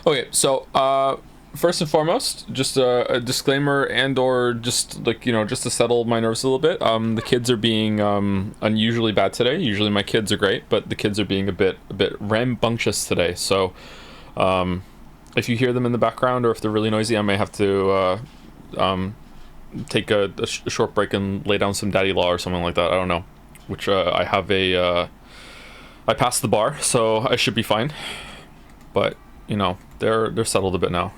Okay, so first and foremost, just a disclaimer and or just like, just to settle my nerves a little bit. The kids are being unusually bad today. Usually my kids are great, but the kids are being a bit rambunctious today. So if you hear them in the background or if they're really noisy, I may have to take a short break and lay down some daddy law or something like that. I don't know. Which I have I passed the bar, so I should be fine. But they're settled a bit now.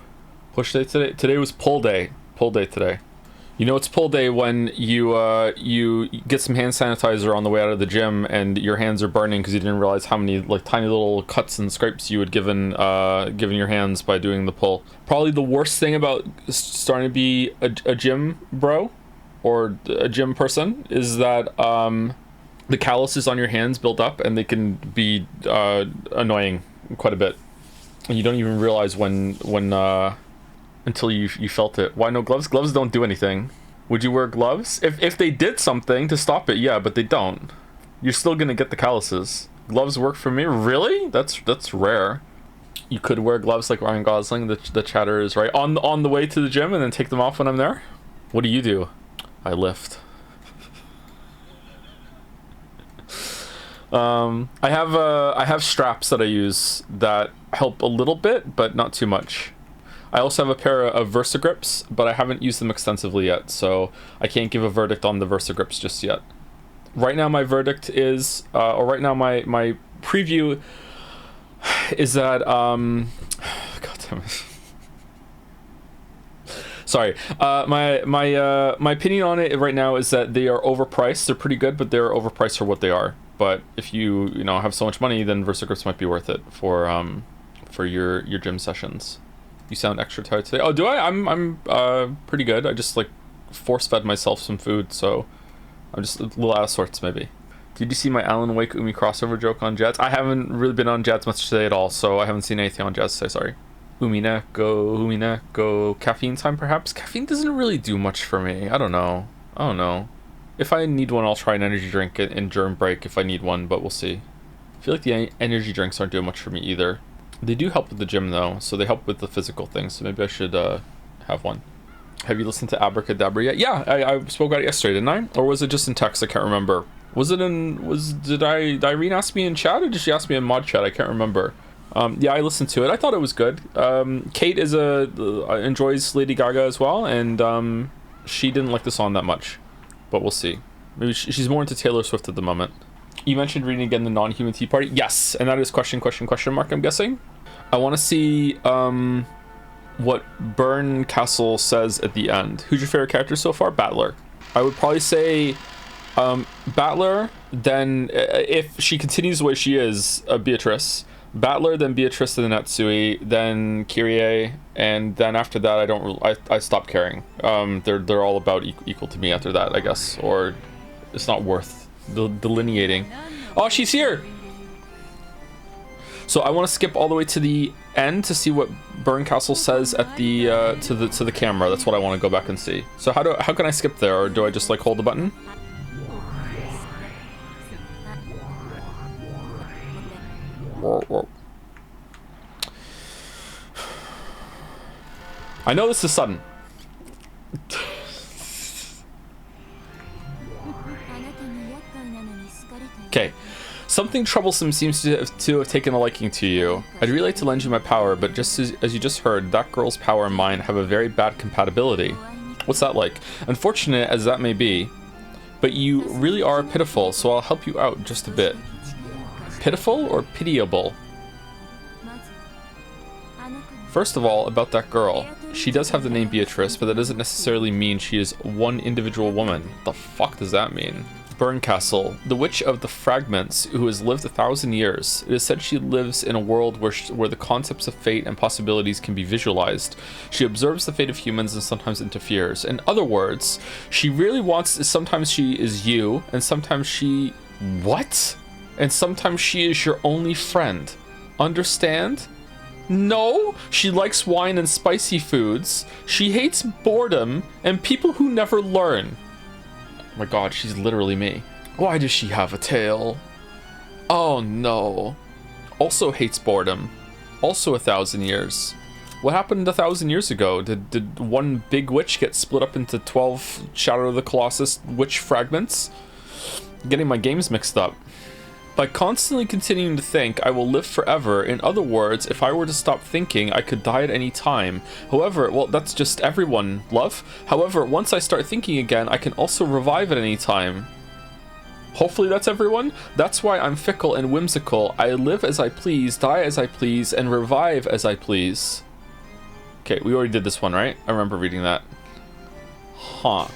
Push day today. Today was pull day. Pull day today. It's pull day when you get some hand sanitizer on the way out of the gym and your hands are burning because you didn't realize how many like tiny little cuts and scrapes you had given your hands by doing the pull. Probably the worst thing about starting to be a gym bro or a gym person is that the calluses on your hands build up and they can be annoying quite a bit. And you don't even realize when until you felt it. Why no gloves? Gloves don't do anything. Would you wear gloves? If they did something to stop it, yeah, but they don't. You're still gonna get the calluses. Gloves work for me? Really? That's rare. You could wear gloves like Ryan Gosling. The chatter is right. On the way to the gym and then take them off when I'm there? What do? I lift. I have straps that I use that help a little bit, but not too much. I also have a pair of VersaGrips, but I haven't used them extensively yet, so I can't give a verdict on the VersaGrips just yet. Right now my verdict is, or right now my preview is that, God damn it. Sorry, my opinion on it right now is that they are overpriced. They're pretty good, but they're overpriced for what they are. But if you have so much money, then VersaGrips might be worth it for your gym sessions. You sound extra tired today. Oh, do I? I'm pretty good. I just like force fed myself some food, so I'm just a little out of sorts maybe. Did you see my Alan Wake Umi crossover joke on Jazz? I haven't really been on Jazz much today at all, so I haven't seen anything on Jazz today. Sorry. Umineko. Caffeine time perhaps? Caffeine doesn't really do much for me. I don't know. If I need one, I'll try an energy drink in during break if I need one, but we'll see. I feel like the energy drinks aren't doing much for me either. They do help with the gym though, so they help with the physical things, so maybe I should have one. Have you listened to Abracadabra yet? Yeah, I spoke about it yesterday, didn't I? Or was it just in text? I can't remember. Did Irene ask me in chat or did she ask me in mod chat? I can't remember. Yeah, I listened to it. I thought it was good. Kate enjoys Lady Gaga as well, and she didn't like the song that much. But we'll see. Maybe she's more into Taylor Swift at the moment. You mentioned reading again the non-human tea party. Yes, and that is question mark, I'm guessing. I want to see what Burn Castle says at the end. Who's your favorite character so far? Battler. I would probably say Battler, then if she continues the way she is, Beatrice. Battler, then Beatrice, then Natsui, then Kyrie, and then after that I stop caring. They're all about equal to me after that, I guess, or it's not worth delineating. Oh, she's here. So I want to skip all the way to the end to see what Burn Castle says at the to the camera. That's what I want to go back and see. So how can I skip there, or do I just like hold the button? I know this is sudden. Okay. Something troublesome seems to have taken a liking to you. I'd really like to lend you my power, but just as you just heard, that girl's power and mine have a very bad compatibility. What's that like? Unfortunate as that may be, but you really are pitiful, so I'll help you out just a bit. Pitiful or pitiable? First of all, about that girl. She does have the name Beatrice, but that doesn't necessarily mean she is one individual woman. What the fuck does that mean? Burncastle, the witch of the fragments, who has lived 1,000 years. It is said she lives in a world where the concepts of fate and possibilities can be visualized. She observes the fate of humans and sometimes interferes. In other words, she really wants. Sometimes she is you, and sometimes she. What? And sometimes she is your only friend. Understand? No, she likes wine and spicy foods. She hates boredom and people who never learn. Oh my god, she's literally me. Why does she have a tail? Oh no. Also hates boredom. also 1,000 years. What happened 1,000 years ago? Did one big witch get split up into 12 Shadow of the Colossus witch fragments? I'm getting my games mixed up. By constantly continuing to think, I will live forever. In other words, if I were to stop thinking, I could die at any time. However, well, that's just everyone, love. However, once I start thinking again, I can also revive at any time. Hopefully that's everyone. That's why I'm fickle and whimsical. I live as I please, die as I please, and revive as I please. Okay, we already did this one, right? I remember reading that. Huh.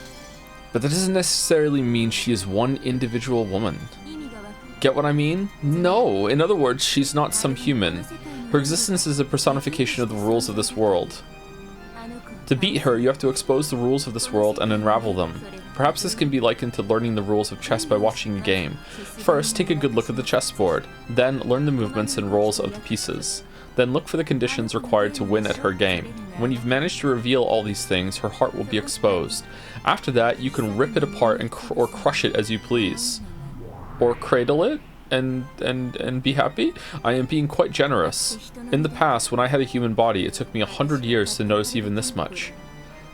But that doesn't necessarily mean she is one individual woman. Get what I mean? No. In other words, she's not some human. Her existence is a personification of the rules of this world. To beat her, you have to expose the rules of this world and unravel them. Perhaps this can be likened to learning the rules of chess by watching a game. First, take a good look at the chessboard. Then, learn the movements and roles of the pieces. Then look for the conditions required to win at her game. When you've managed to reveal all these things, her heart will be exposed. After that, you can rip it apart and or crush it as you please. Or cradle it and be happy? I am being quite generous. In the past, when I had a human body, it took me 100 years to notice even this much.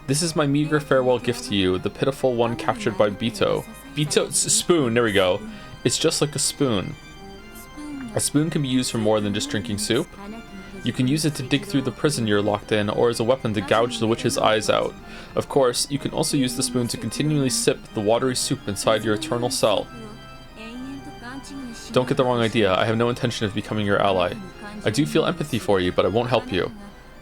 This is my meager farewell gift to you, the pitiful one captured by Bito. Bito's spoon, there we go. It's just like a spoon. A spoon can be used for more than just drinking soup. You can use it to dig through the prison you're locked in, or as a weapon to gouge the witch's eyes out. Of course, you can also use the spoon to continually sip the watery soup inside your eternal cell. Don't get the wrong idea, I have no intention of becoming your ally. I do feel empathy for you, but I won't help you.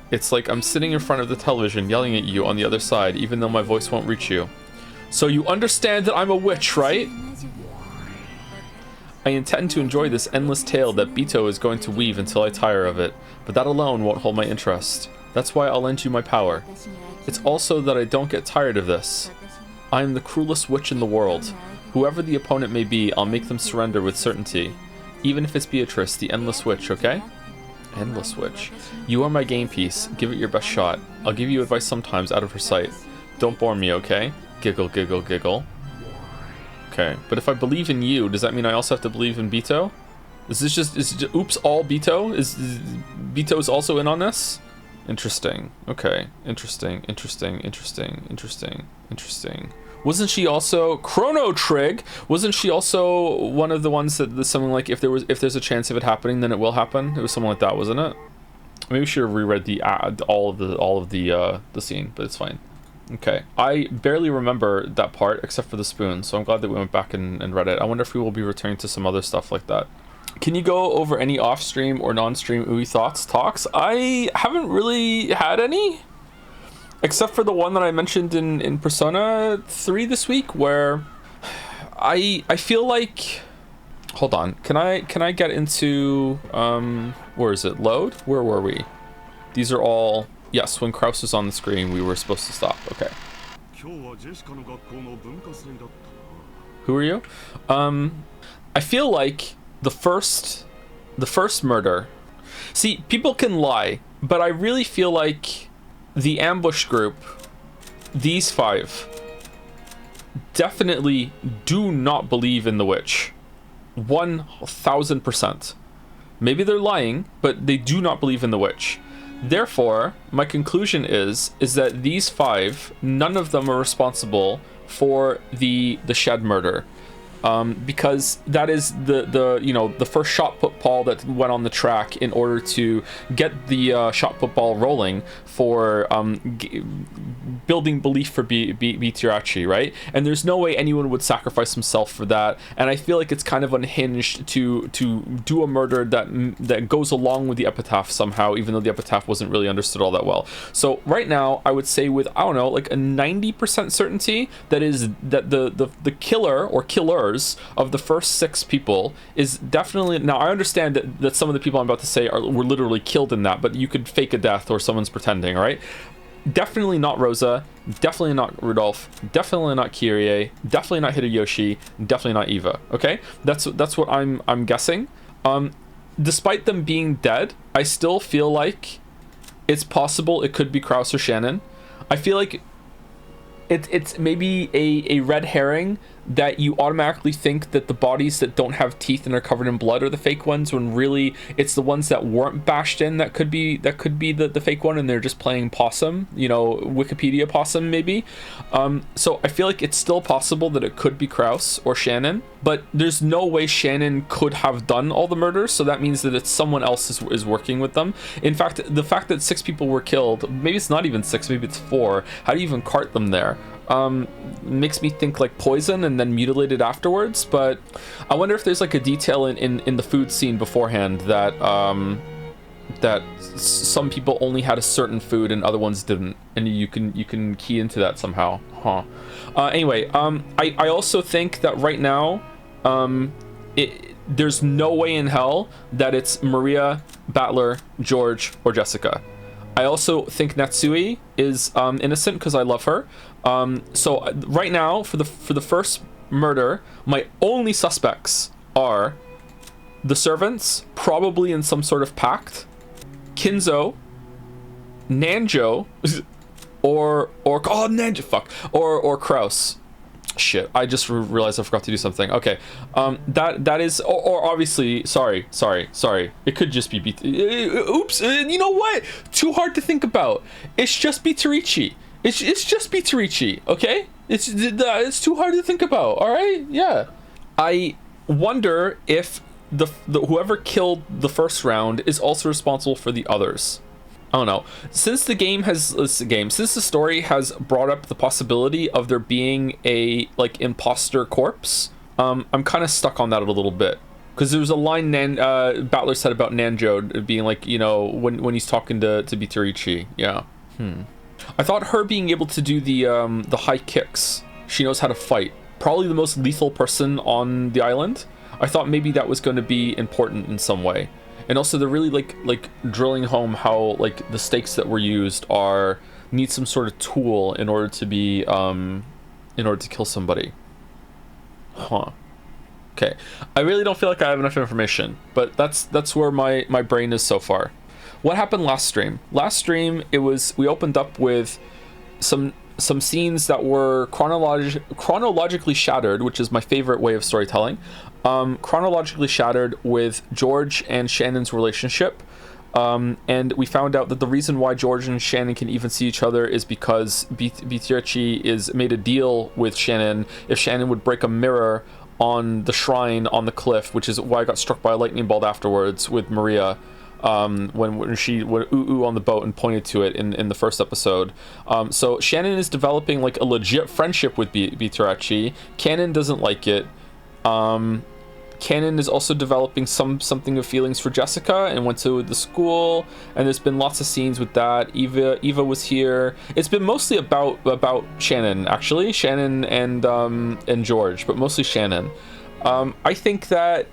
It's like I'm sitting in front of the television yelling at you on the other side, even though my voice won't reach you. So you understand that I'm a witch, right? I intend to enjoy this endless tale that Bito is going to weave until I tire of it, but that alone won't hold my interest. That's why I'll lend you my power. It's also that I don't get tired of this. I am the cruelest witch in the world. Whoever the opponent may be, I'll make them surrender with certainty. Even if it's Beatrice, the Endless Witch, okay? Endless Witch. You are my game piece. Give it your best shot. I'll give you advice sometimes out of her sight. Don't bore me, okay? Giggle, giggle, giggle. Okay, but if I believe in you, does that mean I also have to believe in Bito? Is it just oops, all Bito? Is Bito's also in on this? Interesting. Okay. Interesting. Wasn't she also Chrono Trig? Wasn't she also one of the ones that something like if there's a chance of it happening, then it will happen? It was something like that, wasn't it? Maybe we should have reread the all of the scene, but it's fine. Okay, I barely remember that part except for the spoon, so I'm glad that we went back and read it. I wonder if we will be returning to some other stuff like that. Can you go over any off-stream or non-stream Ui talks? I haven't really had any. Except for the one that I mentioned in Persona 3 this week, where I feel like... Hold on, can I get into... where is it? Load? Where were we? These are all... Yes, when Kraus was on the screen, we were supposed to stop. Okay. Who are you? I feel like the first murder... See, people can lie, but I really feel like... The ambush group, these 5, definitely do not believe in the witch. 1000%. Maybe they're lying, but they do not believe in the witch. Therefore, my conclusion is that these 5, none of them are responsible for the shed murder. Because that is the first shot put ball that went on the track in order to get the shot put ball rolling for building belief for Bitirachi, right? And there's no way anyone would sacrifice himself for that. And I feel like it's kind of unhinged to do a murder that goes along with the epitaph somehow, even though the epitaph wasn't really understood all that well. So right now, I would say with, I don't know, like a 90% certainty that the killer or killers of the first 6 people is definitely... Now, I understand that some of the people I'm about to say were literally killed in that, but you could fake a death or someone's pretending, all right? Definitely not Rosa, definitely not Rudolph, definitely not Kyrie, definitely not Hideyoshi, definitely not Eva, okay? That's what I'm guessing. Despite them being dead, I still feel like it's possible it could be Kraus or Shannon. I feel like it's maybe a red herring that you automatically think that the bodies that don't have teeth and are covered in blood are the fake ones, when really it's the ones that weren't bashed in that could be the fake one, and they're just playing possum, you know, Wikipedia possum maybe. So I feel like it's still possible that it could be Kraus or Shannon, but there's no way Shannon could have done all the murders, so that means that it's someone else is working with them. In fact, the fact that 6 people were killed, maybe it's not even 6, maybe it's 4, how do you even cart them there? Makes me think like poison and then mutilated afterwards. But I wonder if there's like a detail in the food scene beforehand that that some people only had a certain food and other ones didn't, and you can key into that somehow. Anyway, I also think that right now there's no way in hell that it's Maria, Battler, George, or Jessica. I also think Natsui is innocent because I love her. So right now, for the first murder, my only suspects are the servants, probably in some sort of pact, Kinzo, Nanjo, or Kraus. Shit, I just realized I forgot to do something. Okay, that is, or obviously, sorry, it could just be oops, you know what, too hard to think about. It's just Bitorici. It's just Bitorici, okay? It's too hard to think about, all right? Yeah. I wonder if the whoever killed the first round is also responsible for the others. I don't know. Since the story has brought up the possibility of there being a like imposter corpse, I'm kind of stuck on that a little bit. Because there was a line Battler said about Nanjo being like, you know, when he's talking to Bitorici. Yeah. I thought her being able to do the high kicks, she knows how to fight. Probably the most lethal person on the island. I thought maybe that was going to be important in some way. And also they're really like drilling home how like the stakes that were used need some sort of tool in order to be in order to kill somebody. Okay. I really don't feel like I have enough information, but that's where my brain is so far. What happened last stream? Last stream we opened up with some scenes that were chronologically shattered, which is my favorite way of storytelling. Chronologically shattered with George and Shannon's relationship. And we found out that the reason why George and Shannon can even see each other is because Bitorici is made a deal with Shannon if Shannon would break a mirror on the shrine on the cliff, which is why I got struck by a lightning bolt afterwards with Maria. When she went ooh on the boat and pointed to it in the first episode. So Shannon is developing like a legit friendship with Bitorici. Canon doesn't like it. Canon is also developing something of feelings for Jessica and went to the school, and there's been lots of scenes with that. Eva was here. It's been mostly about Shannon, actually. Shannon and George, but mostly Shannon. I think that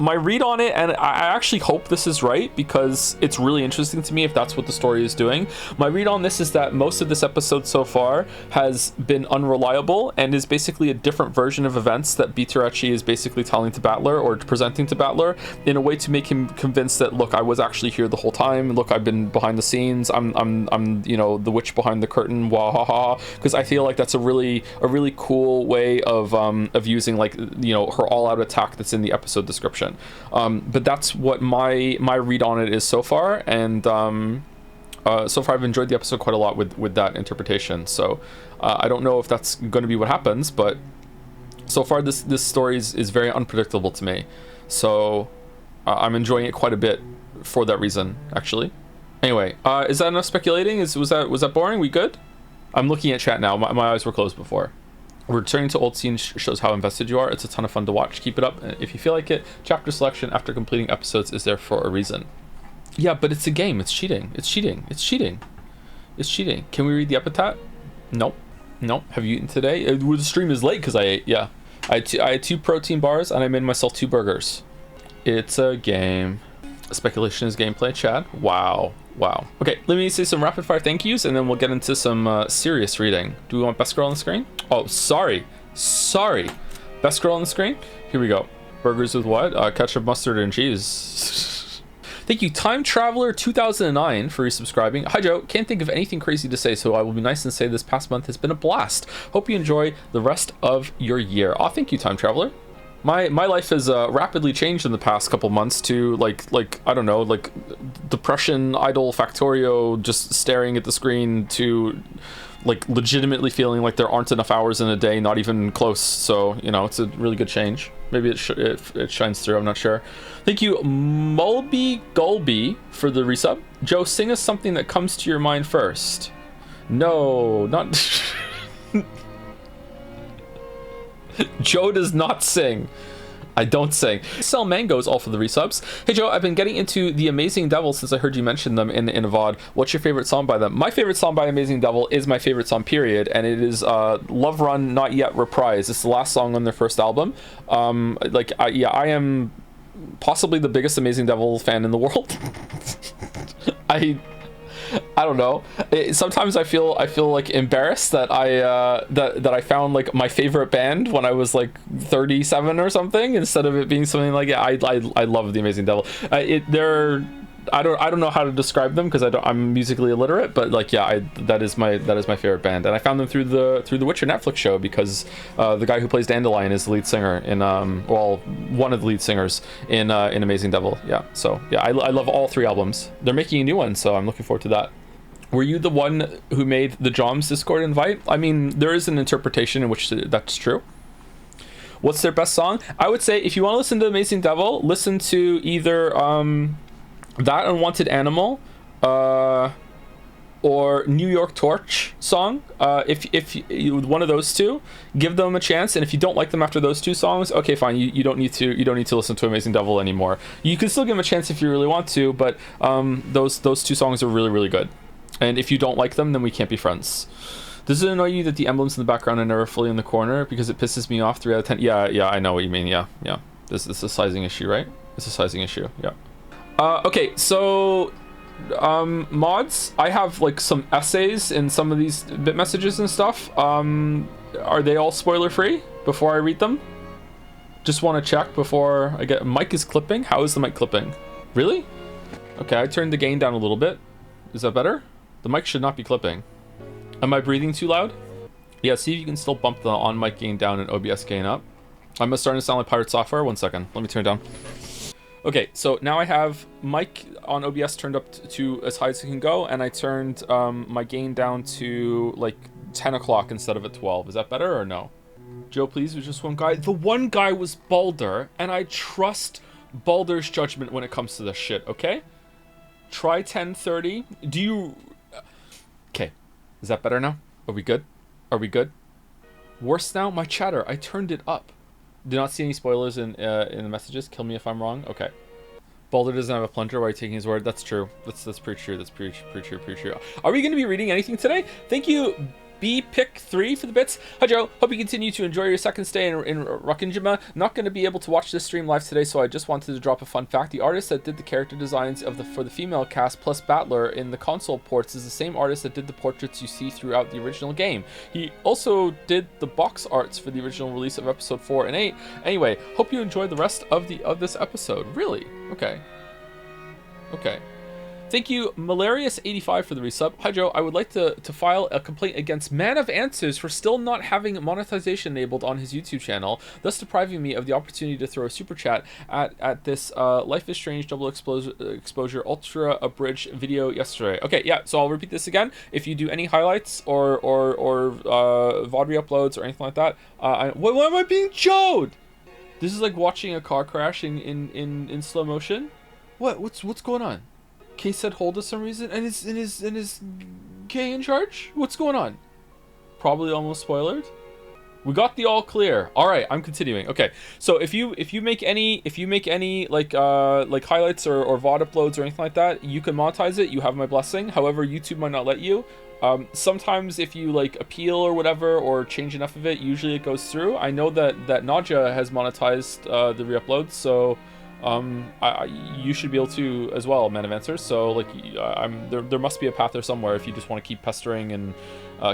my read on it, and I actually hope this is right because it's really interesting to me if that's what the story is doing. My read on this is that most of this episode so far has been unreliable and is basically a different version of events that Bitorici is basically telling to Battler or presenting to Battler in a way to make him convinced that, look, I was actually here the whole time. Look, I've been behind the scenes. I'm you know, the witch behind the curtain. Wah ha ha. Because I feel like that's a really cool way of using, like, you know, her all-out attack that's in the episode description. But that's what my read on it is so far, and so far I've enjoyed the episode quite a lot with that interpretation. So I don't know if that's going to be what happens, but so far this story is very unpredictable to me. So I'm enjoying it quite a bit for that reason, actually. Anyway, is that enough speculating? Was that boring? We good? I'm looking at chat now. My eyes were closed before. Returning to old scenes shows how invested you are. It's a ton of fun to watch. Keep it up if you feel like it. Chapter selection after completing episodes is there for a reason. Yeah, but it's a game. It's cheating. It's cheating. It's cheating. It's cheating. Can we read the epitaph? Nope. Have you eaten today? The stream is late because I ate. Yeah. I had 2 protein bars and I made myself 2 burgers. It's a game. Speculation is gameplay, Chad. Wow. Okay, let me say some rapid fire thank yous and then we'll get into some serious reading. Do we want best girl on the screen? Oh, sorry. Best girl on the screen? Here we go. Burgers with what? Ketchup, mustard, and cheese. Thank you, Time Traveler 2009, for resubscribing. Hi Joe, can't think of anything crazy to say, so I will be nice and say this past month has been a blast. Hope you enjoy the rest of your year. Aw, thank you, Time Traveler. My life has rapidly changed in the past couple months to like I don't know, like depression, idle Factorio, just staring at the screen, to like legitimately feeling like there aren't enough hours in a day, not even close. So, you know, it's a really good change. Maybe it shines through, I'm not sure. Thank you, Mulby Gulby, for the resub. Joe, sing us something that comes to your mind first. No, not... Joe does not sing. I don't sing. Sell mangoes, all for the resubs. Hey Joe, I've been getting into the Amazing Devil since I heard you mention them in a VOD. What's your favorite song by them? My favorite song by Amazing Devil is my favorite song, period, and it is Love Run Not Yet Reprise. It's the last song on their first album. I am possibly the biggest Amazing Devil fan in the world. I don't know. Sometimes I feel like embarrassed that I found like my favorite band when I was like 37 or something, instead of it being something like, yeah, I love the Amazing Devil. I don't know how to describe them because I'm musically illiterate, but like, yeah, that is my favorite band, and I found them through the Witcher Netflix show because the guy who plays Dandelion is the lead singer in one of the lead singers in Amazing Devil. Yeah, so yeah, I love all 3 albums. They're making a new one, so I'm looking forward to that. Were you the one who made the Joms Discord invite? I mean, there is an interpretation in which that's true. What's their best song? I would say if you want to listen to Amazing Devil, listen to either That Unwanted Animal or New York Torch song. If you, one of those two, give them a chance, and if you don't like them after those 2 songs, okay, fine, you don't need to listen to Amazing Devil anymore. You can still give them a chance if you really want to, but those 2 songs are really, really good. And if you don't like them, then we can't be friends. Does it annoy you that the emblems in the background are never fully in the corner? Because it pisses me off 3 out of 10. Yeah, I know what you mean. Yeah. This is a sizing issue, right? It's a sizing issue, yeah. Okay, so mods, I have like some essays in some of these bit messages and stuff. Are they all spoiler free before I read them? Just want to check before I get... Mic is clipping? How is the mic clipping? Really? Okay, I turned the gain down a little bit. Is that better? The mic should not be clipping. Am I breathing too loud? Yeah, see if you can still bump the on mic gain down and OBS gain up. I'm starting to sound like pirate software. 1 second, let me turn it down. Okay, so now I have mic on OBS turned up to as high as it can go, and I turned my gain down to like 10 o'clock instead of at 12. Is that better or no? Joe, please, there's just one guy. The one guy was Balder, and I trust Balder's judgment when it comes to this shit, okay? Try 10:30. Do you... Okay, is that better now? Are we good? Are we good? Worse now? My chatter, I turned it up. Do not see any spoilers in the messages. Kill me if I'm wrong. Okay. Balder doesn't have a plunger. Why are you taking his word? That's true. That's pretty true. That's pretty true. Are we going to be reading anything today? Thank you, BPick3, for the bits. Hi Joe. Hope you continue to enjoy your second stay in Rockinjima. Not going to be able to watch this stream live today, so I just wanted to drop a fun fact. The artist that did the character designs for the female cast plus Battler in the console ports is the same artist that did the portraits you see throughout the original game. He also did the box arts for the original release of episode 4 and 8. Anyway, hope you enjoy the rest of this episode. Really? Okay. Thank you, Malarius85, for the resub. Hi Joe, I would like to file a complaint against Man of Answers for still not having monetization enabled on his YouTube channel, thus depriving me of the opportunity to throw a super chat at this Life is Strange Double Exposure Ultra Abridged video yesterday. Okay, yeah, so I'll repeat this again. If you do any highlights or VOD re-uploads or anything like that, why am I being Joed? This is like watching a car crash in slow motion. What's going on? K said hold for some reason, and is K in charge? What's going on? Probably almost spoiled. We got the all clear. All right, I'm continuing. Okay, so if you make any like highlights or VOD uploads or anything like that, you can monetize it. You have my blessing. However, YouTube might not let you. Sometimes if you like appeal or whatever or change enough of it, usually it goes through. I know that Nadja has monetized the re-uploads, so you should be able to as well, Man of Answers. So like there must be a path there somewhere if you just want to keep pestering and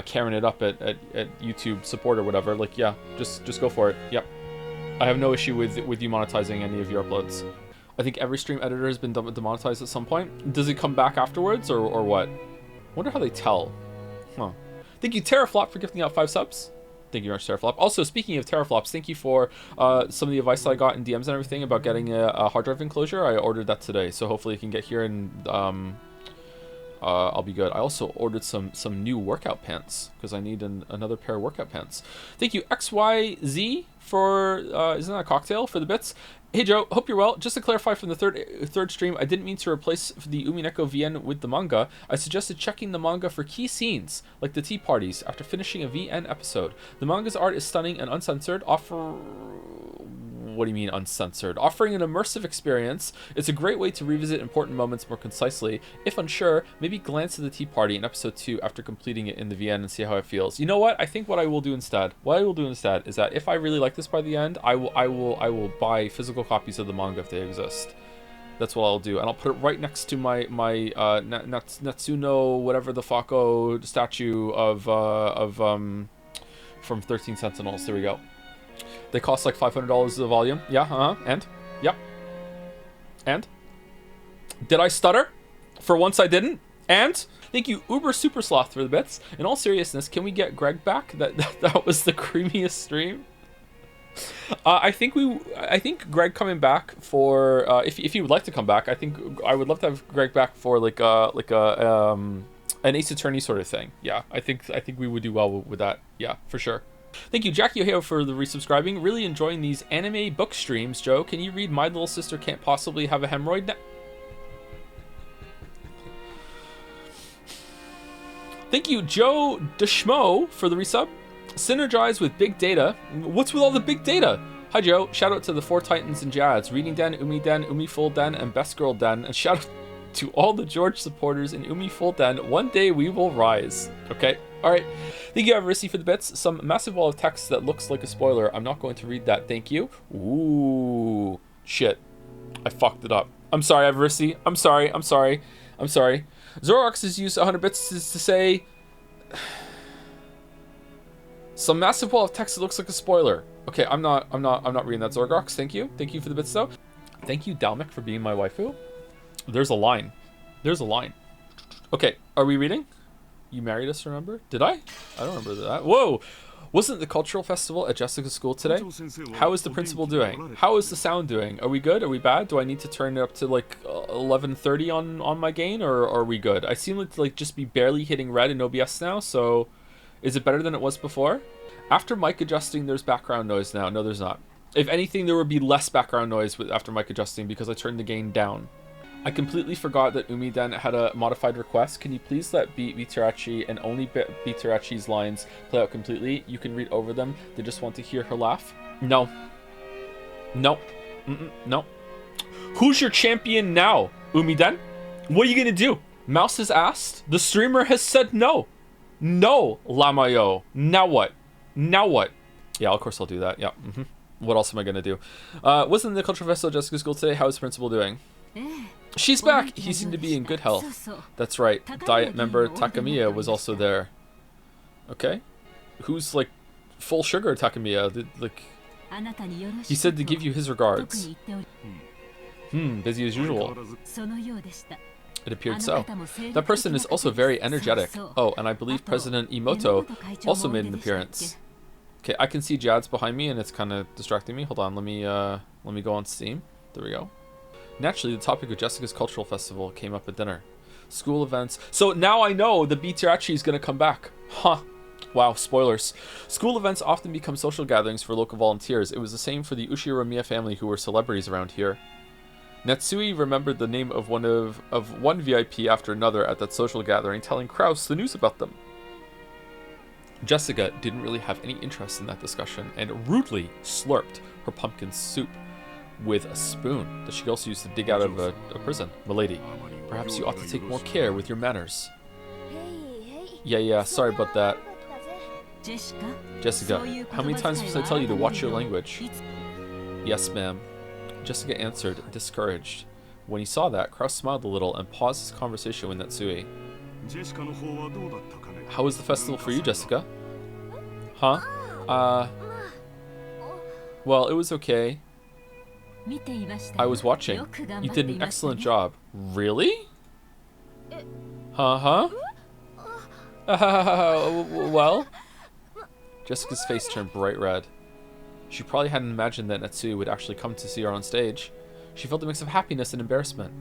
carrying it up at YouTube support or whatever. Like, yeah, just go for it. Yep, I have no issue with you monetizing any of your uploads. I think every stream editor has been demonetized at some point. Does it come back afterwards or what? Wonder how they tell. Huh. Thank you, Terraflop, for gifting out 5 subs. Thank you very much, Terraflop. Also, speaking of Terraflops, thank you for some of the advice that I got in DMs and everything about getting a hard drive enclosure. I ordered that today, so hopefully it can get here and I'll be good. I also ordered some new workout pants because I need another pair of workout pants. Thank you, XYZ, for isn't that a cocktail, for the bits. Hey Joe, hope you're well. Just to clarify from the third stream, I didn't mean to replace the Umineko VN with the manga. I suggested checking the manga for key scenes, like the tea parties, after finishing a VN episode. The manga's art is stunning and uncensored, what do you mean uncensored? Offering an immersive experience. It's a great way to revisit important moments more concisely. If unsure, maybe glance at the tea party in episode 2 after completing it in the VN and see how it feels. You know what? I think what I will do instead is that if I really like this by the end, I will buy physical copies of the manga if they exist. That's what I'll do, and I'll put it right next to my Natsuno whatever the Fako statue of from 13 Sentinels. There we go. They cost like $500 a volume. Yeah, and? Yep. And? Did I stutter? For once I didn't. And? Thank you, Uber Super Sloth, for the bits. In all seriousness, can we get Greg back? That was the creamiest stream. I think Greg coming back for if he would like to come back, I think I would love to have Greg back for like an Ace Attorney sort of thing. Yeah, I think we would do well with that. Yeah, for sure. Thank you, Jackie Ohio, for the resubscribing. Really enjoying these anime book streams, Joe. Can you read My Little Sister Can't Possibly Have a Hemorrhoid? Thank you, Joe Deschmo, for the resub. Synergize with big data. What's with all the big data? Hi, Joe. Shout out to the 4 Titans and Jads, Reading Den, Umi Den, Umi Full Den, and Best Girl Den. And shout out to all the George supporters in Umi Full Den. One day we will rise. Okay. All right. Thank you, Avarisi, for the bits. Some massive wall of text that looks like a spoiler. I'm not going to read that. Thank you. Ooh. Shit. I fucked it up. I'm sorry, Avarisi. I'm sorry. Zorox has used 100 bits to say some massive wall of text that looks like a spoiler. Okay, I'm not reading that, Zorgox. Thank you for the bits though. Thank you, Dalmic, for being my waifu. There's a line. Okay, are we reading? You married us, remember? Did I? I don't remember that. Whoa! Wasn't the cultural festival at Jessica's school today? How is the principal doing? How is the sound doing? Are we good? Are we bad? Do I need to turn it up to like 1130 on my gain, or are we good? I seem to like just be barely hitting red in OBS now, so is it better than it was before? After mic adjusting, there's background noise now. No, there's not. If anything, there would be less background noise after mic adjusting because I turned the gain down. I completely forgot that Umiden had a modified request. Can you please let Bitarachi and only Bitarachi's lines play out completely? You can read over them. They just want to hear her laugh. No. No. No. Who's your champion now, Umiden? What are you gonna do? Mouse has asked. The streamer has said no. No, Lamayo. Now what? Now what? Yeah, of course I'll do that. Yeah. What else am I gonna do? Wasn't the cultural festival at Jessica's school today? How is the principal doing? She's back. He seemed to be in good health. That's right. Diet member Takamiya was also there. Okay. Who's like full sugar Takamiya? Like, he said to give you his regards. Busy as usual. It appeared so. That person is also very energetic. Oh, and I believe President Imoto also made an appearance. Okay, I can see Jad's behind me and it's kind of distracting me. Hold on, let me go on Steam. There we go. Naturally, the topic of Jessica's cultural festival came up at dinner. School events. So now I know the Bitarachi is going to come back. Huh. Wow, spoilers. School events often become social gatherings for local volunteers. It was the same for the Ushiro family, who were celebrities around here. Natsui remembered the name of one VIP after another at that social gathering, telling Kraus the news about them. Jessica didn't really have any interest in that discussion and rudely slurped her pumpkin soup with a spoon that she also used to dig out of a prison. Milady, perhaps you ought to take more care with your manners. Yeah, sorry about that. Jessica, how many times must I tell you to watch your language? Yes, ma'am. Jessica answered, discouraged. When he saw that, Kraus smiled a little and paused his conversation with Natsui. How was the festival for you, Jessica? Huh? Well, it was okay. I was watching. You did an excellent job. Really? Huh? Well? Jessica's face turned bright red. She probably hadn't imagined that Natsui would actually come to see her on stage. She felt a mix of happiness and embarrassment.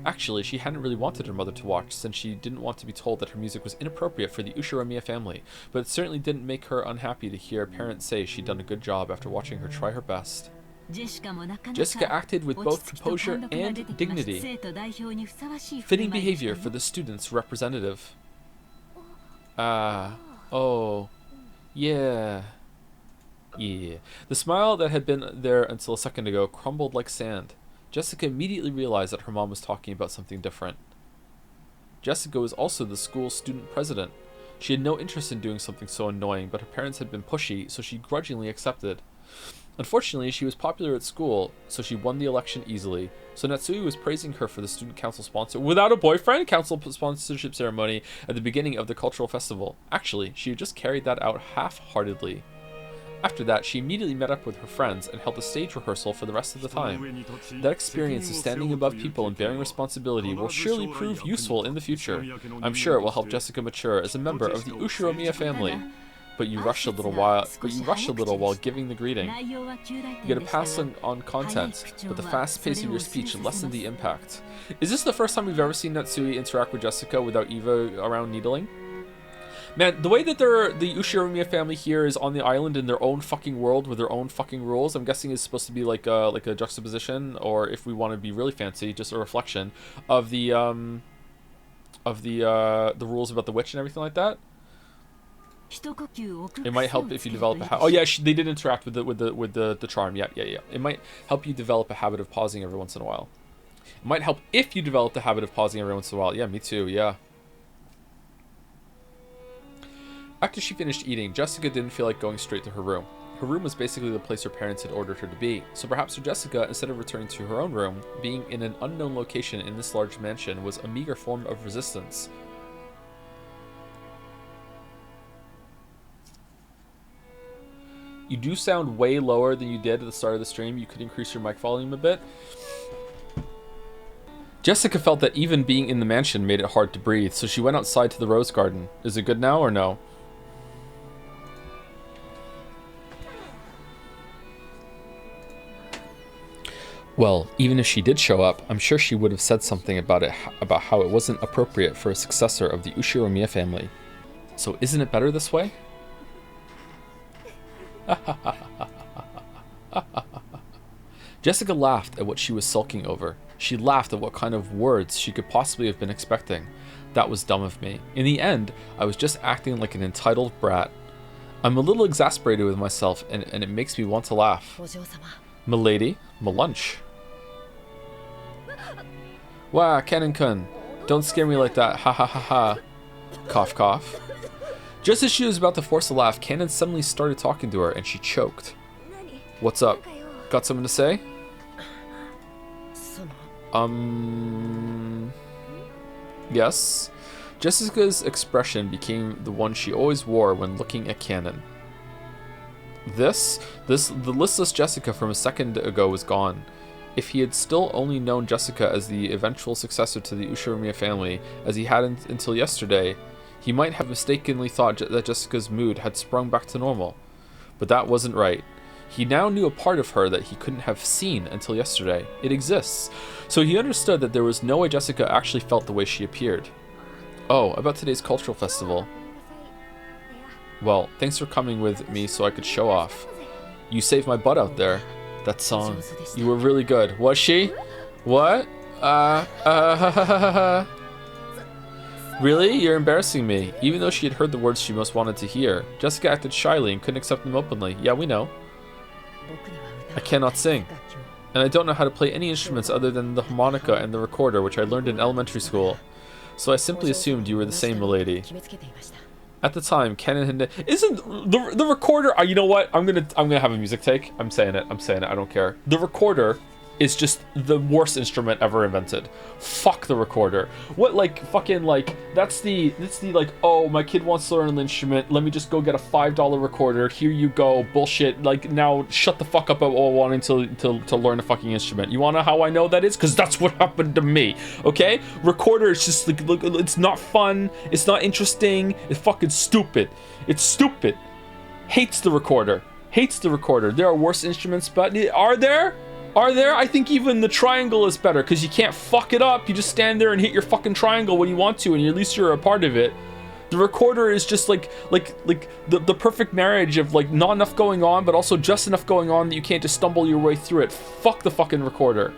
Actually, she hadn't really wanted her mother to watch, since she didn't want to be told that her music was inappropriate for the Ushiromiya family, but it certainly didn't make her unhappy to hear parents say she'd done a good job after watching her try her best. Jessica acted with both composure and dignity, fitting behavior for the student's representative. Oh, yeah. The smile that had been there until a second ago crumbled like sand. Jessica immediately realized that her mom was talking about something different. Jessica was also the school's student president. She had no interest in doing something so annoying, but her parents had been pushy, so she grudgingly accepted. Unfortunately, she was popular at school, so she won the election easily. So Natsui was praising her for the student council sponsor without a boyfriend council sponsorship ceremony at the beginning of the cultural festival. Actually, she had just carried that out half-heartedly. After that, she immediately met up with her friends and held a stage rehearsal for the rest of the time. That experience of standing above people and bearing responsibility will surely prove useful in the future. I'm sure it will help Jessica mature as a member of the Ushiromiya family. But you rushed a little while giving the greeting. You gotta pass on content, but the fast pace of your speech lessened the impact. Is this the first time we've ever seen Natsui interact with Jessica without Eva around needling? Man, the way that the Ushiromiya family here is on the island in their own fucking world with their own fucking rules, I'm guessing is supposed to be like a juxtaposition, or if we want to be really fancy, just a reflection of the rules about the witch and everything like that. It might help if you develop a oh yeah, they did interact with the charm. Yeah. It might help you develop a habit of pausing every once in a while. It might help if you develop the habit of pausing every once in a while. Yeah, me too. Yeah. After she finished eating, Jessica didn't feel like going straight to her room. Her room was basically the place her parents had ordered her to be, so perhaps for Jessica, instead of returning to her own room, being in an unknown location in this large mansion was a meager form of resistance. You do sound way lower than you did at the start of the stream. You could increase your mic volume a bit. Jessica felt that even being in the mansion made it hard to breathe, so she went outside to the rose garden. Is it good now or no? Well, even if she did show up, I'm sure she would have said something about how it wasn't appropriate for a successor of the Ushiromiya family. So isn't it better this way? Jessica laughed at what she was sulking over. She laughed at what kind of words she could possibly have been expecting. That was dumb of me. In the end, I was just acting like an entitled brat. I'm a little exasperated with myself, and it makes me want to laugh. Milady, my lunch. Wow, Canon-kun, don't scare me like that, ha ha ha ha. Cough cough. Just as she was about to force a laugh, Canon suddenly started talking to her, and she choked. What's up? Got something to say? Yes? Jessica's expression became the one she always wore when looking at Canon. The listless Jessica from a second ago was gone. If he had still only known Jessica as the eventual successor to the Ushiromiya family, as he hadn't until yesterday, he might have mistakenly thought that Jessica's mood had sprung back to normal. But that wasn't right. He now knew a part of her that he couldn't have seen until yesterday. It exists. So he understood that there was no way Jessica actually felt the way she appeared. Oh, about today's cultural festival. Well, thanks for coming with me so I could show off. You saved my butt out there. That song. You were really good. Was she? What? Really? You're embarrassing me. Even though she had heard the words she most wanted to hear, Jessica acted shyly and couldn't accept them openly. Yeah, we know. I cannot sing. And I don't know how to play any instruments other than the harmonica and the recorder, which I learned in elementary school. So I simply assumed you were the same, milady. At the time, Canon had isn't the recorder. You know what? I'm gonna have a music take. I'm saying it. I don't care. The recorder is just the worst instrument ever invented. Fuck the recorder. What, like, fucking, like, that's the like, oh, my kid wants to learn an instrument, let me just go get a $5 recorder, here you go, bullshit. Like, now shut the fuck up about wanting to learn a fucking instrument. You wanna know how I know that is? Because that's what happened to me, okay? Recorder is just, like, look, it's not fun, it's not interesting, it's fucking stupid. It's stupid. Hates the recorder. Hates the recorder. There are worse instruments, but are there? Are there? I think even the triangle is better because you can't fuck it up. You just stand there and hit your fucking triangle when you want to, and at least you're a part of it. The recorder is just like the perfect marriage of like not enough going on, but also just enough going on that you can't just stumble your way through it. Fuck the fucking recorder.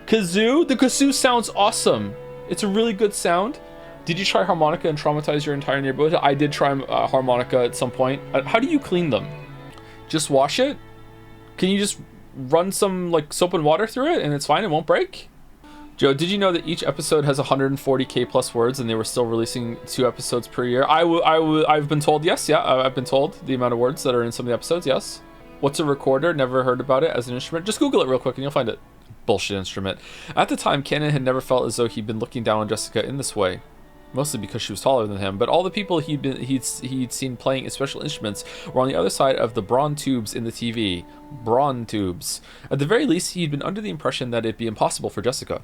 Kazoo? The kazoo sounds awesome. It's a really good sound. Did you try harmonica and traumatize your entire neighborhood? I did try harmonica at some point. How do you clean them? Just wash it? Can you just run some like soap and water through it and it's fine, it won't break? Joe, did you know that each episode has 140k plus words and they were still releasing 2 episodes per year? I've been told, yes, yeah, I've been told the amount of words that are in some of the episodes, yes. What's a recorder? Never heard about it as an instrument. Just Google it real quick and you'll find it. Bullshit instrument. At the time, Canon had never felt as though he'd been looking down on Jessica in this way. Mostly because she was taller than him, but all the people he'd seen playing special instruments were on the other side of the brawn tubes in the TV. Brawn tubes. At the very least, he'd been under the impression that it'd be impossible for Jessica.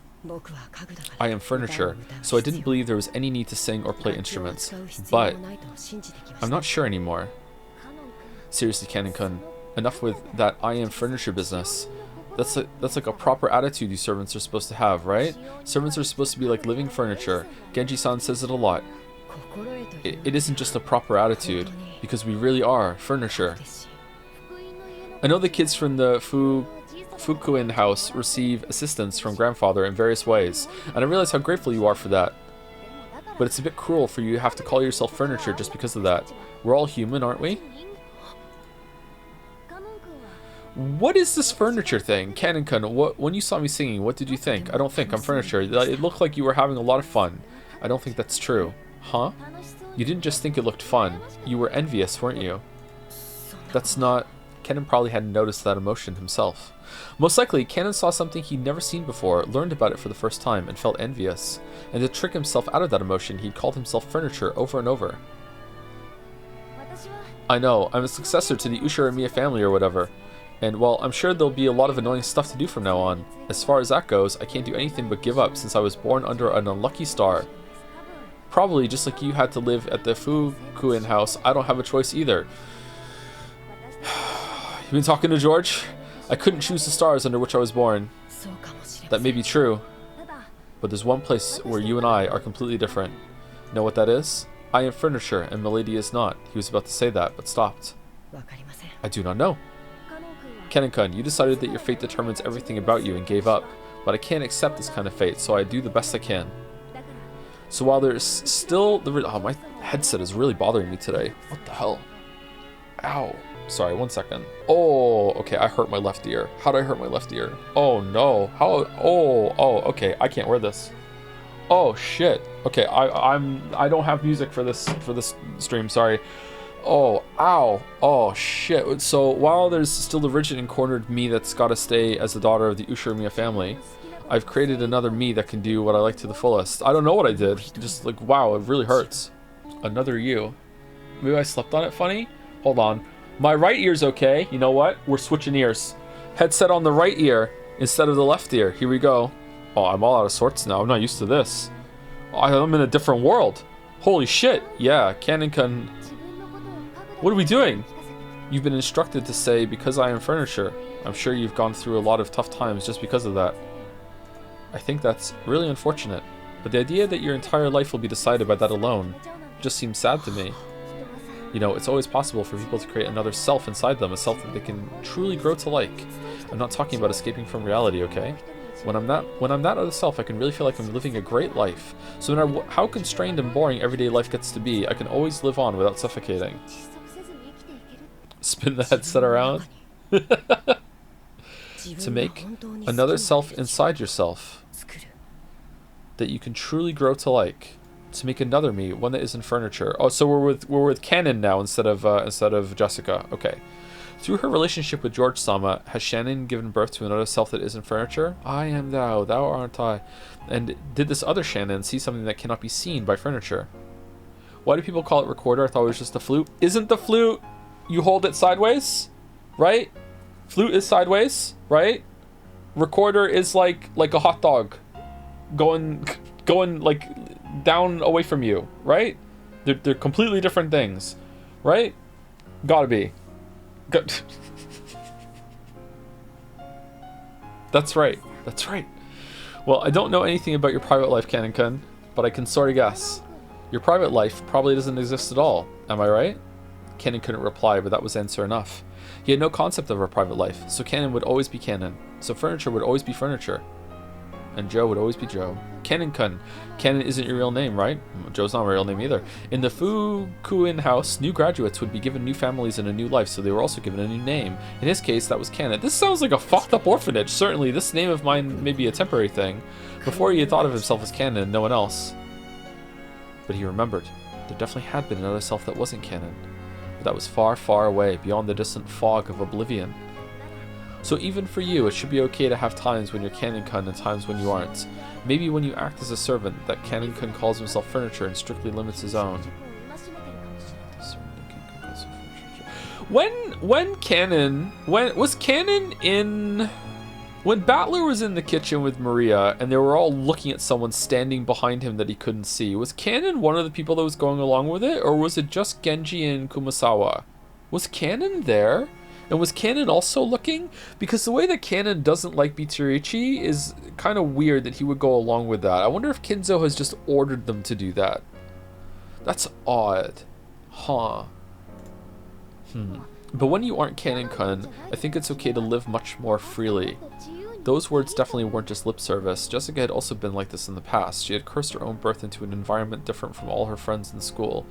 I am furniture, so I didn't believe there was any need to sing or play instruments. But I'm not sure anymore. Seriously, Canon-kun, enough with that I am furniture business. That's like a proper attitude you servants are supposed to have, right? Servants are supposed to be like living furniture. Genji-san says it a lot. It isn't just a proper attitude, because we really are furniture. I know the kids from the Fukuin house receive assistance from grandfather in various ways, and I realize how grateful you are for that. But it's a bit cruel for you to have to call yourself furniture just because of that. We're all human, aren't we? What is this furniture thing? Canon-kun, when you saw me singing, what did you think? I don't think I'm furniture. It looked like you were having a lot of fun. I don't think that's true. Huh? You didn't just think it looked fun. You were envious, weren't you? That's not... Canon probably hadn't noticed that emotion himself. Most likely, Canon saw something he'd never seen before, learned about it for the first time, and felt envious. And to trick himself out of that emotion, he'd called himself furniture over and over. I know, I'm a successor to the Ushiramiya family or whatever. And, well, I'm sure there'll be a lot of annoying stuff to do from now on. As far as that goes, I can't do anything but give up since I was born under an unlucky star. Probably, just like you had to live at the Fukuin house, I don't have a choice either. You been talking to George? I couldn't choose the stars under which I was born. That may be true. But there's one place where you and I are completely different. Know what that is? I am furniture, and Milady is not. He was about to say that, but stopped. I do not know. Canon-kun, you decided that your fate determines everything about you and gave up, but I can't accept this kind of fate, so I do the best I can. So while there's still the... Oh, my headset is really bothering me today. What the hell? Ow. Sorry, 1 second. Oh, okay, I hurt my left ear. How did I hurt my left ear? Oh, no. How? Oh, okay, I can't wear this. Oh, shit. Okay, I don't have music for this stream, sorry. Oh, ow. Oh, shit. So, while there's still the rigid and cornered me that's gotta stay as the daughter of the Ushiramiya family, I've created another me that can do what I like to the fullest. I don't know what I did. Just like, wow, it really hurts. Another you. Maybe I slept on it funny? Hold on. My right ear's okay. You know what? We're switching ears. Headset on the right ear instead of the left ear. Here we go. Oh, I'm all out of sorts now. I'm not used to this. I'm in a different world. Holy shit. Yeah, Canon-kun... What are we doing? You've been instructed to say, because I am furniture. I'm sure you've gone through a lot of tough times just because of that. I think that's really unfortunate, but the idea that your entire life will be decided by that alone just seems sad to me. You know, it's always possible for people to create another self inside them, a self that they can truly grow to like. I'm not talking about escaping from reality, okay? When I'm that other self, I can really feel like I'm living a great life. So no matter how constrained and boring everyday life gets to be, I can always live on without suffocating. Spin the headset around. To make another self inside yourself that you can truly grow to like. To make another me, one that isn't furniture. Oh, so we're with Canon now instead of Jessica. Okay. Through her relationship with George Sama, has Shannon given birth to another self that isn't furniture? I am thou, thou aren't I. And did this other Shannon see something that cannot be seen by furniture? Why do people call it recorder? I thought it was just a flute. Isn't the flute, you hold it sideways? Right? Flute is sideways, right? Recorder is like a hot dog. Going like down away from you, right? They're completely different things, right? Gotta be. That's right. That's right. Well, I don't know anything about your private life, Canon-kun, but I can sort of guess. Your private life probably doesn't exist at all. Am I right? Canon couldn't reply, but that was answer enough. He had no concept of her private life, so Canon would always be Canon. So furniture would always be furniture. And Joe would always be Joe. Canon-kun. Canon isn't your real name, right? Joe's not my real name either. In the Fukuin house, new graduates would be given new families and a new life, so they were also given a new name. In his case, that was Canon. This sounds like a fucked up orphanage. Certainly, this name of mine may be a temporary thing. Before he had thought of himself as Canon and no one else. But he remembered. There definitely had been another self that wasn't Canon. But that was far, far away, beyond the distant fog of oblivion. So even for you, it should be okay to have times when you're Canon-kun and times when you aren't. Maybe when you act as a servant, that Canon-kun calls himself furniture and strictly limits his own. When Battler was in the kitchen with Maria and they were all looking at someone standing behind him that he couldn't see, was Canon one of the people that was going along with it, or was it just Genji and Kumasawa? Was Canon there? And was Canon also looking? Because the way that Canon doesn't like Mitsuichi is kind of weird that he would go along with that. I wonder if Kinzo has just ordered them to do that. That's odd. Huh. But when you aren't Canon-kun, I think it's okay to live much more freely. Those words definitely weren't just lip service. Jessica had also been like this in the past. She had cursed her own birth into an environment different from all her friends in school.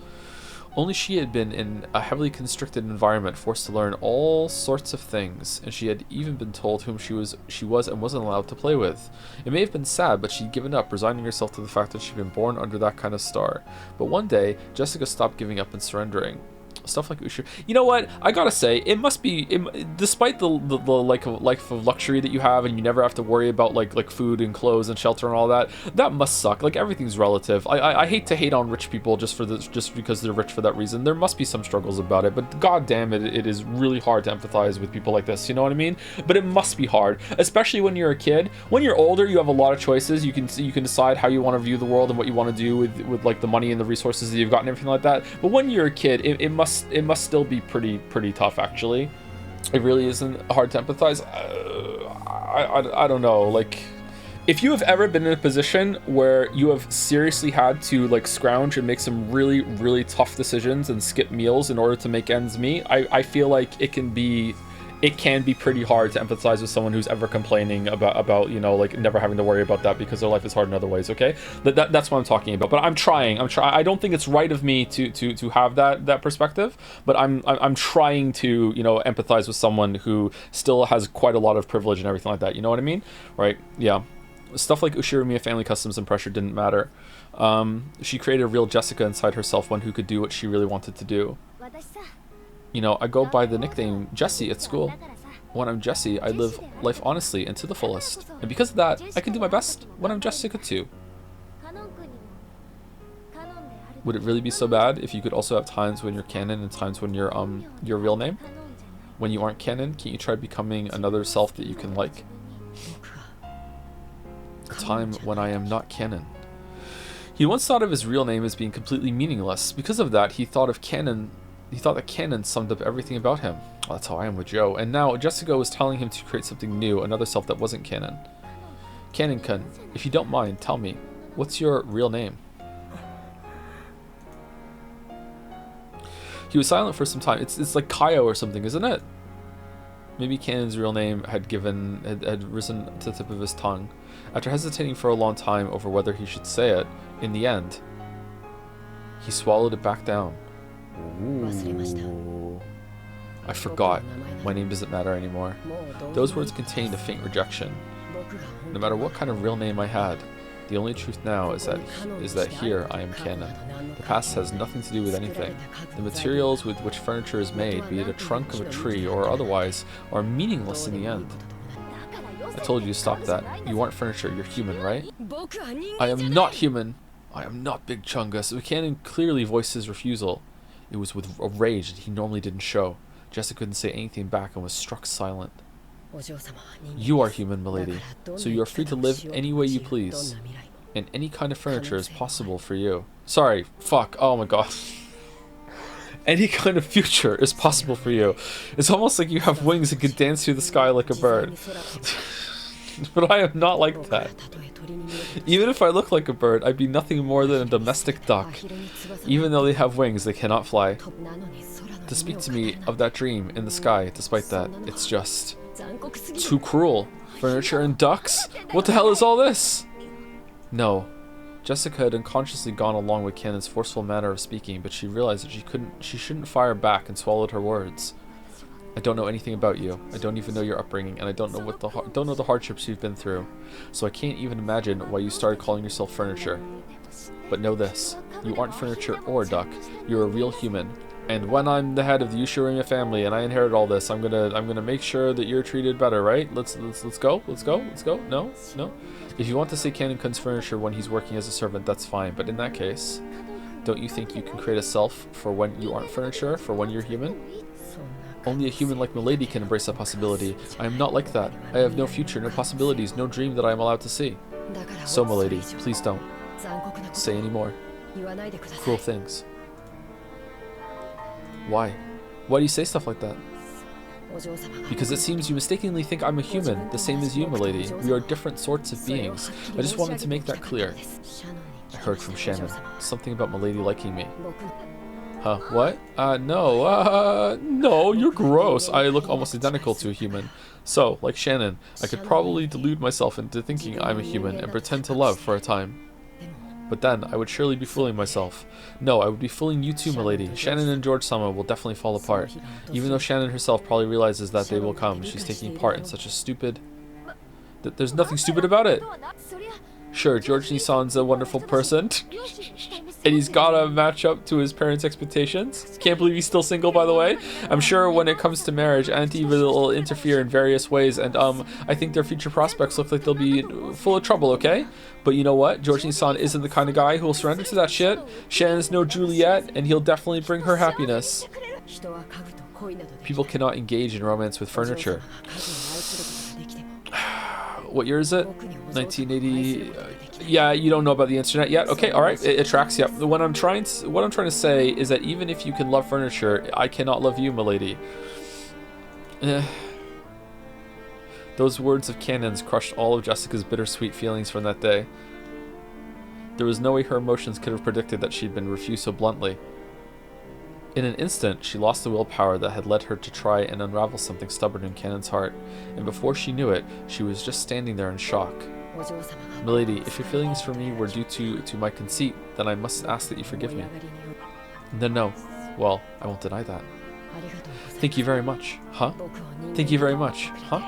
Only she had been in a heavily constricted environment, forced to learn all sorts of things, and she had even been told whom she was and wasn't allowed to play with. It may have been sad, but she'd given up, resigning herself to the fact that she'd been born under that kind of star. But one day, Jessica stopped giving up and surrendering. Stuff like Ushu. You know what? I gotta say, it must be, despite the life of luxury that you have, and you never have to worry about like food and clothes and shelter and all that. That must suck. Like, everything's relative. I hate to hate on rich people just because they're rich for that reason. There must be some struggles about it, but god damn it, it is really hard to empathize with people like this. You know what I mean? But it must be hard, especially when you're a kid. When you're older, you have a lot of choices. You can decide how you want to view the world and what you want to do with like the money and the resources that you've got and everything like that. But when you're a kid, it must still be pretty tough, actually. It really isn't hard to empathize. I don't know, like, if you have ever been in a position where you have seriously had to like scrounge and make some really tough decisions and skip meals in order to make ends meet, I feel like it can be pretty hard to empathize with someone who's ever complaining about you know, like, never having to worry about that because their life is hard in other ways. Okay, that's what I'm talking about. But I'm trying. I don't think it's right of me to have that perspective, but I'm trying to, you know, empathize with someone who still has quite a lot of privilege and everything like that. You know what I mean? Right? Yeah. Stuff like Ushirimiya family customs and pressure didn't matter. She created a real Jessica inside herself, one who could do what she really wanted to do. You know, I go by the nickname Jessie at school. When I'm Jessie, I live life honestly and to the fullest. And because of that, I can do my best when I'm Jessica too. Would it really be so bad if you could also have times when you're canon and times when you're your real name? When you aren't canon, can't you try becoming another self that you can like? A time when I am not canon. He once thought of his real name as being completely meaningless. Because of that, he thought that canon summed up everything about him. Well, that's how I am with Joe. And now Jessica was telling him to create something new, another self that wasn't canon. Canon-kun, if you don't mind, tell me, what's your real name? He was silent for some time. It's like Kaio or something, isn't it? Maybe Canon's real name had risen to the tip of his tongue. After hesitating for a long time over whether he should say it, in the end, he swallowed it back down. Ooh. I forgot. My name doesn't matter anymore. Those words contained a faint rejection. No matter what kind of real name I had, The only truth now is that here I am canon. The past has nothing to do with anything. The materials with which furniture is made, be it a trunk of a tree or otherwise, are meaningless in the end. I told you to stop that. You aren't furniture, you're human, right? I am not human! I am not Big Chungus. Canon clearly voiced his refusal. It was with a rage that he normally didn't show. Jessica couldn't say anything back and was struck silent. You are human, milady, so you are free to live any way you please. And any kind of furniture is possible for you. Sorry, fuck, oh my god. Any kind of future is possible for you. It's almost like you have wings and can dance through the sky like a bird. But I am not like that. Even if I look like a bird, I'd be nothing more than a domestic duck. Even though they have wings, they cannot fly. To speak to me of that dream in the sky, despite that, it's just too cruel. Furniture and ducks? What the hell is all this? No. Jessica had unconsciously gone along with Canon's forceful manner of speaking, but she realized that she shouldn't fire back and swallowed her words. I don't know anything about you. I don't even know your upbringing, and I don't know the hardships you've been through. So I can't even imagine why you started calling yourself furniture. But know this: you aren't furniture or duck. You're a real human. And when I'm the head of the Yushirima family and I inherit all this, I'm gonna make sure that you're treated better, right? Let's go. No. If you want to say Canon-kun's furniture when he's working as a servant, that's fine. But in that case, don't you think you can create a self for when you aren't furniture, for when you're human? Only a human like Milady can embrace that possibility. I am not like that. I have no future, no possibilities, no dream that I am allowed to see. So, Milady, please don't say any more cruel things. Why? Why do you say stuff like that? Because it seems you mistakenly think I'm a human, the same as you, milady. We are different sorts of beings. I just wanted to make that clear. I heard from Shannon. Something about milady liking me. Huh, what? No, you're gross. I look almost identical to a human. So, like Shannon, I could probably delude myself into thinking I'm a human and pretend to love for a time. But then, I would surely be fooling myself. No, I would be fooling you too, milady. Shannon and George-sama will definitely fall apart. Even though Shannon herself probably realizes that day will come, she's taking part in such a stupid... There's nothing stupid about it! Sure, George Nissan's a wonderful person. And he's gotta match up to his parents' expectations. Can't believe he's still single, by the way. I'm sure when it comes to marriage, Aunt Eva will interfere in various ways, and I think their future prospects look like they'll be full of trouble, okay? But you know what? George Nissan isn't the kind of guy who will surrender to that shit. Shannon's no Juliet, and he'll definitely bring her happiness. People cannot engage in romance with furniture. What year is it? 1980. Yeah, you don't know about the internet yet. Okay, all right, it tracks. Yep. What I'm trying to say is that even if you can love furniture, I cannot love you, milady. Those words of Cannon's crushed all of Jessica's bittersweet feelings from that day. There was no way her emotions could have predicted that she'd been refused so bluntly. In an instant, she lost the willpower that had led her to try and unravel something stubborn in Cannon's heart, and before she knew it, she was just standing there in shock. Milady, if your feelings for me were due to my conceit, then I must ask that you forgive me. Then no. Well, I won't deny that. Thank you very much. Huh? Thank you very much. Huh?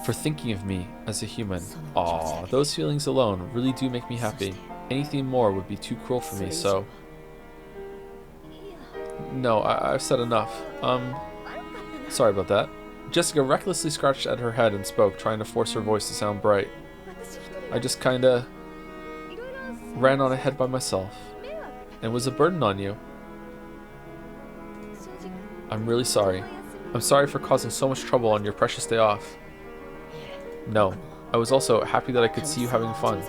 For thinking of me as a human. Aw, those feelings alone really do make me happy. Anything more would be too cruel for me, so... No, I've said enough. Sorry about that. Jessica recklessly scratched at her head and spoke, trying to force her voice to sound bright. I just kinda ran on ahead by myself and was a burden on you. I'm really sorry. I'm sorry for causing so much trouble on your precious day off. No, I was also happy that I could see you having fun.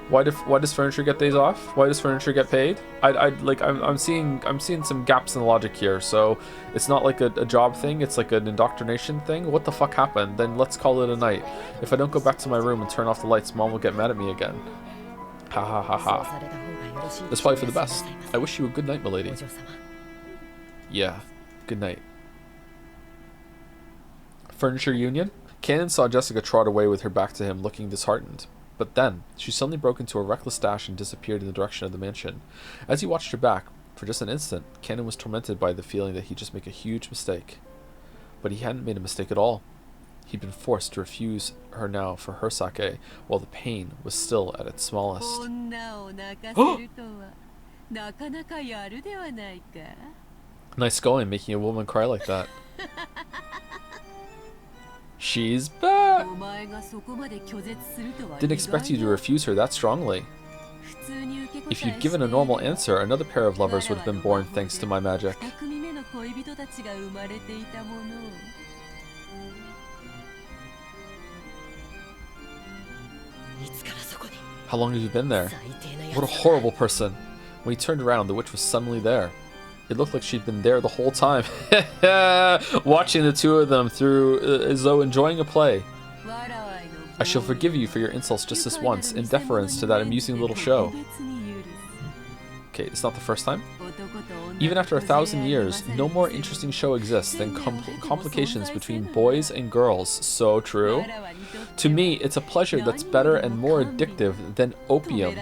Why does furniture get days off? Why does furniture get paid? I'm seeing some gaps in the logic here. So it's not like a job thing. It's like an indoctrination thing. What the fuck happened? Then let's call it a night. If I don't go back to my room and turn off the lights, Mom will get mad at me again. Ha ha ha ha. That's probably for the best. I wish you a good night, milady. Yeah, good night. Furniture union? Cannon saw Jessica trot away with her back to him, looking disheartened. But then, she suddenly broke into a reckless dash and disappeared in the direction of the mansion. As he watched her back, for just an instant, Cannon was tormented by the feeling that he'd just make a huge mistake. But he hadn't made a mistake at all. He'd been forced to refuse her now for her sake, while the pain was still at its smallest. Nice going, making a woman cry like that. She's back! Didn't expect you to refuse her that strongly. If you'd given a normal answer, another pair of lovers would have been born thanks to my magic. How long have you been there? What a horrible person. When he turned around, the witch was suddenly there. It looked like she'd been there the whole time. Watching the two of them through as though enjoying a play. I shall forgive you for your insults just this once, in deference to that amusing little show. Okay, it's not the first time. Even after 1,000 years, no more interesting show exists than complications between boys and girls. So true. To me, it's a pleasure that's better and more addictive than opium.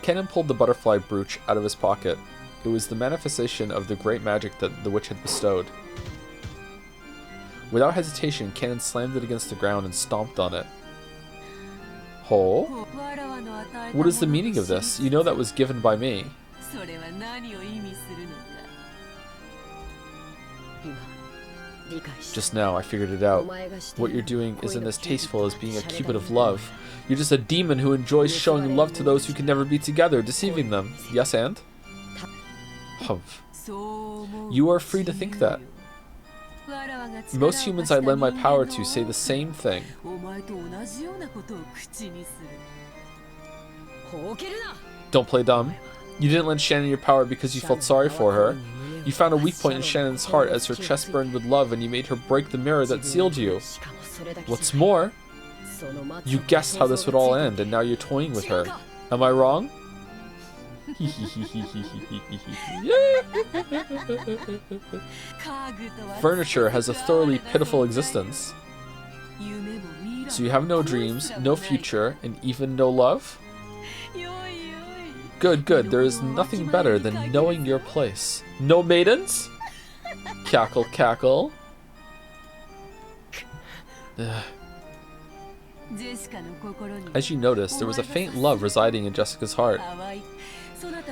Kennen pulled the butterfly brooch out of his pocket. It was the manifestation of the great magic that the witch had bestowed. Without hesitation, Kennen slammed it against the ground and stomped on it. Ho? What is the meaning of this? You know that was given by me. Just now, I figured it out. What you're doing isn't as tasteful as being a cupid of love. You're just a demon who enjoys showing love to those who can never be together, deceiving them. Yes, and? Humph. You are free to think that. Most humans I lend my power to say the same thing. Don't play dumb. You didn't lend Shannon your power because you felt sorry for her. You found a weak point in Shannon's heart as her chest burned with love, and you made her break the mirror that sealed you. What's more, you guessed how this would all end, and now you're toying with her. Am I wrong? Furniture has a thoroughly pitiful existence. So you have no dreams, no future, and even no love? Good, good. There is nothing better than knowing your place. No maidens? Cackle, cackle. As you noticed, there was a faint love residing in Jessica's heart.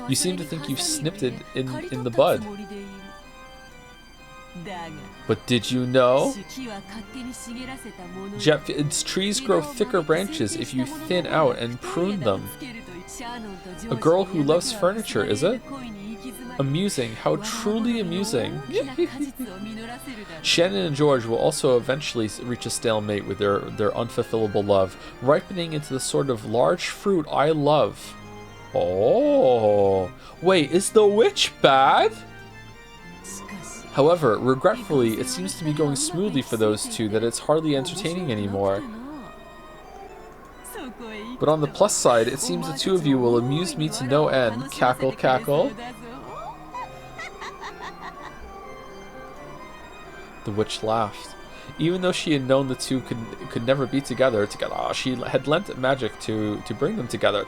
You seem to think you've snipped it in the bud. But did you know? Its trees grow thicker branches if you thin out and prune them. A girl who loves furniture, is it? Amusing, how truly amusing. Shannon and George will also eventually reach a stalemate with their unfulfillable love, ripening into the sort of large fruit I love. Oh, wait, is the witch bad? However, regretfully, it seems to be going smoothly for those two that it's hardly entertaining anymore. But on the plus side, it seems the two of you will amuse me to no end. Cackle, cackle. The witch laughed. Even though she had known the two could never be together, she had lent magic to bring them together.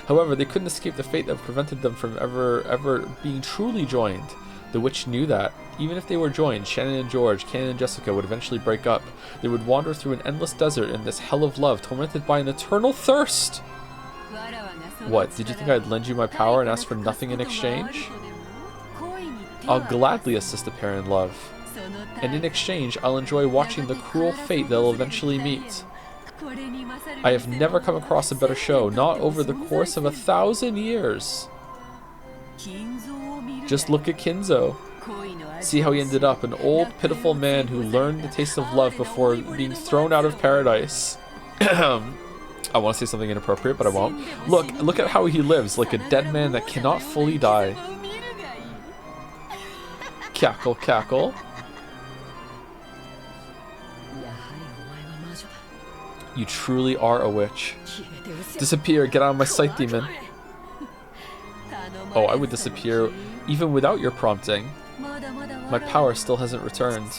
However, they couldn't escape the fate that prevented them from ever being truly joined. The witch knew that. Even if they were joined, Shannon and George, Kennen and Jessica would eventually break up. They would wander through an endless desert in this hell of love, tormented by an eternal thirst. What, did you think I'd lend you my power and ask for nothing in exchange? I'll gladly assist a pair in love. And in exchange, I'll enjoy watching the cruel fate they'll eventually meet. I have never come across a better show, not over the course of 1,000 years. Just look at Kinzo. See how he ended up, an old, pitiful man who learned the taste of love before being thrown out of paradise. I want to say something inappropriate, but I won't. Look at how he lives, like a dead man that cannot fully die. Cackle, cackle. You truly are a witch. Disappear, get out of my sight, demon. Oh, I would disappear even without your prompting. My power still hasn't returned.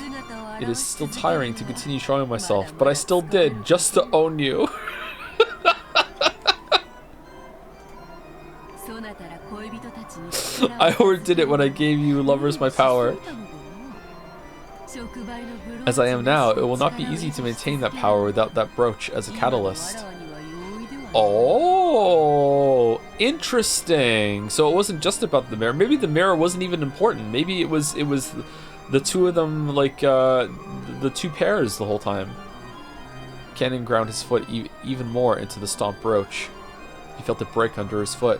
It is still tiring to continue showing myself, but I still did, just to own you. I overdid it when I gave you lovers my power. As I am now, it will not be easy to maintain that power without that brooch as a catalyst. Oh, interesting. So it wasn't just about the mirror. Maybe the mirror wasn't even important. Maybe it was the two of them, like the two pairs the whole time. Cannon ground his foot even more into the stomp brooch. He felt it break under his foot.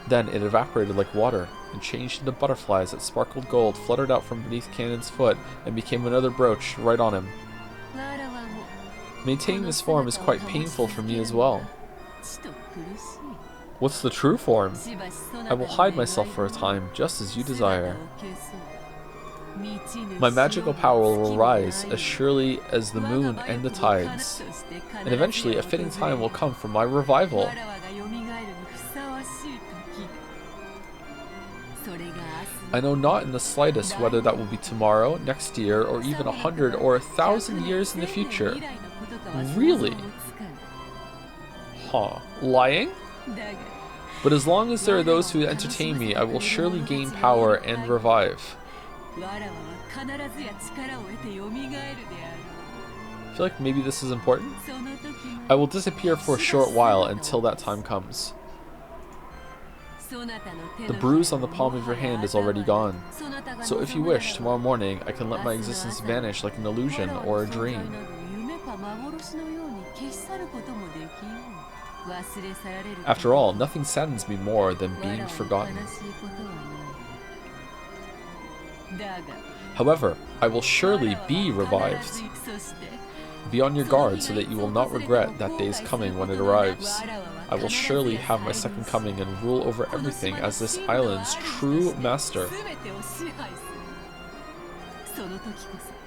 Then it evaporated like water and changed into butterflies that sparkled gold, fluttered out from beneath Cannon's foot, and became another brooch right on him. Maintaining this form is quite painful for me as well. What's the true form? I will hide myself for a time, just as you desire. My magical power will rise as surely as the moon and the tides, and eventually a fitting time will come for my revival. I know not in the slightest whether that will be tomorrow, next year, or even 100 or 1,000 years in the future. Really? Huh. Lying? But as long as there are those who entertain me, I will surely gain power and revive. I feel like maybe this is important. I will disappear for a short while until that time comes. The bruise on the palm of your hand is already gone. So if you wish, tomorrow morning I can let my existence vanish like an illusion or a dream. After all, nothing saddens me more than being forgotten. However, I will surely be revived. Be on your guard so that you will not regret that day's coming when it arrives. I will surely have my second coming and rule over everything as this island's true master.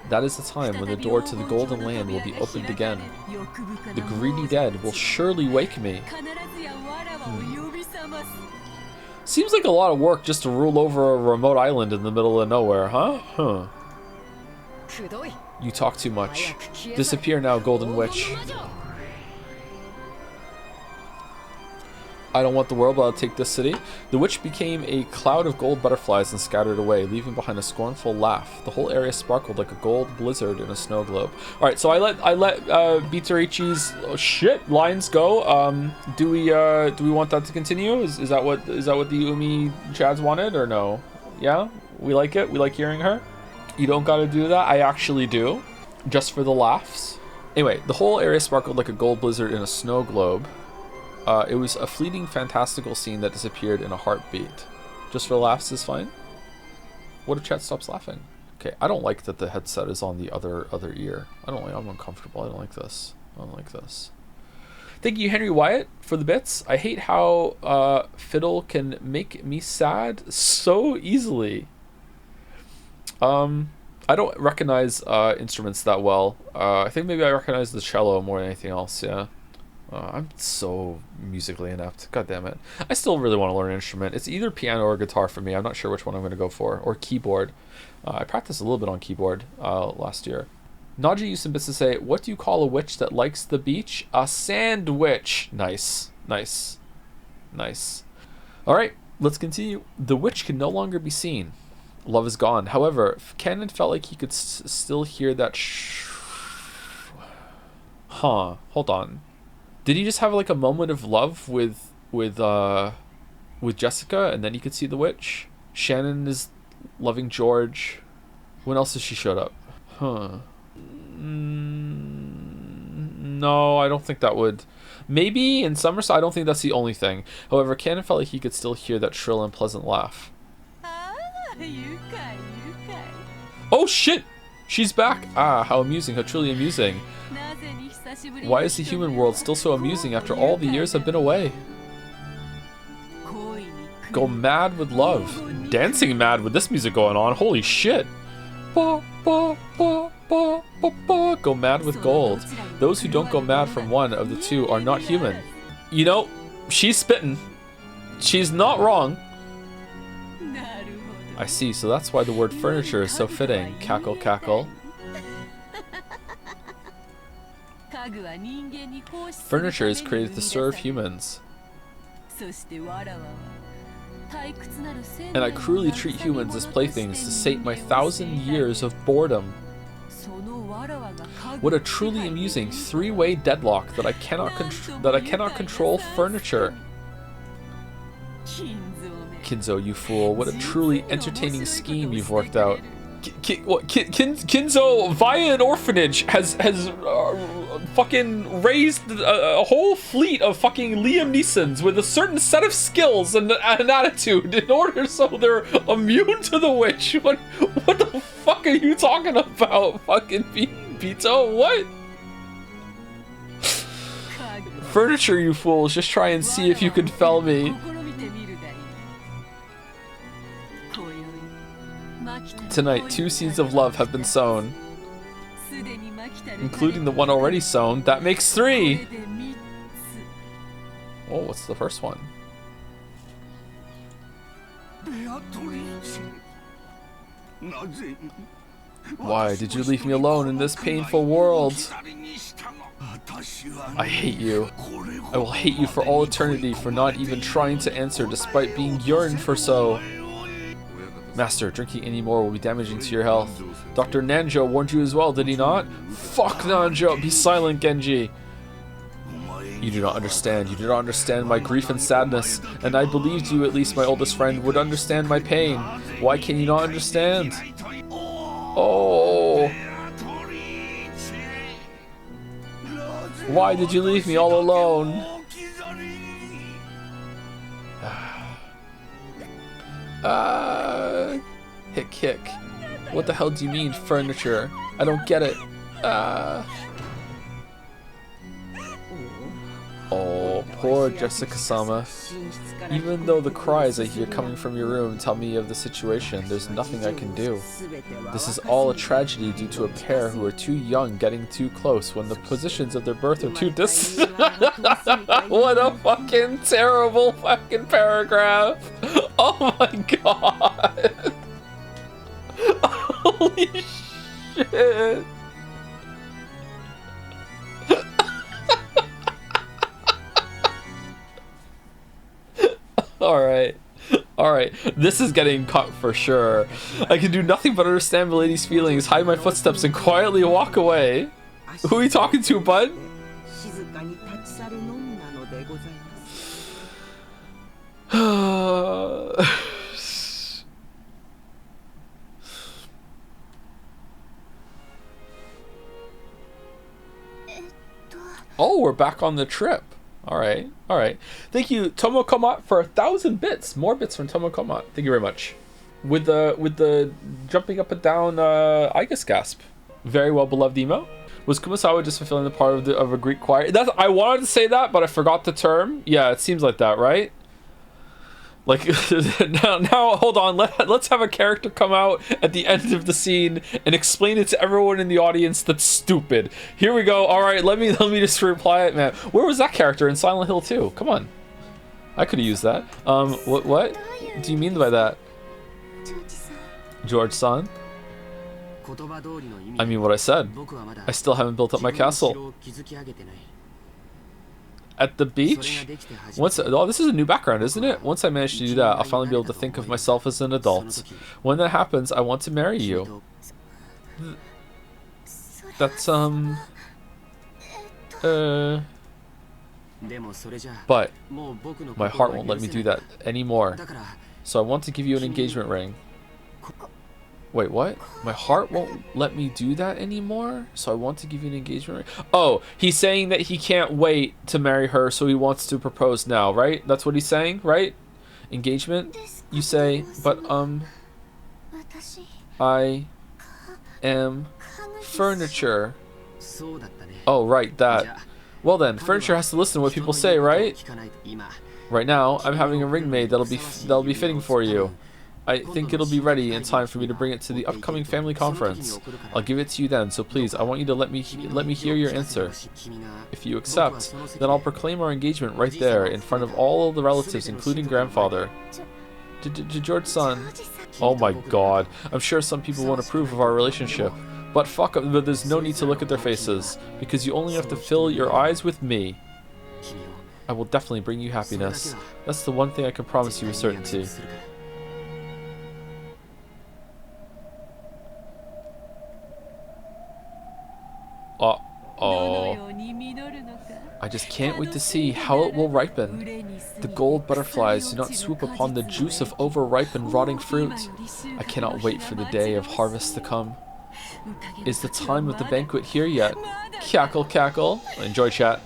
That is the time when the door to the Golden Land will be opened again. The greedy dead will surely wake me. Seems like a lot of work just to rule over a remote island in the middle of nowhere, huh? Huh. You talk too much. Disappear now, Golden Witch. I don't want the world, but I'll take this city. The witch became a cloud of gold butterflies and scattered away, leaving behind a scornful laugh. The whole area sparkled like a gold blizzard in a snow globe. All right, so I let Bitarichi's lines go. Do we want that to continue? Is that what the Umi Chads wanted or no? Yeah, we like it. We like hearing her. You don't got to do that. I actually do, just for the laughs. Anyway, the whole area sparkled like a gold blizzard in a snow globe. It was a fleeting, fantastical scene that disappeared in a heartbeat. Just for the laughs is fine. What if chat stops laughing? Okay, I don't like that the headset is on the other ear. I'm uncomfortable. I don't like this. Thank you, Henry Wyatt, for the bits. I hate how fiddle can make me sad so easily. I don't recognize instruments that well. I think maybe I recognize the cello more than anything else, yeah. I'm so musically inept. God damn it. I still really want to learn an instrument. It's either piano or guitar for me. I'm not sure which one I'm going to go for. Or keyboard. I practiced a little bit on keyboard last year. Naji used some bits to say, what do you call a witch that likes the beach? A sand witch. Nice. Nice. Nice. Alright, let's continue. The witch can no longer be seen. Love is gone. However, Cannon felt like he could still hear that hold on. Did he just have like a moment of love with Jessica and then he could see the witch? Shannon is loving George. When else has she showed up? No, I don't think that would. Maybe in Somerset, I don't think that's the only thing. However, Cannon felt like he could still hear that shrill and pleasant laugh. Oh shit! She's back! Ah, how amusing, how truly amusing. Why is the human world still so amusing after all the years I've been away? Go mad with love. Dancing mad with this music going on. Holy shit. Go mad with gold. Those who don't go mad from one of the two are not human. You know, she's spitting. She's not wrong. I see, so that's why the word furniture is so fitting. Cackle, cackle. Furniture is created to serve humans. And I cruelly treat humans as playthings to sate my 1,000 years of boredom. What a truly amusing three-way deadlock that I cannot control furniture. Kinzo, you fool! What a truly entertaining scheme you've worked out. Kinzo, via an orphanage, has fucking raised a whole fleet of fucking Liam Neesons with a certain set of skills and an attitude in order so they're immune to the witch. What the fuck are you talking about, fucking Pito? What? Furniture, you fools! Just try and see if you can fell me. Tonight, 2 seeds of love have been sown, including the one already sown. That makes 3! Oh, what's the first one? Why did you leave me alone in this painful world? I hate you. I will hate you for all eternity for not even trying to answer despite being yearned for so. Master, drinking any more will be damaging to your health. Dr. Nanjo warned you as well, did he not? Fuck Nanjo! Be silent, Genji! You do not understand. You do not understand my grief and sadness, and I believed you, at least my oldest friend, would understand my pain. Why can you not understand? Oh! Why did you leave me all alone? Hick hick. What the hell do you mean, furniture? I don't get it. Oh, poor Jessica-sama. Even though the cries I hear coming from your room tell me of the situation, there's nothing I can do. This is all a tragedy due to a pair who are too young getting too close when the positions of their birth are too distant. What a fucking terrible fucking paragraph. Oh my god. Holy shit. Alright, this is getting cut for sure. I can do nothing but understand Milady's feelings, hide my footsteps, and quietly walk away. Who are you talking to, bud? Oh, we're back on the trip. Alright. Thank you, Tomokomat, for 1,000 bits. More bits from Tomokomat. Thank you very much. With the jumping up and down Igus gasp. Very well beloved emo. Was Kumasawa just fulfilling the part of a Greek choir? I wanted to say that, but I forgot the term. Yeah, it seems like that, right? Like, now hold on, let's have a character come out at the end of the scene and explain it to everyone in the audience that's stupid. Here we go. Alright, let me just reply it, man. Where was that character in Silent Hill 2? Come on. I could have used that. What do you mean by that? George-san? I mean what I said. I still haven't built up my castle. At the beach? Oh, this is a new background, isn't it? Once I manage to do that, I'll finally be able to think of myself as an adult. When that happens, I want to marry you. That's, But my heart won't let me do that anymore. So I want to give you an engagement ring. Wait, what? My heart won't let me do that anymore? So I want to give you an engagement ring? Oh, he's saying that he can't wait to marry her, so he wants to propose now, right? That's what he's saying, right? Engagement, you say, but, I am furniture. Oh, right, that. Well then, furniture has to listen to what people say, right? Right now, I'm having a ring made that'll be fitting for you. I think it'll be ready in time for me to bring it to the upcoming family conference. I'll give it to you then, so please, I want you to let me hear your answer. If you accept, then I'll proclaim our engagement right there in front of all the relatives, including grandfather. George-san. Oh my god. I'm sure some people won't approve of our relationship. But but there's no need to look at their faces, because you only have to fill your eyes with me. I will definitely bring you happiness. That's the one thing I can promise you with certainty. Uh-oh. I just can't wait to see how it will ripen. The gold butterflies do not swoop upon the juice of overripened rotting fruit. I cannot wait for the day of harvest to come. Is the time of the banquet here yet? Cackle, cackle. Enjoy, chat.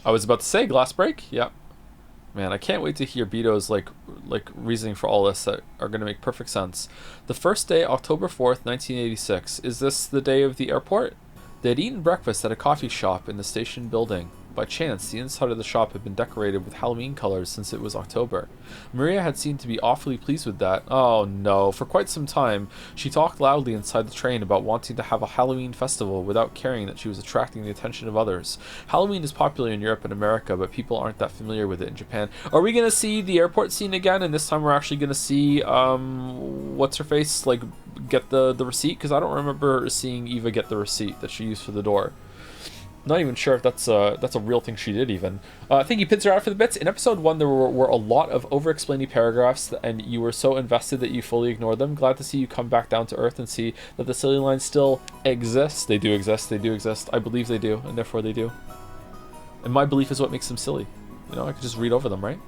I was about to say glass break. Yep. Man, I can't wait to hear Bito's like reasoning for all this that are going to make perfect sense. The first day, October 4th, 1986. Is this the day of the airport? They had eaten breakfast at a coffee shop in the station building. By chance, the inside of the shop had been decorated with Halloween colors since it was October. Maria had seemed to be awfully pleased with that. Oh no, for quite some time, she talked loudly inside the train about wanting to have a Halloween festival without caring that she was attracting the attention of others. Halloween is popular in Europe and America, but people aren't that familiar with it in Japan. Are we gonna see the airport scene again, and this time we're actually gonna see, what's-her-face, like, get the receipt? Because I don't remember seeing Eva get the receipt that she used for the door. Not even sure if that's a real thing she did even. Thank you, Pinzer, out for the bits. In episode 1, there were a lot of over-explaining paragraphs, and you were so invested that you fully ignored them. Glad to see you come back down to earth and see that the silly lines still exist. They do exist. They do exist. I believe they do, and therefore they do. And my belief is what makes them silly. You know, I could just read over them, right?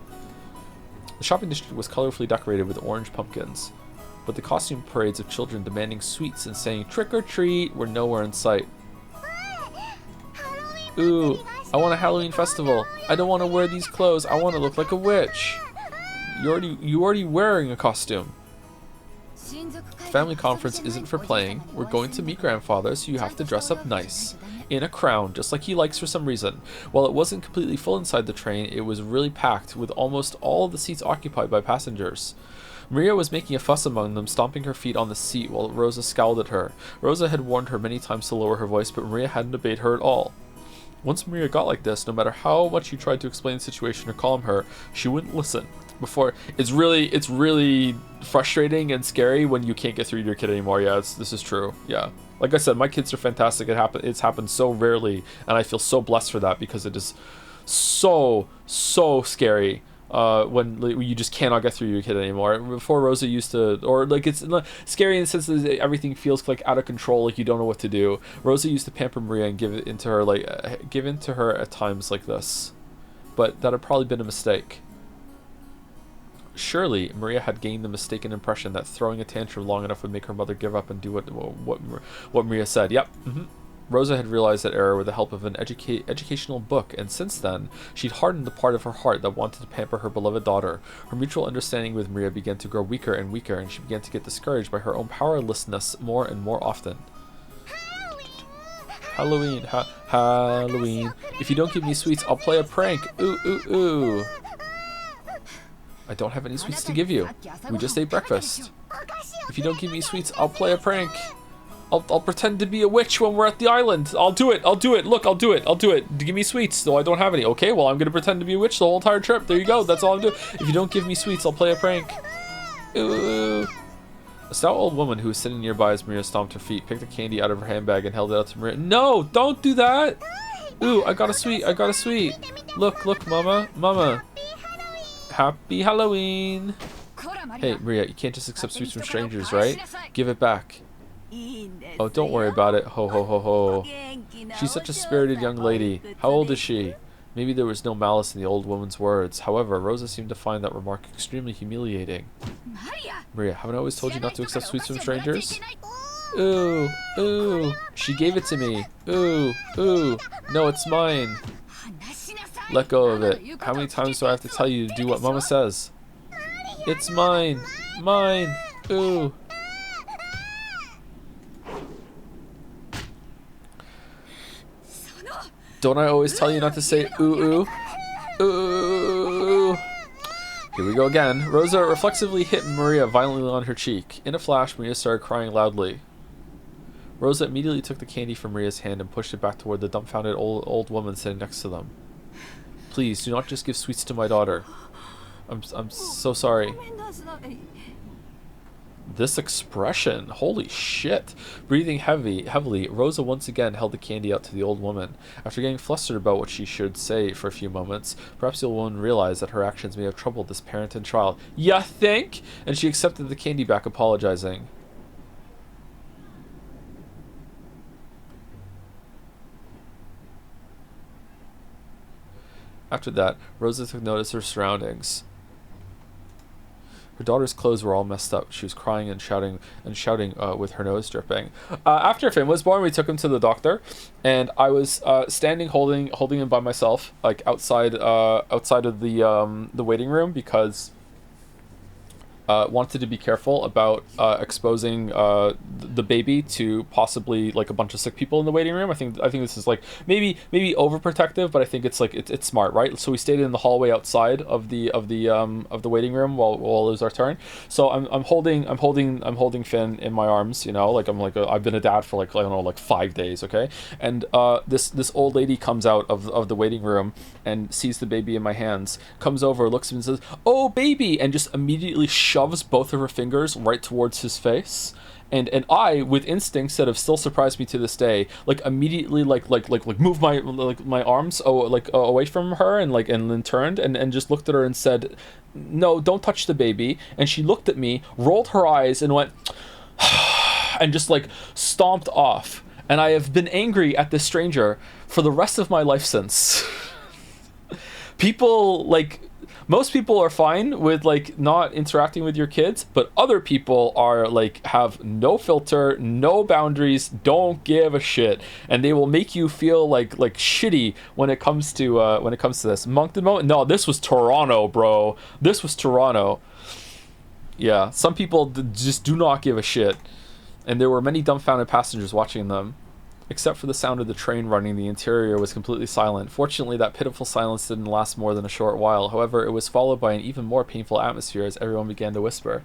The shopping district was colorfully decorated with orange pumpkins, but the costume parades of children demanding sweets and saying "trick or treat" were nowhere in sight. Ooh, I want a Halloween festival. I don't want to wear these clothes. I want to look like a witch. You already wearing a costume. Family conference isn't for playing. We're going to meet grandfather, so you have to dress up nice. In a crown, just like he likes for some reason. While it wasn't completely full inside the train, it was really packed, with almost all of the seats occupied by passengers. Maria was making a fuss among them, stomping her feet on the seat while Rosa scowled at her. Rosa had warned her many times to lower her voice, but Maria hadn't obeyed her at all. Once Maria got like this, no matter how much you tried to explain the situation or calm her, she wouldn't listen. It's really frustrating and scary when you can't get through to your kid anymore. Yeah, this is true. Yeah. Like I said, my kids are fantastic. It's happened so rarely, and I feel so blessed for that, because it is so scary when you just cannot get through your kid anymore. Before, Rosa used to, or like, it's not scary in the sense that everything feels like out of control, like you don't know what to do. Rosa used to pamper Maria and give in to her at times like this, but that had probably been a mistake. Surely Maria had gained the mistaken impression that throwing a tantrum long enough would make her mother give up and do what Maria said. Yep. Rosa had realized that error with the help of an educational book, and since then, she'd hardened the part of her heart that wanted to pamper her beloved daughter. Her mutual understanding with Maria began to grow weaker and weaker, and she began to get discouraged by her own powerlessness more and more often. Halloween, Halloween. If you don't give me sweets, I'll play a prank. Ooh, ooh, ooh. I don't have any sweets to give you. We just ate breakfast. If you don't give me sweets, I'll play a prank. I'll pretend to be a witch when we're at the island. I'll do it. Look, I'll do it. Give me sweets, though I don't have any. Okay, well, I'm going to pretend to be a witch the whole entire trip. There you go. That's all I'm doing. If you don't give me sweets, I'll play a prank. Ooh. A stout old woman who was sitting nearby as Maria stomped her feet picked a candy out of her handbag and held it out to Maria. No, don't do that. Ooh, I got a sweet. Look, Mama. Happy Halloween. Hey, Maria, you can't just accept sweets from strangers, right? Give it back. Oh, don't worry about it. Ho, ho, ho, ho. She's such a spirited young lady. How old is she? Maybe there was no malice in the old woman's words. However, Rosa seemed to find that remark extremely humiliating. Maria, haven't I always told you not to accept sweets from strangers? Ooh, ooh. She gave it to me. Ooh, ooh. No, it's mine. Let go of it. How many times do I have to tell you to do what Mama says? It's mine. Ooh. Don't I always tell you not to say ooh, ooh? Ooh. Here we go again. Rosa reflexively hit Maria violently on her cheek. In a flash, Maria started crying loudly. Rosa immediately took the candy from Maria's hand and pushed it back toward the dumbfounded old woman sitting next to them. Please, do not just give sweets to my daughter. I'm so sorry. This expression, holy shit. Breathing heavily, Rosa once again held the candy out to the old woman. After getting flustered about what she should say for a few moments, perhaps the old woman realized that her actions may have troubled this parent and child. Ya think? And she accepted the candy back, apologizing. After that, Rosa took notice of her surroundings. Her daughter's clothes were all messed up. She was crying and shouting with her nose dripping. After Finn was born, we took him to the doctor, and I was standing holding him by myself, like outside of the waiting room, because wanted to be careful about exposing the baby to possibly like a bunch of sick people in the waiting room. I think this is like maybe overprotective, but I think it's like it's smart, right? So we stayed in the hallway outside of the waiting room while it was our turn. So I'm holding Finn in my arms, you know, like I've been a dad for like I don't know, like 5 days, okay? And this old lady comes out of the waiting room and sees the baby in my hands, comes over, looks at me and says, "Oh, baby," and just immediately shoves both of her fingers right towards his face. And I, with instincts that have still surprised me to this day, like immediately like move my arms away from her and then turned and just looked at her and said, "No, don't touch the baby." And she looked at me, rolled her eyes, and went and just like stomped off. And I have been angry at this stranger for the rest of my life since. People most people are fine with like not interacting with your kids, but other people are like have no filter, no boundaries, don't give a shit, and they will make you feel like shitty when it comes to this. Moncton moment? No, this was Toronto, bro. This was Toronto. Yeah, some people just do not give a shit, and there were many dumbfounded passengers watching them. Except for the sound of the train running, the interior was completely silent. Fortunately, that pitiful silence didn't last more than a short while. However, it was followed by an even more painful atmosphere as everyone began to whisper.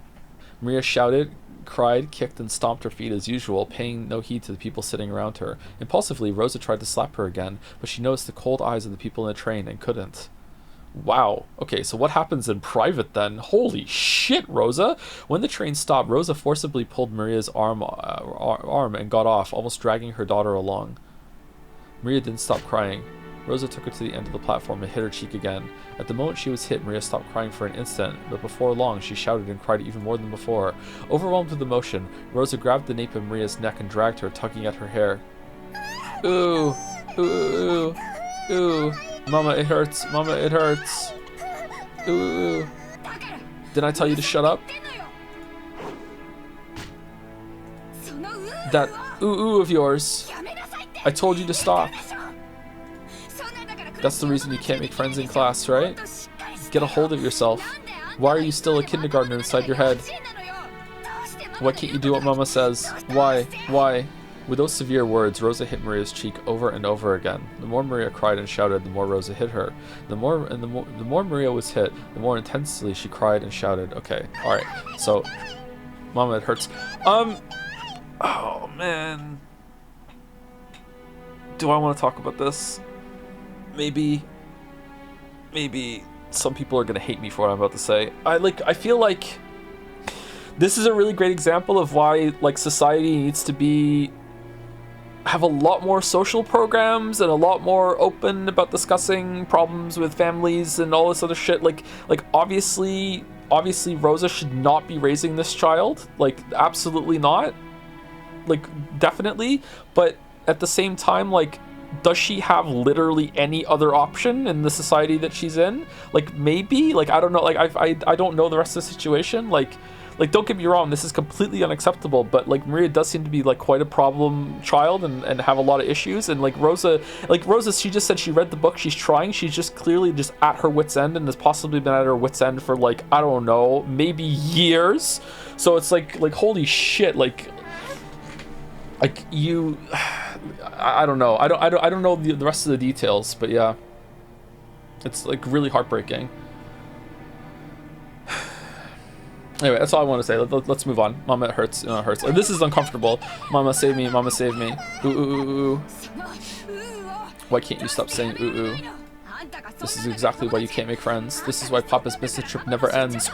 Maria shouted, cried, kicked, and stomped her feet as usual, paying no heed to the people sitting around her. Impulsively, Rosa tried to slap her again, but she noticed the cold eyes of the people in the train and couldn't. Wow. Okay, so what happens in private then? Holy shit, Rosa! When the train stopped, Rosa forcibly pulled Maria's arm and got off, almost dragging her daughter along. Maria didn't stop crying. Rosa took her to the end of the platform and hit her cheek again. At the moment she was hit, Maria stopped crying for an instant, but before long she shouted and cried even more than before. Overwhelmed with emotion, Rosa grabbed the nape of Maria's neck and dragged her, tugging at her hair. Ooh, ooh, ooh, ooh. Mama, it hurts. Mama, it hurts. Ooh. Did I tell you to shut up? That ooh of yours. I told you to stop. That's the reason you can't make friends in class, right? Get a hold of yourself. Why are you still a kindergartner inside your head? Why can't you do what Mama says? Why? Why? With those severe words, Rosa hit Maria's cheek over and over again. The more Maria cried and shouted, the more Rosa hit her. The more Maria was hit, the more intensely she cried and shouted. Okay, all right. So, Mama, it hurts. Oh man. Do I want to talk about this? Maybe some people are gonna hate me for what I'm about to say. I feel like this is a really great example of why society needs to have a lot more social programs and a lot more open about discussing problems with families and all this other shit. Obviously Rosa should not be raising this child. Absolutely not. Definitely. But at the same time, does she have literally any other option in the society that she's in? Maybe. I don't know. I don't know the rest of the situation. Don't get me wrong, this is completely unacceptable, but Maria does seem to be quite a problem child and have a lot of issues. And Rosa, she just said she read the book, she's trying, she's just clearly just at her wit's end and has possibly been at her wit's end for I don't know, maybe years. So it's holy shit, you, I don't know, I don't know the rest of the details, but yeah, it's really heartbreaking. Anyway, that's all I want to say. Let's move on. Mama, it hurts. It hurts. This is uncomfortable. Mama, save me. Mama, save me. Ooh, ooh, ooh, ooh. Why can't you stop saying ooh, ooh? This is exactly why you can't make friends. This is why Papa's business trip never ends.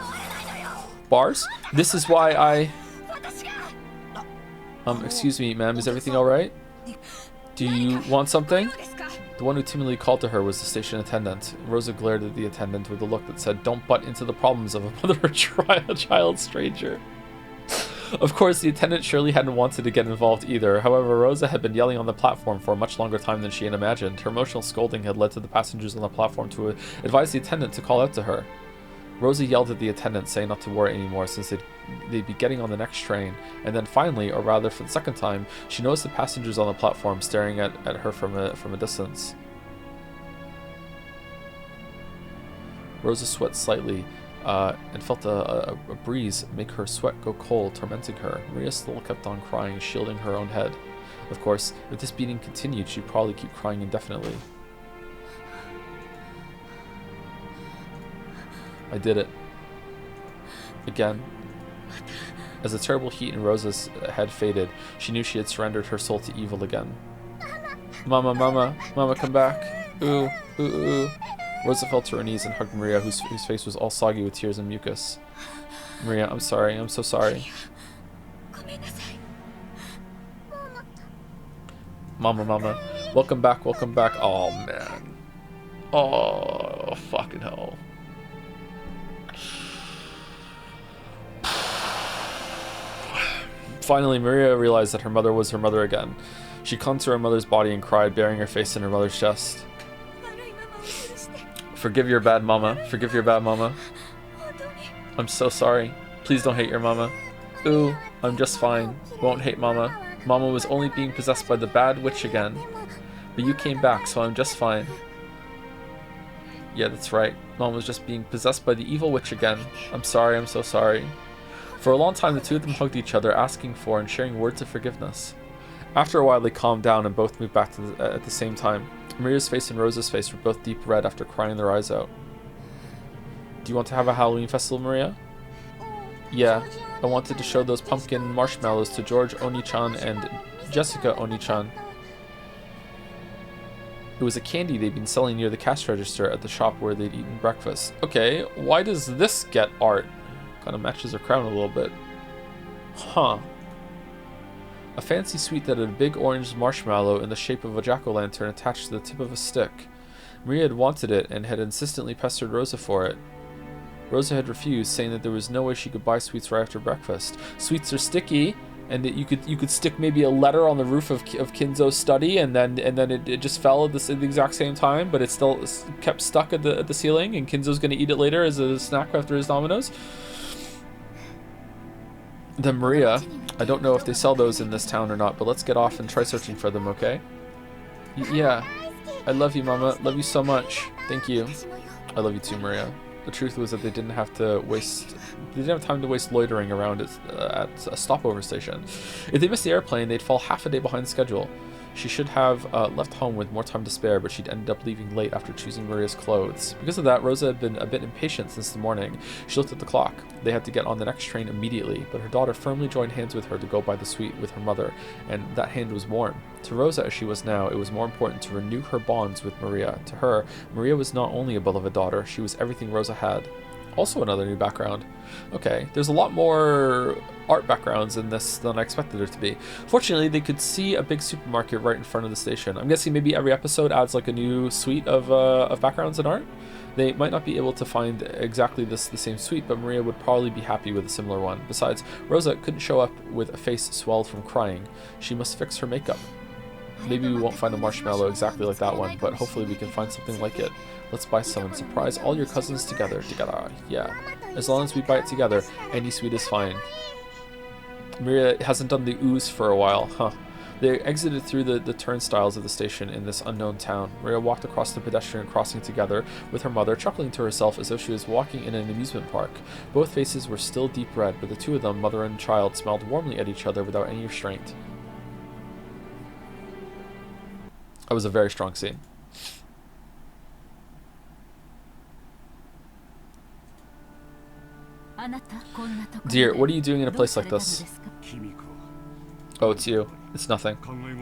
Bars? This is why I... Excuse me, ma'am, is everything alright? Do you want something? The one who timidly called to her was the station attendant. Rosa glared at the attendant with a look that said, "Don't butt into the problems of a mother or child stranger." Of course, the attendant surely hadn't wanted to get involved either. However, Rosa had been yelling on the platform for a much longer time than she had imagined. Her emotional scolding had led to the passengers on the platform to advise the attendant to call out to her. Rosa yelled at the attendant, saying not to worry anymore since they'd be getting on the next train. And then finally, or rather for the second time, she noticed the passengers on the platform staring at her from a distance. Rosa sweat slightly and felt a breeze make her sweat go cold, tormenting her. Maria still kept on crying, shielding her own head. Of course, if this beating continued, she'd probably keep crying indefinitely. I did it. Again. As the terrible heat in Rosa's head faded, she knew she had surrendered her soul to evil again. Mama, mama, mama, come back. Ooh, ooh, ooh. Rosa fell to her knees and hugged Maria, whose face was all soggy with tears and mucus. Maria, I'm sorry. I'm so sorry. Mama, mama. Welcome back, welcome back. Oh, man. Oh, fucking hell. Finally, Maria realized that her mother was her mother again. She clung to her mother's body and cried, burying her face in her mother's chest. Forgive your bad mama. Forgive your bad mama. I'm so sorry. Please don't hate your mama. Ooh, I'm just fine. Won't hate mama. Mama was only being possessed by the bad witch again. But you came back, so I'm just fine. Yeah, that's right. Mom was just being possessed by the evil witch again. I'm sorry, I'm so sorry. For a long time, the two of them hugged each other, asking for and sharing words of forgiveness. After a while, they calmed down and both moved back at the same time. Maria's face and Rosa's face were both deep red after crying their eyes out. Do you want to have a Halloween festival, Maria? Yeah, I wanted to show those pumpkin marshmallows to George Oni-chan and Jessica Oni-chan. It was a candy they'd been selling near the cash register at the shop where they'd eaten breakfast. Okay, why does this get art? Kind of matches her crown a little bit. Huh. A fancy sweet that had a big orange marshmallow in the shape of a jack-o'-lantern attached to the tip of a stick. Maria had wanted it and had insistently pestered Rosa for it. Rosa had refused, saying that there was no way she could buy sweets right after breakfast. Sweets are sticky, and that you could stick maybe a letter on the roof of Kinzo's study, and then it just fell at the exact same time, but it still kept stuck at the ceiling, and Kinzo's gonna eat it later as a snack after his Domino's. Then Maria, I don't know if they sell those in this town or not, but let's get off and try searching for them, okay? Yeah. I love you, Mama. Love you so much. Thank you. I love you too, Maria. The truth was that they didn't have time to waste loitering around at a stopover station. If they missed the airplane, they'd fall half a day behind schedule. She should have left home with more time to spare, but she'd ended up leaving late after choosing Maria's clothes. Because of that, Rosa had been a bit impatient since the morning. She looked at the clock. They had to get on the next train immediately, but her daughter firmly joined hands with her to go buy the sweet with her mother, and that hand was warm. To Rosa, as she was now, it was more important to renew her bonds with Maria. To her, Maria was not only a beloved daughter, she was everything Rosa had. Also another new background. Okay, there's a lot more art backgrounds in this than I expected there to be. Fortunately, they could see a big supermarket right in front of the station. I'm guessing maybe every episode adds like a new suite of backgrounds and art. They might not be able to find exactly the same suite, but Maria would probably be happy with a similar one. Besides, Rosa couldn't show up with a face swelled from crying. She must fix her makeup. Maybe we won't find a marshmallow exactly like that one, but hopefully we can find something like it. Let's buy some and surprise all your cousins together. Yeah. As long as we buy it together, any sweet is fine. Maria hasn't done the ooze for a while, huh? They exited through the turnstiles of the station in this unknown town. Maria walked across the pedestrian crossing together with her mother, chuckling to herself as though she was walking in an amusement park. Both faces were still deep red, but the two of them, mother and child, smiled warmly at each other without any restraint. That was a very strong scene. Dear, what are you doing in a place like this? Oh, it's you. It's nothing.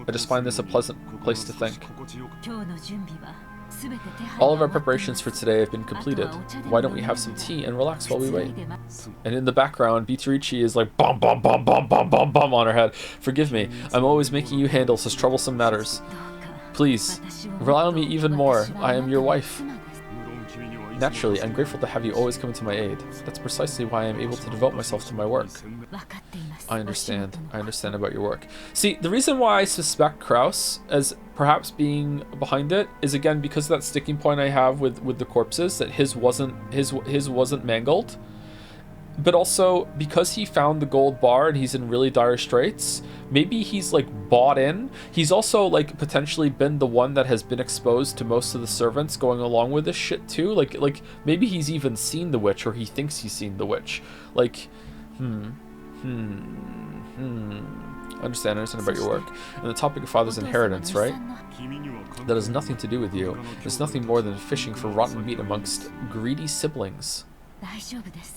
I just find this a pleasant place to think. All of our preparations for today have been completed. Why don't we have some tea and relax while we wait? And in the background, Beatrice is like bum bum bum bum bum bum bum on her head. Forgive me, I'm always making you handle such troublesome matters. Please, rely on me even more. I am your wife. Naturally, I'm grateful to have you always come to my aid. That's precisely why I am able to devote myself to my work. I understand. I understand about your work. See, the reason why I suspect Kraus as perhaps being behind it is again because of that sticking point I have with the corpses, that his wasn't mangled. But also because he found the gold bar and he's in really dire straits, maybe he's like bought in. He's also like potentially been the one that has been exposed to most of the servants going along with this shit too. Like maybe he's even seen the witch, or he thinks he's seen the witch. Like, understand about your work. And the topic of father's inheritance, right? That has nothing to do with you. It's nothing more than fishing for rotten meat amongst greedy siblings.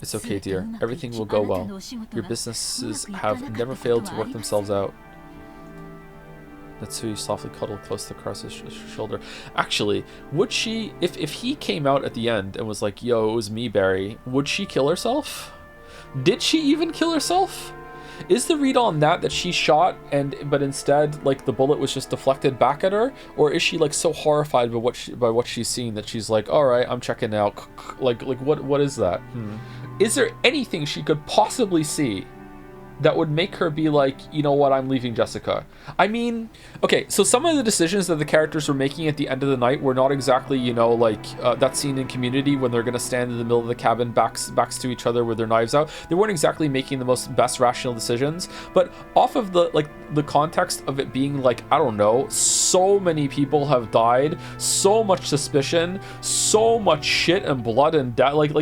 It's okay, dear. Everything will go well. Your businesses have never failed to work themselves out. Natsui softly cuddled close to Kraus's shoulder. Actually, would she, if he came out at the end and was like, yo, it was me, Barry, would she kill herself? Did she even kill herself? Is the read on that she shot but instead like the bullet was just deflected back at her, or is she like so horrified by what she's seen that she's like, all right, I'm checking out? Like what is that? Is there anything she could possibly see that would make her be like, you know what, I'm leaving Jessica? I mean, okay, so some of the decisions that the characters were making at the end of the night were not exactly, you know, like that scene in Community when they're gonna stand in the middle of the cabin backs to each other with their knives out. They weren't exactly making the best rational decisions, but off of the context of it being like, I don't know, so many people have died, so much suspicion, so much shit and blood and death,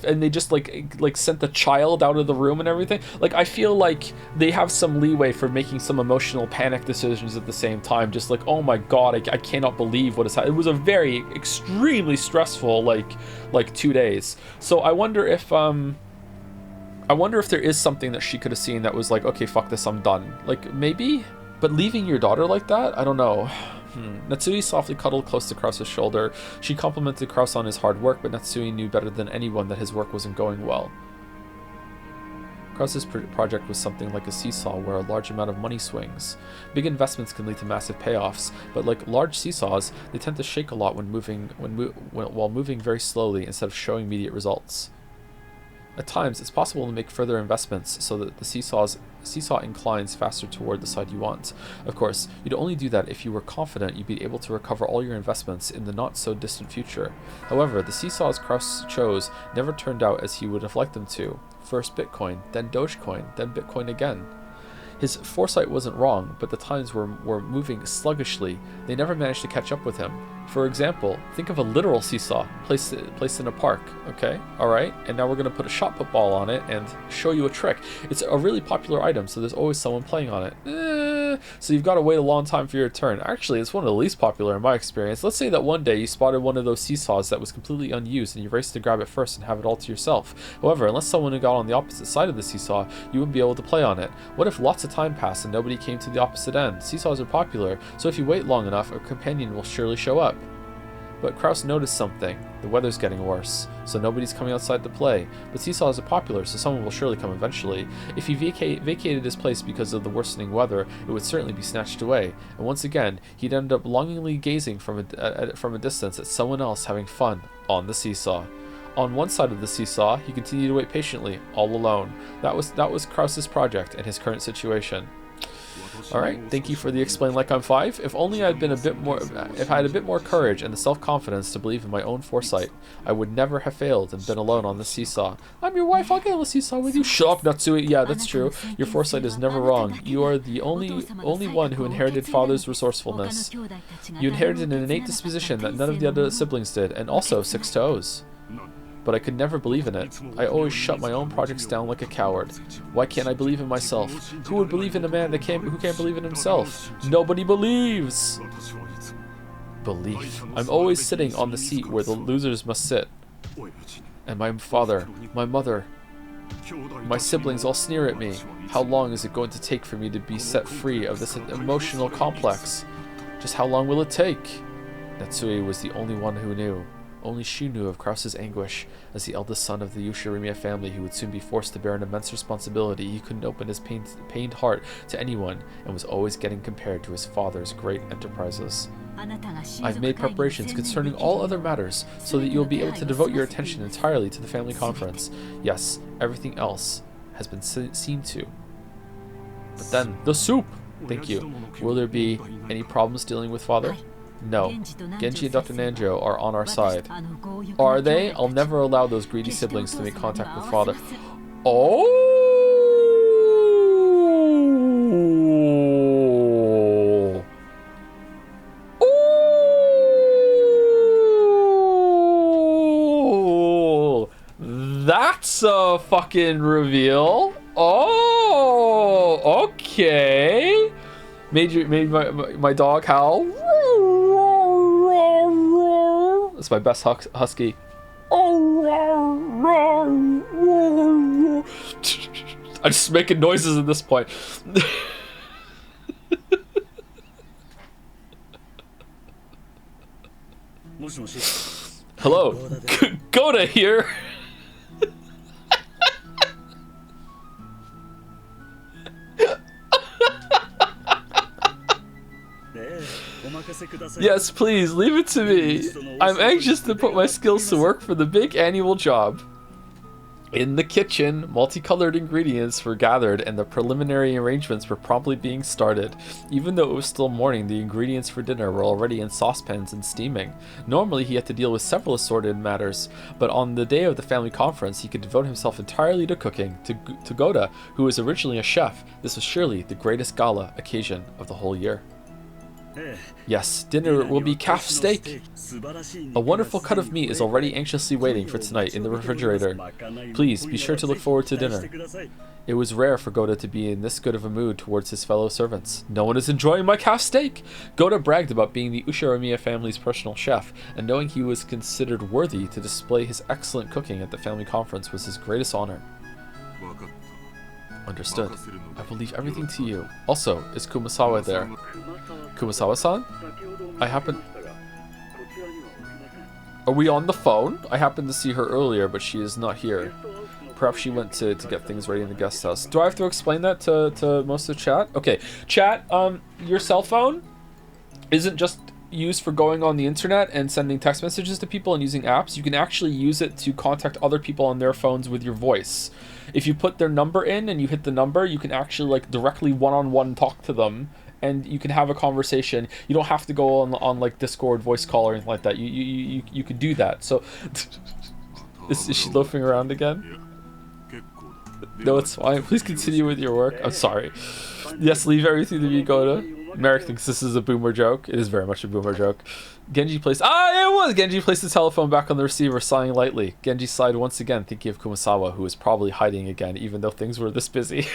and they just like sent the child out of the room and everything. Like, I feel like they have some leeway for making some emotional panic decisions at the same time. Just like, oh my god, I cannot believe what has happened. It was a very extremely stressful like 2 days. So I wonder if there is something that she could have seen that was like, okay, fuck this, I'm done. Like, maybe? But leaving your daughter like that? I don't know. Natsui softly cuddled close to Kraus's shoulder. She complimented Kraus on his hard work, but Natsui knew better than anyone that his work wasn't going well. Kraus's project was something like a seesaw where a large amount of money swings. Big investments can lead to massive payoffs, but like large seesaws, they tend to shake a lot while moving very slowly instead of showing immediate results. At times, it's possible to make further investments so that the seesaw inclines faster toward the side you want. Of course, you'd only do that if you were confident you'd be able to recover all your investments in the not-so-distant future. However, the seesaws Kraus chose never turned out as he would have liked them to. First Bitcoin, then Dogecoin, then Bitcoin again. His foresight wasn't wrong, but the times were moving sluggishly. They never managed to catch up with him. For example, think of a literal seesaw placed in a park, okay? Alright, and now we're going to put a shot put ball on it and show you a trick. It's a really popular item, so there's always someone playing on it. So you've got to wait a long time for your turn. Actually, it's one of the least popular in my experience. Let's say that one day you spotted one of those seesaws that was completely unused and you raced to grab it first and have it all to yourself. However, unless someone had got on the opposite side of the seesaw, you wouldn't be able to play on it. What if lots of time passed and nobody came to the opposite end? Seesaws are popular, so if you wait long enough, a companion will surely show up. But Kraus noticed something. The weather's getting worse, so nobody's coming outside to play. But seesaws are popular, so someone will surely come eventually. If he vacated his place because of the worsening weather, it would certainly be snatched away. And once again, he'd end up longingly gazing from a distance at someone else having fun on the seesaw. On one side of the seesaw, he continued to wait patiently, all alone. That was Kraus's project and his current situation. Alright, thank you for the explain like I'm 5. If only I had a bit more courage and the self-confidence to believe in my own foresight, I would never have failed and been alone on the seesaw. I'm your wife, I'll get on the seesaw with you. Shut up, Natsui. Yeah, that's true. Your foresight is never wrong. You are the only one who inherited father's resourcefulness. You inherited an innate disposition that none of the other siblings did, and also 6 toes. But I could never believe in it. I always shut my own projects down like a coward. Why can't I believe in myself? Who would believe in a man who can't believe in himself? Nobody believes! Belief. I'm always sitting on the seat where the losers must sit. And my father, my mother, my siblings all sneer at me. How long is it going to take for me to be set free of this emotional complex? Just how long will it take? Natsui was the only one who knew. Only she knew of Krause's anguish. As the eldest son of the Ushirimiya family who would soon be forced to bear an immense responsibility, he couldn't open his pained heart to anyone and was always getting compared to his father's great enterprises. I've made preparations concerning all other matters so that you'll be able to devote your attention entirely to the family conference. Yes, everything else has been seen to. But then, the soup! Thank you. Will there be any problems dealing with father? No. Genji and Dr. Nanjo are on our side. Are they? I'll never allow those greedy siblings to make contact with father. Oh! Oh! That's a fucking reveal. Oh! Okay. Made my dog howl. That's my best husky. I'm just making noises at this point. Hello, Goda here. Yes, please, leave it to me. I'm anxious to put my skills to work for the big annual job. In the kitchen, multicolored ingredients were gathered and the preliminary arrangements were promptly being started. Even though it was still morning, the ingredients for dinner were already in saucepans and steaming. Normally, he had to deal with several assorted matters, but on the day of the family conference, he could devote himself entirely to cooking. To Goda, who was originally a chef, this was surely the greatest gala occasion of the whole year. Yes, dinner will be calf steak. A wonderful cut of meat is already anxiously waiting for tonight in the refrigerator. Please be sure to look forward to dinner. It was rare for Goda to be in this good of a mood towards his fellow servants. No one is enjoying my calf steak! Goda bragged about being the Ushirimiya family's personal chef, and knowing he was considered worthy to display his excellent cooking at the family conference was his greatest honor. Understood. I will leave everything to you. Also, is Kumasawa there? Kumasawa-san? Are we on the phone? I happened to see her earlier, but she is not here. Perhaps she went to get things ready in the guest house. Do I have to explain that to most of chat? Okay, chat, your cell phone isn't just used for going on the internet and sending text messages to people and using apps. You can actually use it to contact other people on their phones with your voice. If you put their number in and you hit the number, you can actually like directly one-on-one talk to them and you can have a conversation. You don't have to go on like Discord voice call or anything like that. You could do that. So is she loafing around again? No, it's fine. Please continue with your work. I'm sorry. Yes, leave everything to me, Goda. Merrick thinks this is a boomer joke. It is very much a boomer joke. Genji placed... it was! Genji placed the telephone back on the receiver, sighing lightly. Genji sighed once again, thinking of Kumasawa, who was probably hiding again, even though things were this busy.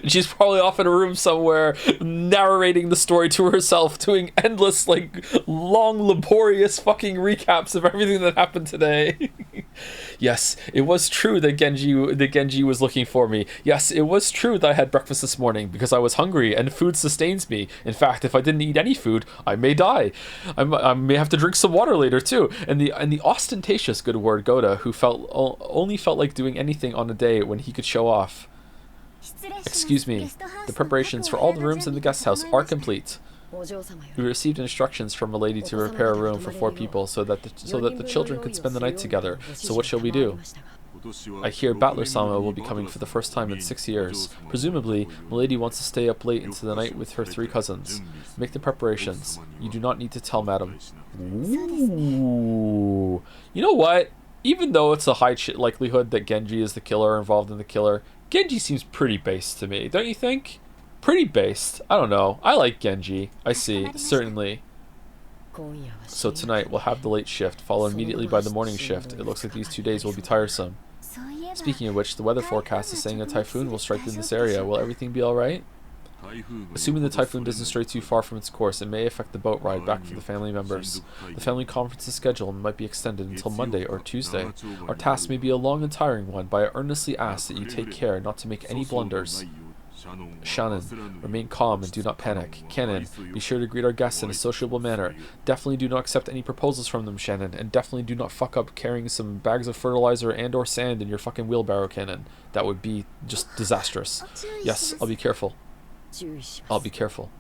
She's probably off in a room somewhere, narrating the story to herself, doing endless, like, long, laborious fucking recaps of everything that happened today. Yes, it was true that Genji was looking for me. Yes, it was true that I had breakfast this morning because I was hungry and food sustains me. In fact, if I didn't eat any food, I may die. I may have to drink some water later too. And the ostentatious good word Goda, who only felt like doing anything on a day when he could show off. Excuse me, the preparations for all the rooms in the guest house are complete. We received instructions from a lady to prepare a room for 4 people so that the children could spend the night together. So what shall we do? I hear Battler-sama will be coming for the first time in 6 years. Presumably, Milady wants to stay up late into the night with her 3 cousins. Make the preparations. You do not need to tell Madam. Ooh. You know what? Even though it's a high likelihood that Genji is the killer or involved in the killer, Genji seems pretty based to me, don't you think? Pretty based. I don't know. I like Genji. I see. Certainly. So tonight we'll have the late shift, followed immediately by the morning shift. It looks like these 2 days will be tiresome. Speaking of which, the weather forecast is saying a typhoon will strike in this area. Will everything be alright? Assuming the typhoon doesn't stray too far from its course, it may affect the boat ride back for the family members. The family conference's schedule might be extended until Monday or Tuesday. Our task may be a long and tiring one, but I earnestly ask that you take care not to make any blunders. Shannon, remain calm and do not panic. Cannon, be sure to greet our guests in a sociable manner. Definitely do not accept any proposals from them, Shannon. And definitely do not fuck up carrying some bags of fertilizer and or sand in your fucking wheelbarrow, Cannon. That would be just disastrous. Yes, I'll be careful. I'll be careful.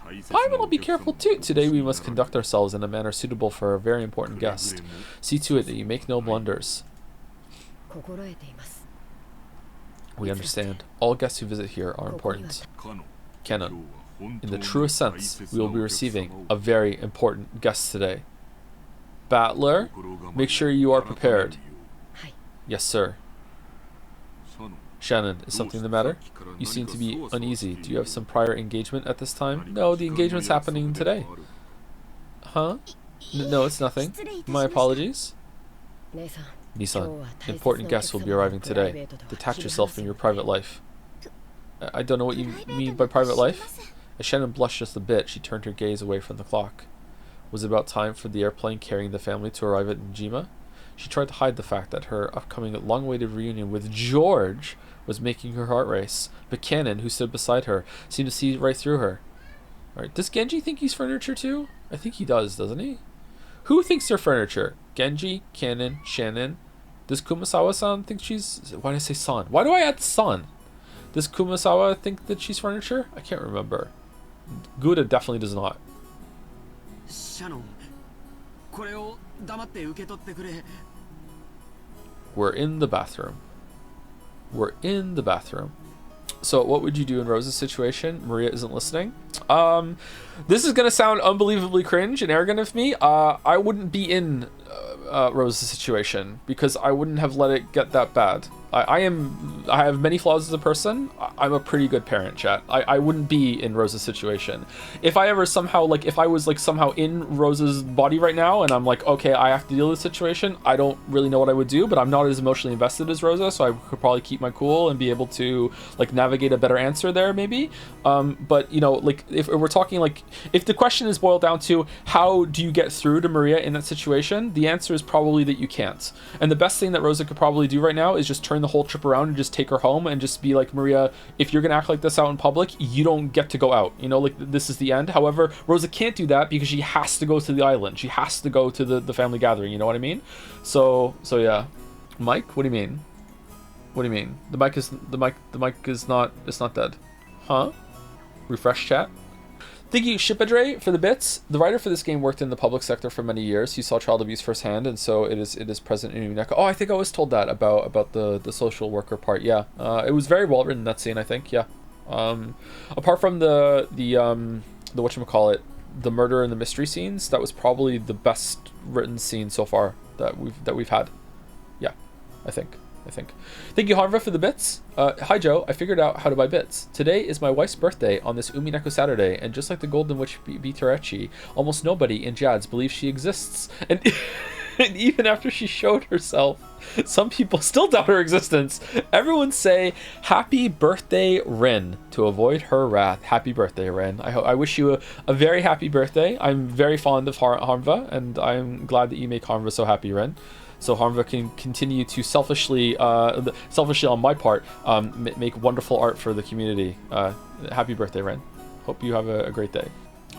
I will be careful too. Today we must conduct ourselves in a manner suitable for a very important guest. See to it that you make no blunders. We understand. All guests who visit here are important. Cannon, in the truest sense, we will be receiving a very important guest today. Battler, make sure you are prepared. Yes, sir. Shannon, is something the matter? You seem to be uneasy. Do you have some prior engagement at this time? No, the engagement's happening today. Huh? No, it's nothing. My apologies. Nissan, important guests will be arriving today. Detach yourself from your private life. I don't know what you mean by private life. As Shannon blushed just a bit, she turned her gaze away from the clock. Was it about time for the airplane carrying the family to arrive at Njima? She tried to hide the fact that her upcoming long-awaited reunion with George was making her heart race, but Cannon, who stood beside her, seemed to see right through her. Alright, does Genji think he's furniture too? I think he does, doesn't he? Who thinks they're furniture? Genji, Cannon, Shannon. Does Kumasawa-san think she's... Why did I say san? Why do I add san? Does Kumasawa think that she's furniture? I can't remember. Gouda definitely does not. We're in the bathroom. We're in the bathroom. So what would you do in Rose's situation? Maria isn't listening. This is gonna sound unbelievably cringe and arrogant of me. I wouldn't be in Rose's situation because I wouldn't have let it get that bad. I have many flaws as a person. I'm a pretty good parent, chat. I wouldn't be in Rose's situation. If I ever somehow, like, if I was, like, somehow in Rose's body right now and I'm like, okay, I have to deal with this situation, I don't really know what I would do, but I'm not as emotionally invested as Rosa, so I could probably keep my cool and be able to, like, navigate a better answer there, maybe. But, you know, like, if we're talking, like, if the question is boiled down to how do you get through to Maria in that situation, the answer is probably that you can't. And the best thing that Rosa could probably do right now is just turn the whole trip around and just take her home and just be like, Maria, if you're gonna act like this out in public, you don't get to go out, you know, like, this is the end. However, Rosa can't do that because she has to go to the island, she has to go to the family gathering, you know what I mean? So yeah. Mike, what do you mean? What do you mean? The mic is not, it's not dead. Huh? Refresh chat. Thank you, Shipadre, for the bits. The writer for this game worked in the public sector for many years. He saw child abuse firsthand, and so it is present in Umineko. Oh, I think I was told that about the social worker part. Yeah, it was very well written, that scene, I think. Yeah. Apart from the whatchamacallit, the murder and the mystery scenes, that was probably the best written scene so far that we've had. Yeah, I think. Thank you, Hanra, for the bits. Hi, Joe. I figured out how to buy bits. Today is my wife's birthday on this Umineko Saturday, and just like the Golden Witch Bitarechi, almost nobody in Jads believes she exists. And, and even after she showed herself, some people still doubt her existence. Everyone say, happy birthday, Rin, to avoid her wrath. Happy birthday, Rin. I wish you a very happy birthday. I'm very fond of Hanra, and I'm glad that you make Hanra so happy, Rin. So Harmva can continue to selfishly on my part, make wonderful art for the community. Happy birthday, Ren. Hope you have a great day.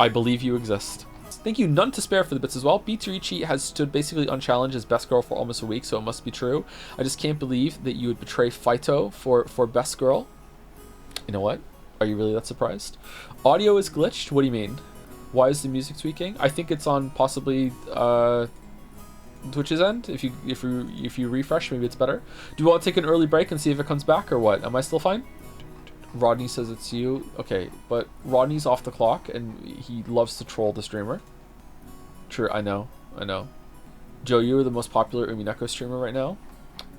I believe you exist. Thank you, None to Spare, for the bits as well. Bitarichi has stood basically unchallenged as best girl for almost a week, so it must be true. I just can't believe that you would betray Faito for best girl. You know what? Are you really that surprised? Audio is glitched? What do you mean? Why is the music tweaking? I think it's on possibly Twitch's end. If you refresh, maybe it's better. Do you want to take an early break and see if it comes back or what? Am I still fine? Rodney says it's you. Okay, but Rodney's off the clock and he loves to troll the streamer. True, I know. Joe, you are the most popular Umineko streamer right now,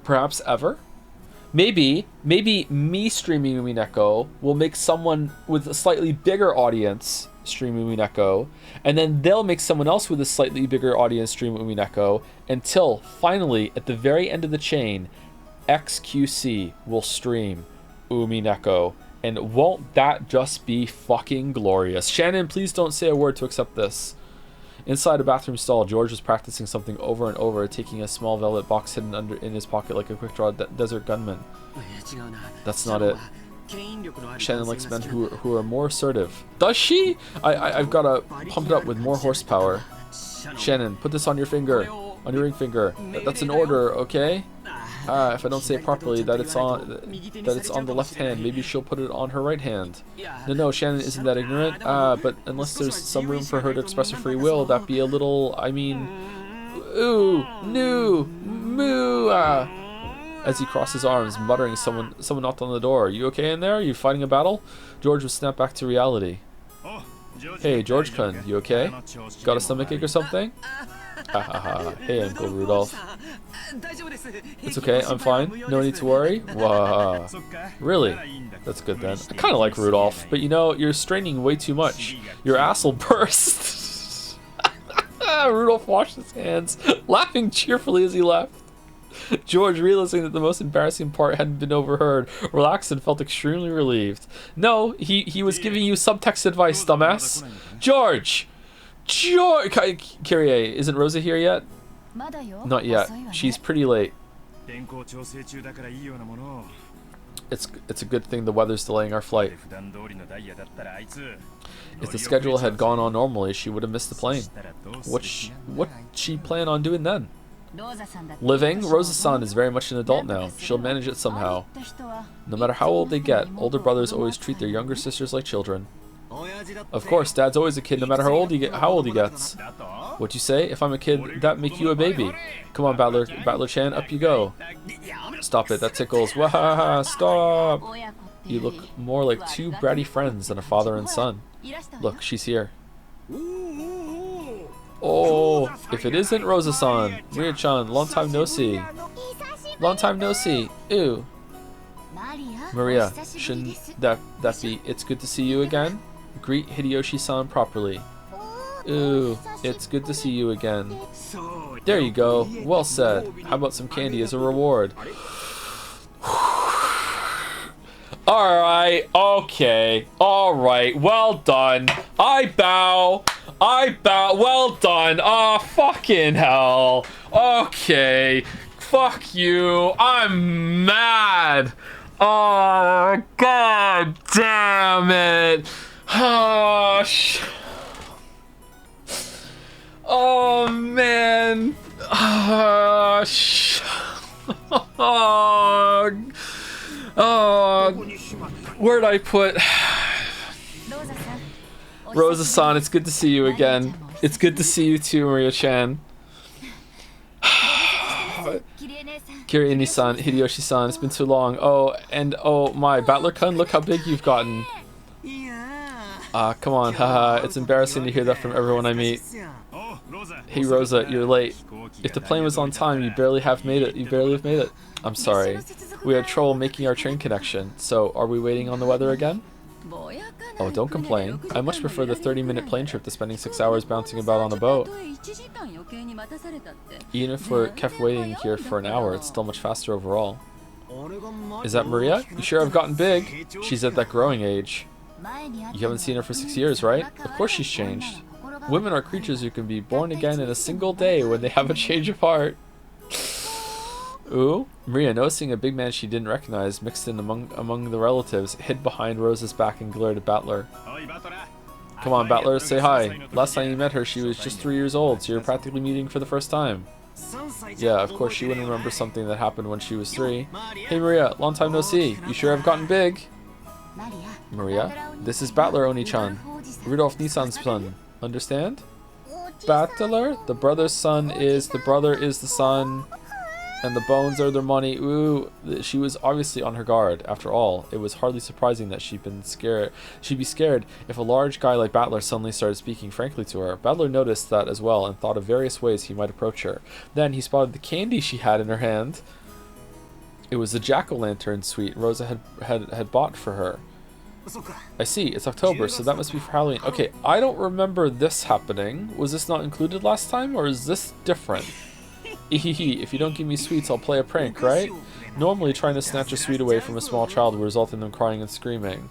perhaps ever. Maybe me streaming Umineko will make someone with a slightly bigger audience stream Umineko, and then they'll make someone else with a slightly bigger audience stream Umineko, until finally, at the very end of the chain, XQC will stream Umineko. And won't that just be fucking glorious? Shannon, please don't say a word to accept this. Inside a bathroom stall, George was practicing something over and over, taking a small velvet box hidden in his pocket like a quick-draw desert gunman. That's not it. Shannon likes men who are more assertive. Does she? I've got to pump it up with more horsepower. Shannon, put this on your finger. On your ring finger. That's an order, okay? If I don't say it properly, that it's on the left hand. Maybe she'll put it on her right hand. No, Shannon isn't that ignorant. But unless there's some room for her to express her free will, that'd be a little, I mean, ooh, no, moo. As he crossed his arms, muttering, someone knocked on the door. You okay in there? Are you fighting a battle? George was snapped back to reality. Hey, George-kun, you okay? Got a stomachache or something? Hey, Uncle Rudolph. It's okay, I'm fine. No need to worry. Wow. Really? That's good then. I kind of like Rudolph, but you know, you're straining way too much. Your ass will burst. Rudolph washed his hands, laughing cheerfully as he left. George, realizing that the most embarrassing part hadn't been overheard, relaxed and felt extremely relieved. No, he was giving you subtext advice, dumbass. George! Kyrie, isn't Rosa here yet? Not yet. She's pretty late. It's a good thing the weather's delaying our flight. If the schedule had gone on normally, she would have missed the plane. What'd she plan on doing then? Living? Rosa-san is very much an adult now. She'll manage it somehow. No matter how old they get, older brothers always treat their younger sisters like children. Of course, Dad's always a kid no matter how old he gets. What'd you say? If I'm a kid, that'd make you a baby. Come on, Battler-chan, up you go. Stop it, that tickles. Wahaha, stop! You look more like two bratty friends than a father and son. Look, she's here. Oh, if it isn't Rosa-san. Maria-chan, long time no see. Long time no see. Ew. Maria, shouldn't that be it's good to see you again? Greet Hideyoshi-san properly. Ooh, it's good to see you again. There you go. Well said. How about some candy as a reward? Alright, okay. Alright, well done. I bow. Well done. Oh, fucking hell. Okay. Fuck you. I'm mad. Oh, god damn it. Oh, oh man. Oh, where'd I put Rosa-san? It's good to see you again. It's good to see you too, Maria-chan. Kiryu-san, Hideyoshi-san, it's been too long. Oh, and oh my, Battler-kun, look how big you've gotten. Come on, haha, it's embarrassing to hear that from everyone I meet. Hey Rosa, you're late. If the plane was on time, you'd barely have made it. I'm sorry. We had trouble making our train connection, so are we waiting on the weather again? Oh, don't complain. I much prefer the 30-minute plane trip to spending 6 hours bouncing about on a boat. Even if we're kept waiting here for an hour, it's still much faster overall. Is that Maria? You sure have gotten big. She's at that growing age. You haven't seen her for 6 years, right? Of course she's changed. Women are creatures who can be born again in a single day when they have a change of heart. Ooh, Maria, noticing a big man she didn't recognize mixed in among the relatives, hid behind Rosa's back and glared at Battler. Come on, Battler, say hi. Last time you met her, she was just 3 years old, so you're practically meeting for the first time. Yeah, of course she wouldn't remember something that happened when she was 3. Hey Maria, long time no see. You sure have gotten big. Maria, this is Battler Oni-chan, Rudolph Nissan's son. Understand? Battler? The brother's son is the brother is the son, and the bones are their money. Ooh, she was obviously on her guard. After all, it was hardly surprising that she'd be scared if a large guy like Battler suddenly started speaking frankly to her. Battler noticed that as well and thought of various ways he might approach her. Then he spotted the candy she had in her hand. It was the jack-o'-lantern sweet Rosa had bought for her. I see, it's October, so that must be for Halloween. Okay, I don't remember this happening. Was this not included last time, or is this different? Ehehe, if you don't give me sweets, I'll play a prank, right? Normally, trying to snatch a sweet away from a small child will result in them crying and screaming.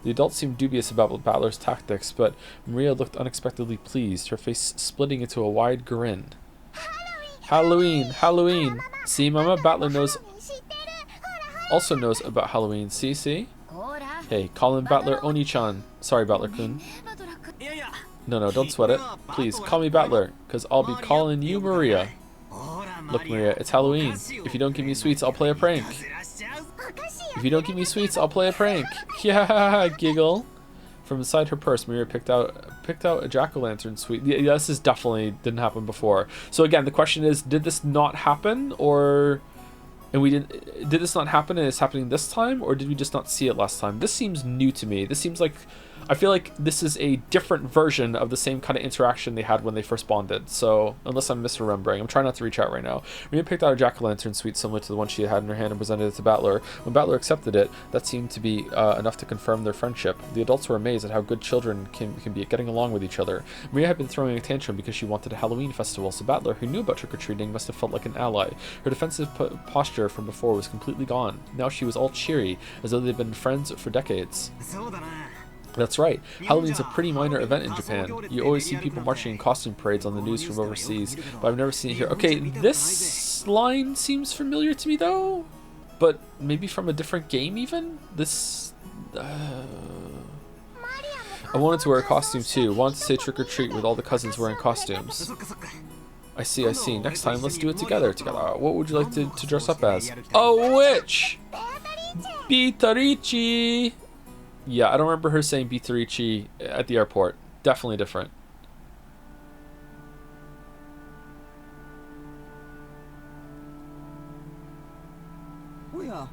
The adults seemed dubious about Battler's tactics, but Maria looked unexpectedly pleased, her face splitting into a wide grin. Halloween! Halloween! See, Mama, Battler also knows about Halloween. See? Hey, call him Battler Oni-chan. Sorry, Battler-kun. No, don't sweat it. Please, call me Battler, because I'll be calling you Maria. Look, Maria, it's Halloween. If you don't give me sweets, I'll play a prank. If you don't give me sweets, I'll play a prank. Yeah, giggle. From inside her purse, Maria picked out a jack-o'-lantern sweet. Yeah, this is definitely didn't happen before. So again, the question is, did this not happen, or... And we didn't... Did this not happen and it's happening this time, or did we just not see it last time? This seems new to me. This seems like... I feel like this is a different version of the same kind of interaction they had when they first bonded. So, unless I'm misremembering. I'm trying not to reach out right now. Maria picked out a jack-o'-lantern sweet similar to the one she had in her hand and presented it to Battler. When Battler accepted it, that seemed to be enough to confirm their friendship. The adults were amazed at how good children can be at getting along with each other. Maria had been throwing a tantrum because she wanted a Halloween festival, so Battler, who knew about trick-or-treating, must have felt like an ally. Her defensive posture from before was completely gone. Now she was all cheery, as though they'd been friends for decades. That's right. Halloween's a pretty minor event in Japan. You always see people marching in costume parades on the news from overseas, but I've never seen it here. Okay, this line seems familiar to me though, but maybe from a different game even? This... I wanted to wear a costume too. Wanted to say trick or treat with all the cousins wearing costumes. I see. Next time, let's do it together. What would you like to dress up as? A witch! Bitarichi! Yeah, I don't remember her saying Bitarichi at the airport. Definitely different.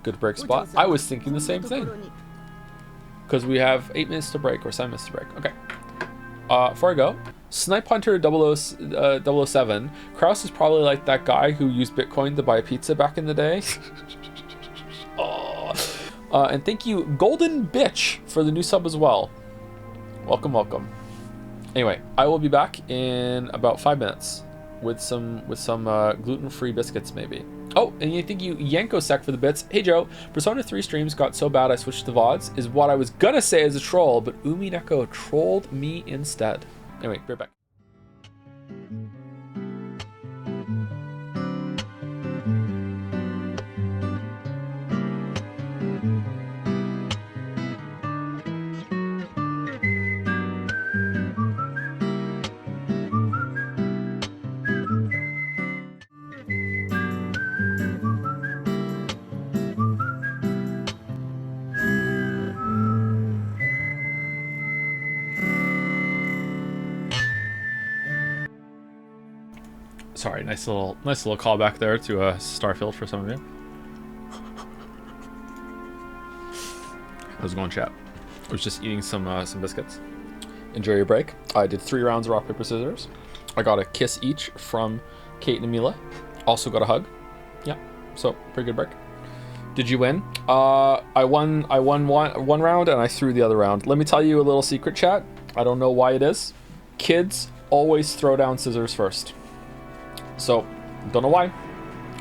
Good break spot. I was thinking the same thing. Because we have 8 minutes to break, or 7 minutes to break. Okay. Before I go, Snipe Hunter 007. Kraus is probably like that guy who used Bitcoin to buy a pizza back in the day. And thank you, Golden Bitch, for the new sub as well. Welcome. Anyway, I will be back in about 5 minutes with some gluten-free biscuits, maybe. Oh, and thank you, Yankosec, for the bits. Hey, Joe. Persona 3 streams got so bad I switched to VODs, is what I was gonna say as a troll, but Umineko trolled me instead. Anyway, be right back. Sorry, nice little callback there to Starfield for some of you. How's it going, chat? I was just eating some biscuits. Enjoy your break. I did 3 rounds of rock paper scissors. I got a kiss each from Kate and Amila. Also got a hug. Yeah, so pretty good break. Did you win? I won one round and I threw the other round. Let me tell you a little secret, chat. I don't know why it is. Kids always throw down scissors first. So, don't know why.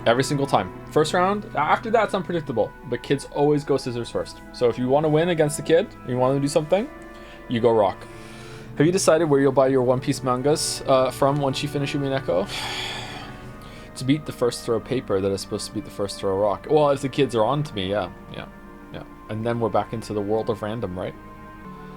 Every single time. First round, after that it's unpredictable. But kids always go scissors first. So if you want to win against the kid, you want to do something, you go rock. Have you decided where you'll buy your One Piece mangas from once you finish Umineko? To beat the first throw paper that is supposed to beat the first throw rock. Well, if the kids are on to me, yeah. And then we're back into the world of random, right?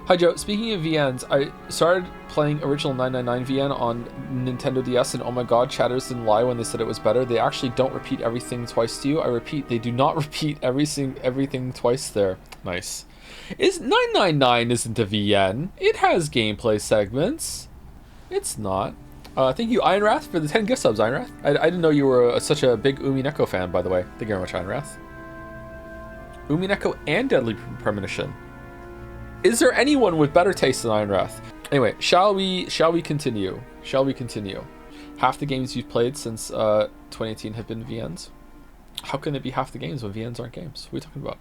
Hi Joe, speaking of VNs, I started playing original 999 VN on Nintendo DS, and oh my god, chatters didn't lie when they said it was better. They actually don't repeat everything twice to you. I repeat, they do not repeat everything twice there. Nice. 999 isn't a VN. It has gameplay segments. It's not. Thank you, Ironwrath, for the 10 gift subs, Ironwrath. I didn't know you were such a big Umineko fan, by the way. Thank you very much, Ironwrath. Umineko and Deadly Premonition. Is there anyone with better taste than Ironwrath? Anyway, shall we continue? Half the games you've played since 2018 have been VNs? How can it be half the games when VNs aren't games? What are we talking about?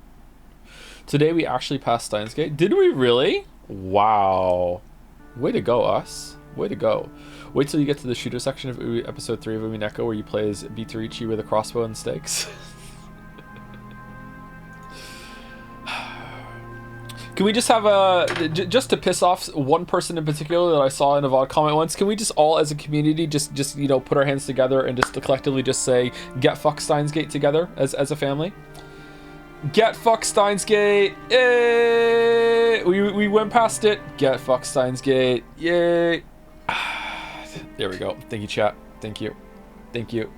Today we actually passed Steins Gate. Did we really? Wow. Way to go, us. Way to go. Wait till you get to the shooter section of episode 3 of Umineko where you play as Bitarichi with a crossbow and stakes. Can we just have just to piss off one person in particular that I saw in a VOD comment once, can we just all as a community just you know, put our hands together and just collectively just say, get fuck Steins Gate together as a family? Get fucked, Steins Gate! Yay! We went past it. Get fucked, Steins Gate. Yay! There we go. Thank you, chat. Thank you. Thank you.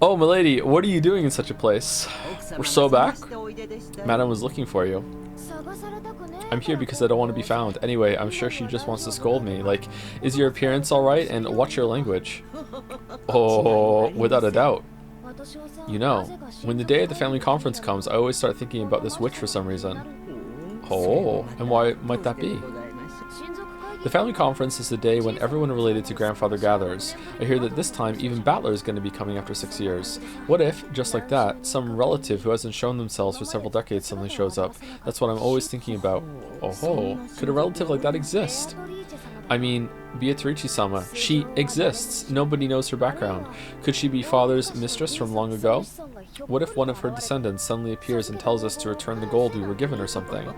Oh, milady, what are you doing in such a place? We're so back. Madam was looking for you. I'm here because I don't want to be found. Anyway, I'm sure she just wants to scold me. Like, is your appearance alright? And what's your language? Oh, without a doubt. You know, when the day of the family conference comes, I always start thinking about this witch for some reason. Oh, and why might that be? The family conference is the day when everyone related to grandfather gathers. I hear that this time even Battler is going to be coming after 6 years. What if, just like that, some relative who hasn't shown themselves for several decades suddenly shows up? That's what I'm always thinking about. Oh, could a relative like that exist? I mean, Beatrice-sama, she exists. Nobody knows her background. Could she be father's mistress from long ago? What if one of her descendants suddenly appears and tells us to return the gold we were given or something?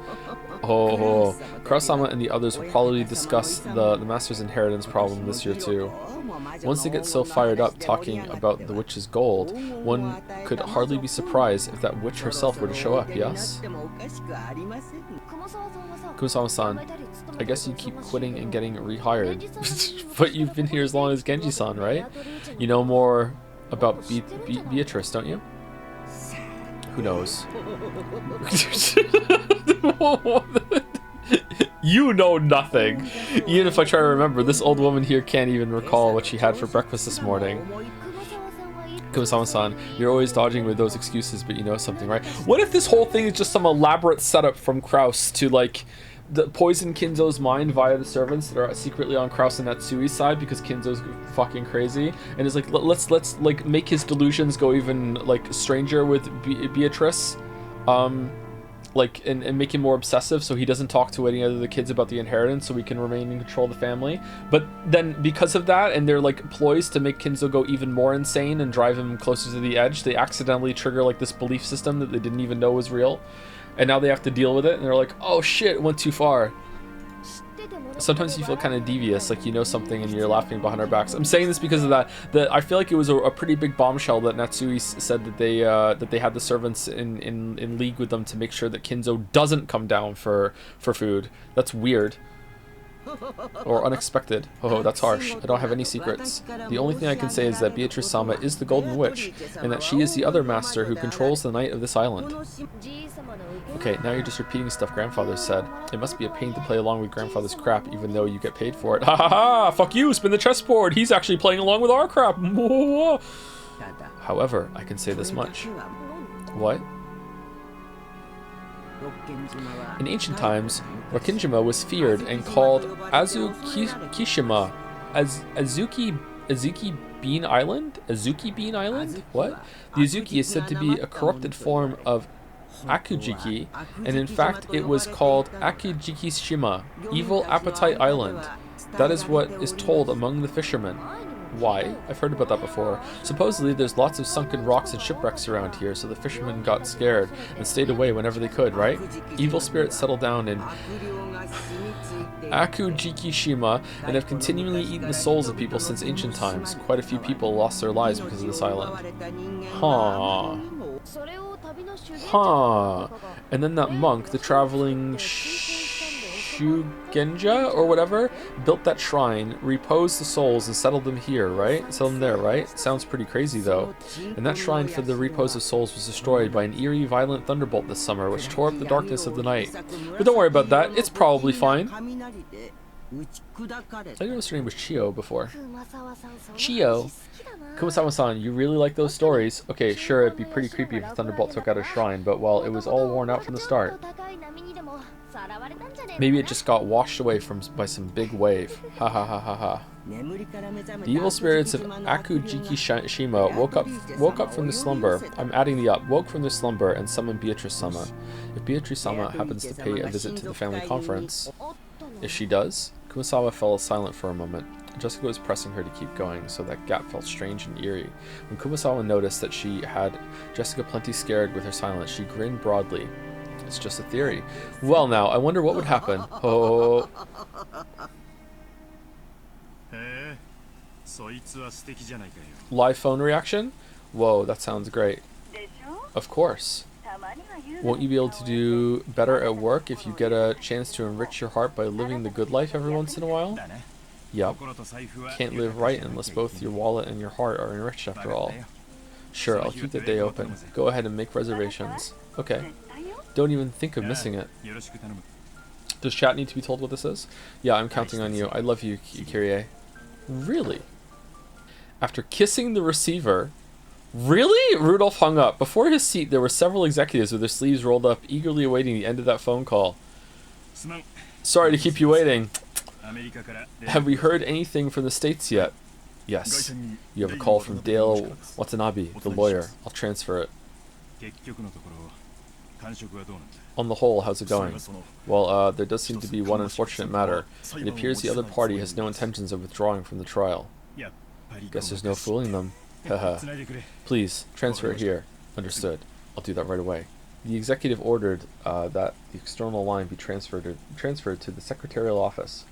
Oh, Kurosama and the others will probably discuss the master's inheritance problem this year too. Once they get so fired up talking about the witch's gold, one could hardly be surprised if that witch herself were to show up, yes? Kumasama-san, I guess you keep quitting and getting rehired. But you've been here as long as Genji-san, right? You know more about Beatrice, don't you? Who knows? You know nothing. Even if I try to remember, this old woman here can't even recall what she had for breakfast this morning. Kumasama-san, you're always dodging with those excuses, but you know something, right? What if this whole thing is just some elaborate setup from Kraus to, like, poison Kinzo's mind via the servants that are secretly on Kraus and Natsui's side because Kinzo's fucking crazy, and is like, let's like make his delusions go even like stranger with Beatrice, like and make him more obsessive so he doesn't talk to any of the kids about the inheritance so we can remain in control of the family. But then because of that and their like ploys to make Kinzo go even more insane and drive him closer to the edge, they accidentally trigger like this belief system that they didn't even know was real. And now they have to deal with it, and they're like, oh shit, it went too far. Sometimes you feel kind of devious, like you know something and you're laughing behind our backs. I'm saying this because of that I feel like it was a pretty big bombshell that Natsui said that they had the servants in league with them to make sure that Kinzo doesn't come down for food. That's weird. Or unexpected. Oh, that's harsh. I don't have any secrets. The only thing I can say is that Beatrice-sama is the Golden Witch, and that she is the other master who controls the night of this island. Okay, now you're just repeating stuff Grandfather said. It must be a pain to play along with Grandfather's crap, even though you get paid for it. Ha ha ha! Fuck you! Spin the chessboard! He's actually playing along with our crap! However, I can say this much. What? In ancient times, Rokkinjima was feared and called Azukishima, Azuki Bean Island? Azuki Bean Island? What? The Azuki is said to be a corrupted form of Akujiki, and in fact it was called Akujikishima, Evil Appetite Island. That is what is told among the fishermen. Why? I've heard about that before. Supposedly there's lots of sunken rocks and shipwrecks around here, so the fishermen got scared and stayed away whenever they could, right? Evil spirits settled down in Akujikishima and have continually eaten the souls of people since ancient times. Quite a few people lost their lives because of this island. Huh. Huh. And then that monk, the traveling Shugenja or whatever, built that shrine, reposed the souls, and settled them here, right? Settled them there, right? Sounds pretty crazy, though. And that shrine for the repose of souls was destroyed by an eerie, violent thunderbolt this summer, which tore up the darkness of the night. But don't worry about that. It's probably fine. I noticed her name was Chio before. Chio. Kumasama-san, you really like those stories? Okay, sure, it'd be pretty creepy if a thunderbolt took out a shrine, but well, it was all worn out from the start. Maybe it just got washed away by some big wave. Ha ha ha ha ha. The evil spirits of Akujikishima woke up from their slumber. I'm adding the up. Woke from their slumber and summoned Beatrice-sama. If Beatrice-sama happens to pay a visit to the family conference, if she does, Kumasawa fell silent for a moment. Jessica was pressing her to keep going, so that gap felt strange and eerie. When Kumasawa noticed that she had Jessica plenty scared with her silence, she grinned broadly. It's just a theory. Well now, I wonder what would happen. Oh. Live phone reaction? Whoa, that sounds great. Of course. Won't you be able to do better at work if you get a chance to enrich your heart by living the good life every once in a while? Yup. Can't live right unless both your wallet and your heart are enriched after all. Sure, I'll keep the day open. Go ahead and make reservations. Okay. Don't even think of missing it. Does chat need to be told what this is? Yeah, I'm counting on you. I love you, Kyrie. Really? After kissing the receiver... Really? Rudolph hung up. Before his seat, there were several executives with their sleeves rolled up, eagerly awaiting the end of that phone call. Sorry to keep you waiting. Have we heard anything from the States yet? Yes. You have a call from Dale Watanabe, the lawyer. I'll transfer it. On the whole, how's it going? Well, there does seem to be one unfortunate matter. It appears the other party has no intentions of withdrawing from the trial. Guess there's no fooling them. Haha. Please, transfer it here. Understood. I'll do that right away. The executive ordered that the external line be transferred to the secretarial office.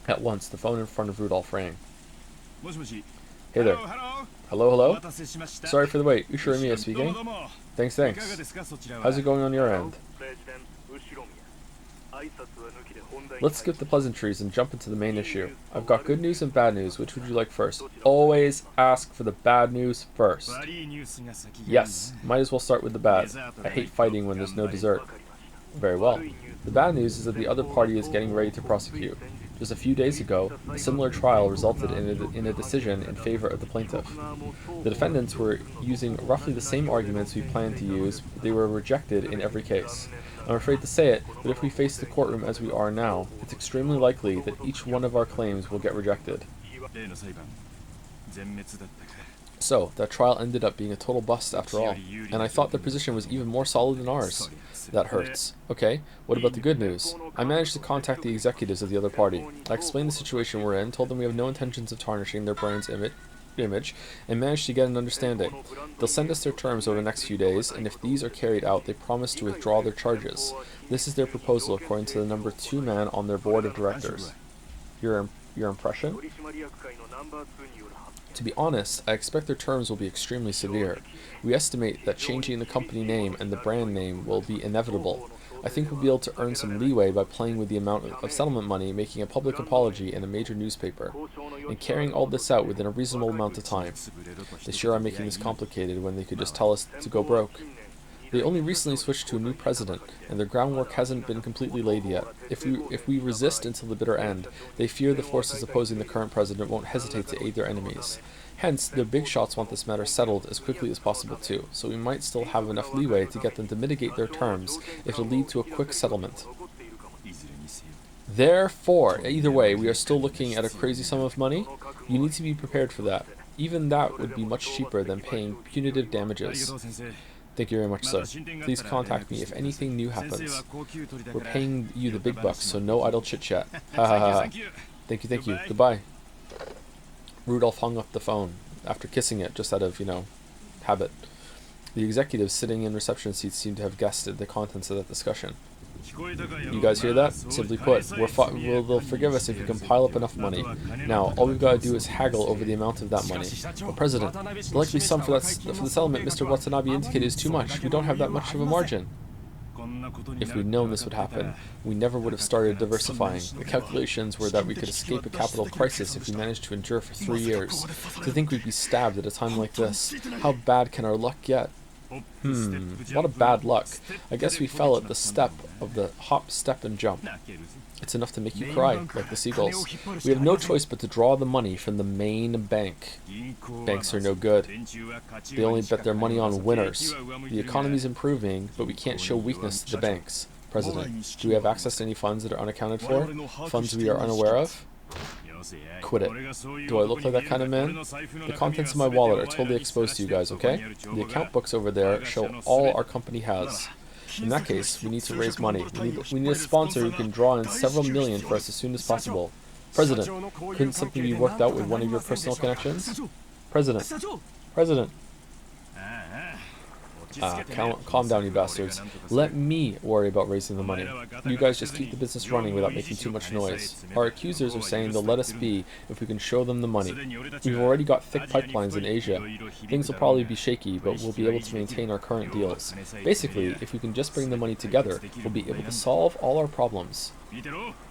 At once, the phone in front of Rudolph rang. Hey there. Hello, hello? Sorry for the wait. Ushirimiya speaking. Thanks. How's it going on your end? Let's skip the pleasantries and jump into the main issue. I've got good news and bad news. Which would you like first? Always ask for the bad news first. Yes, might as well start with the bad. I hate fighting when there's no dessert. Very well. The bad news is that the other party is getting ready to prosecute. Just a few days ago, a similar trial resulted in a decision in favor of the plaintiff. The defendants were using roughly the same arguments we planned to use, but they were rejected in every case. I'm afraid to say it, but if we face the courtroom as we are now, it's extremely likely that each one of our claims will get rejected. So, that trial ended up being a total bust after all, and I thought their position was even more solid than ours. That hurts. Okay, what about the good news? I managed to contact the executives of the other party. I explained the situation we're in, told them we have no intentions of tarnishing their brand's image, and managed to get an understanding. They'll send us their terms over the next few days, and if these are carried out, they promise to withdraw their charges. This is their proposal according to the number 2 man on their board of directors. Your impression? To be honest, I expect their terms will be extremely severe. We estimate that changing the company name and the brand name will be inevitable. I think we'll be able to earn some leeway by playing with the amount of settlement money, making a public apology in a major newspaper, and carrying all this out within a reasonable amount of time. They sure are making this complicated when they could just tell us to go broke. They only recently switched to a new president, and their groundwork hasn't been completely laid yet. If we resist until the bitter end, they fear the forces opposing the current president won't hesitate to aid their enemies. Hence, their big shots want this matter settled as quickly as possible too, so we might still have enough leeway to get them to mitigate their terms if it'll lead to a quick settlement. Therefore, either way, we are still looking at a crazy sum of money. You need to be prepared for that. Even that would be much cheaper than paying punitive damages. Thank you very much, sir. Please contact me if anything new happens. We're paying you the big bucks, so no idle chit-chat. Ha ha ha. Thank you. Goodbye. Rudolph hung up the phone after kissing it, just out of, habit. The executives sitting in reception seats seemed to have guessed at the contents of that discussion. You guys hear that? Simply put, they'll forgive us if we can pile up enough money. Now, all we've got to do is haggle over the amount of that money. But President, the likely sum for the settlement Mr. Watanabe indicated is too much. We don't have that much of a margin. If we'd known this would happen, we never would have started diversifying. The calculations were that we could escape a capital crisis if we managed to endure for 3 years. To think we'd be stabbed at a time like this. How bad can our luck get? What a bad luck. I guess we fell at the step of the hop, step, and jump. It's enough to make you cry, like the seagulls. We have no choice but to draw the money from the main bank. Banks are no good. They only bet their money on winners. The economy's improving, but we can't show weakness to the banks. President, do we have access to any funds that are unaccounted for? Funds we are unaware of? Quit it. Do I look like that kind of man? The contents of my wallet are totally exposed to you guys, okay? The account books over there show all our company has. In that case, we need to raise money. We need a sponsor who can draw in several million for us as soon as possible. President, couldn't something be worked out with one of your personal connections? President. Calm down, you bastards. Let me worry about raising the money. You guys just keep the business running without making too much noise. Our accusers are saying they'll let us be if we can show them the money. We've already got thick pipelines in Asia. Things will probably be shaky, but we'll be able to maintain our current deals. Basically, if we can just bring the money together, we'll be able to solve all our problems.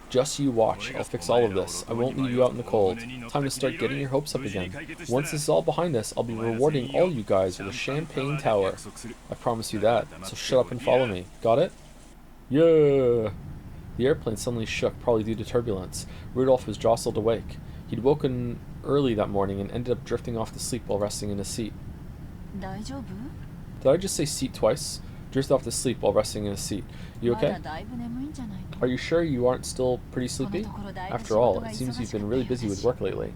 Just you watch, I'll fix all of this. I won't leave you out in the cold. Time to start getting your hopes up again. Once this is all behind us, I'll be rewarding all you guys with a champagne tower. I promise you that, so shut up and follow me. Got it? Yeah. The airplane suddenly shook, probably due to turbulence. Rudolph was jostled awake. He'd woken early that morning and ended up drifting off to sleep while resting in his seat. Did I just say seat twice? Drifted off to sleep while resting in his seat. You okay? Are you sure you aren't still pretty sleepy? After all, it seems you've been really busy with work lately.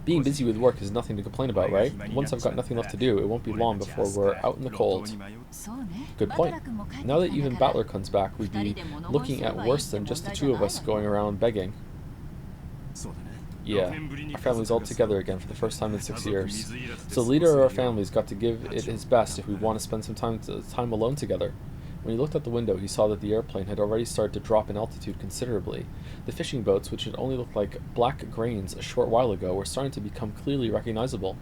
Being busy with work is nothing to complain about, right? Once I've got nothing left to do, it won't be long before we're out in the cold. Good point. Now that even Battler comes back, we'd be looking at worse than just the two of us going around begging. Yeah, our family's all together again for the first time in 6 years. So the leader of our family's got to give it his best if we want to spend some time alone together. When he looked out the window, he saw that the airplane had already started to drop in altitude considerably. The fishing boats, which had only looked like black grains a short while ago, were starting to become clearly recognizable.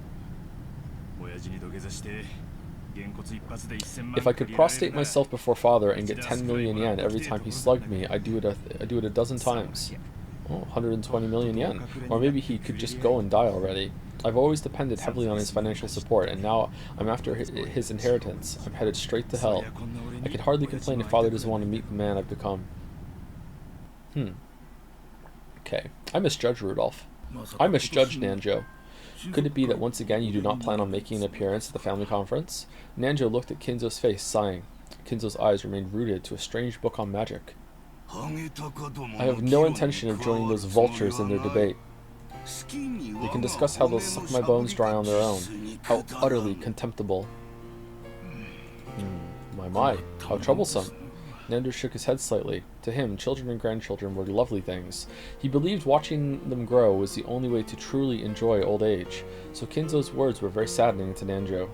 If I could prostrate myself before father and get 10 million yen every time he slugged me, I'd do it a dozen times. Oh, 120 million yen. Or maybe he could just go and die already. I've always depended heavily on his financial support, and now I'm after his inheritance. I'm headed straight to hell. I can hardly complain if father doesn't want to meet the man I've become. Okay. I misjudged Rudolph. I misjudged Nanjo. Could it be that once again you do not plan on making an appearance at the family conference? Nanjo looked at Kinzo's face, sighing. Kinzo's eyes remained rooted to a strange book on magic. I have no intention of joining those vultures in their debate. They can discuss how they'll suck my bones dry on their own. How utterly contemptible. My, how troublesome. Nando shook his head slightly. To him, children and grandchildren were lovely things. He believed watching them grow was the only way to truly enjoy old age. So Kinzo's words were very saddening to Nanjo.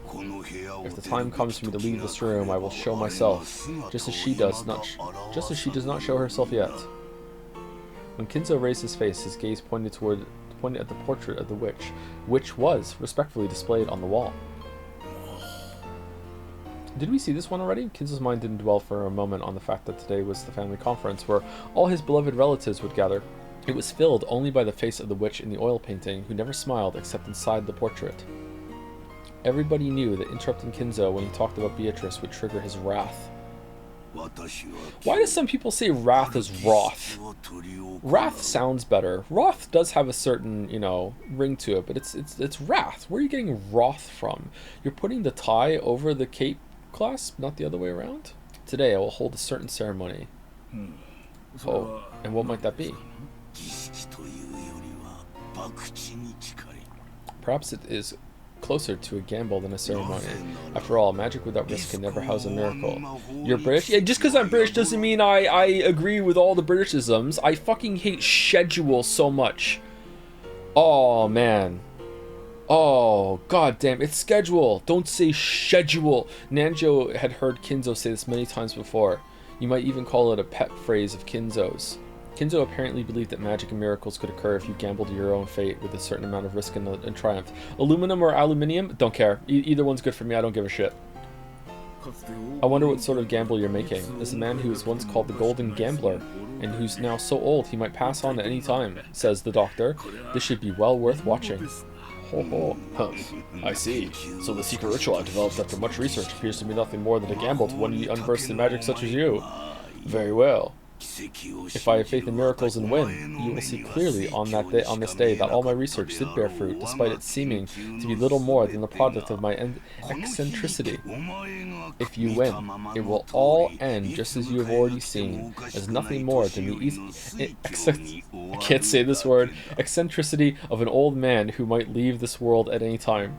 If the time comes for me to leave this room, I will show myself, just as she does not show herself yet. When Kinzo raised his face, his gaze pointed at the portrait of the witch, which was respectfully displayed on the wall. Did we see this one already? Kinzo's mind didn't dwell for a moment on the fact that today was the family conference where all his beloved relatives would gather. It was filled only by the face of the witch in the oil painting, who never smiled except inside the portrait. Everybody knew that interrupting Kinzo when he talked about Beatrice would trigger his wrath. Why do some people say wrath is wrath? Wrath sounds better. Wrath does have a certain, ring to it, but it's wrath. Where are you getting wrath from? You're putting the tie over the cape clasp, not the other way around? Today I will hold a certain ceremony. Oh, and what might that be? Perhaps it is closer to a gamble than a ceremony. After all, magic without risk can never house a miracle. You're British? Yeah, just because I'm British doesn't mean I agree with all the Britishisms. I fucking hate schedule so much. Oh, man. Oh, god damn. It's schedule. Don't say schedule. Nanjo had heard Kinzo say this many times before. You might even call it a pet phrase of Kinzo's. Kinzo apparently believed that magic and miracles could occur if you gambled your own fate with a certain amount of risk and triumph. Aluminum or aluminium? Don't care. Either one's good for me. I don't give a shit. I wonder what sort of gamble you're making. As a man who was once called the Golden Gambler, and who's now so old he might pass on at any time, says the doctor. This should be well worth watching. Ho ho. Huh. I see. So the secret ritual I developed after much research appears to be nothing more than a gamble to one unversed in magic such as you. Very well. If I have faith in miracles and win, you will see clearly on this day that all my research did bear fruit, despite its seeming to be little more than the product of my eccentricity. If you win, it will all end just as you have already seen, as nothing more than the I can't say this word, eccentricity of an old man who might leave this world at any time.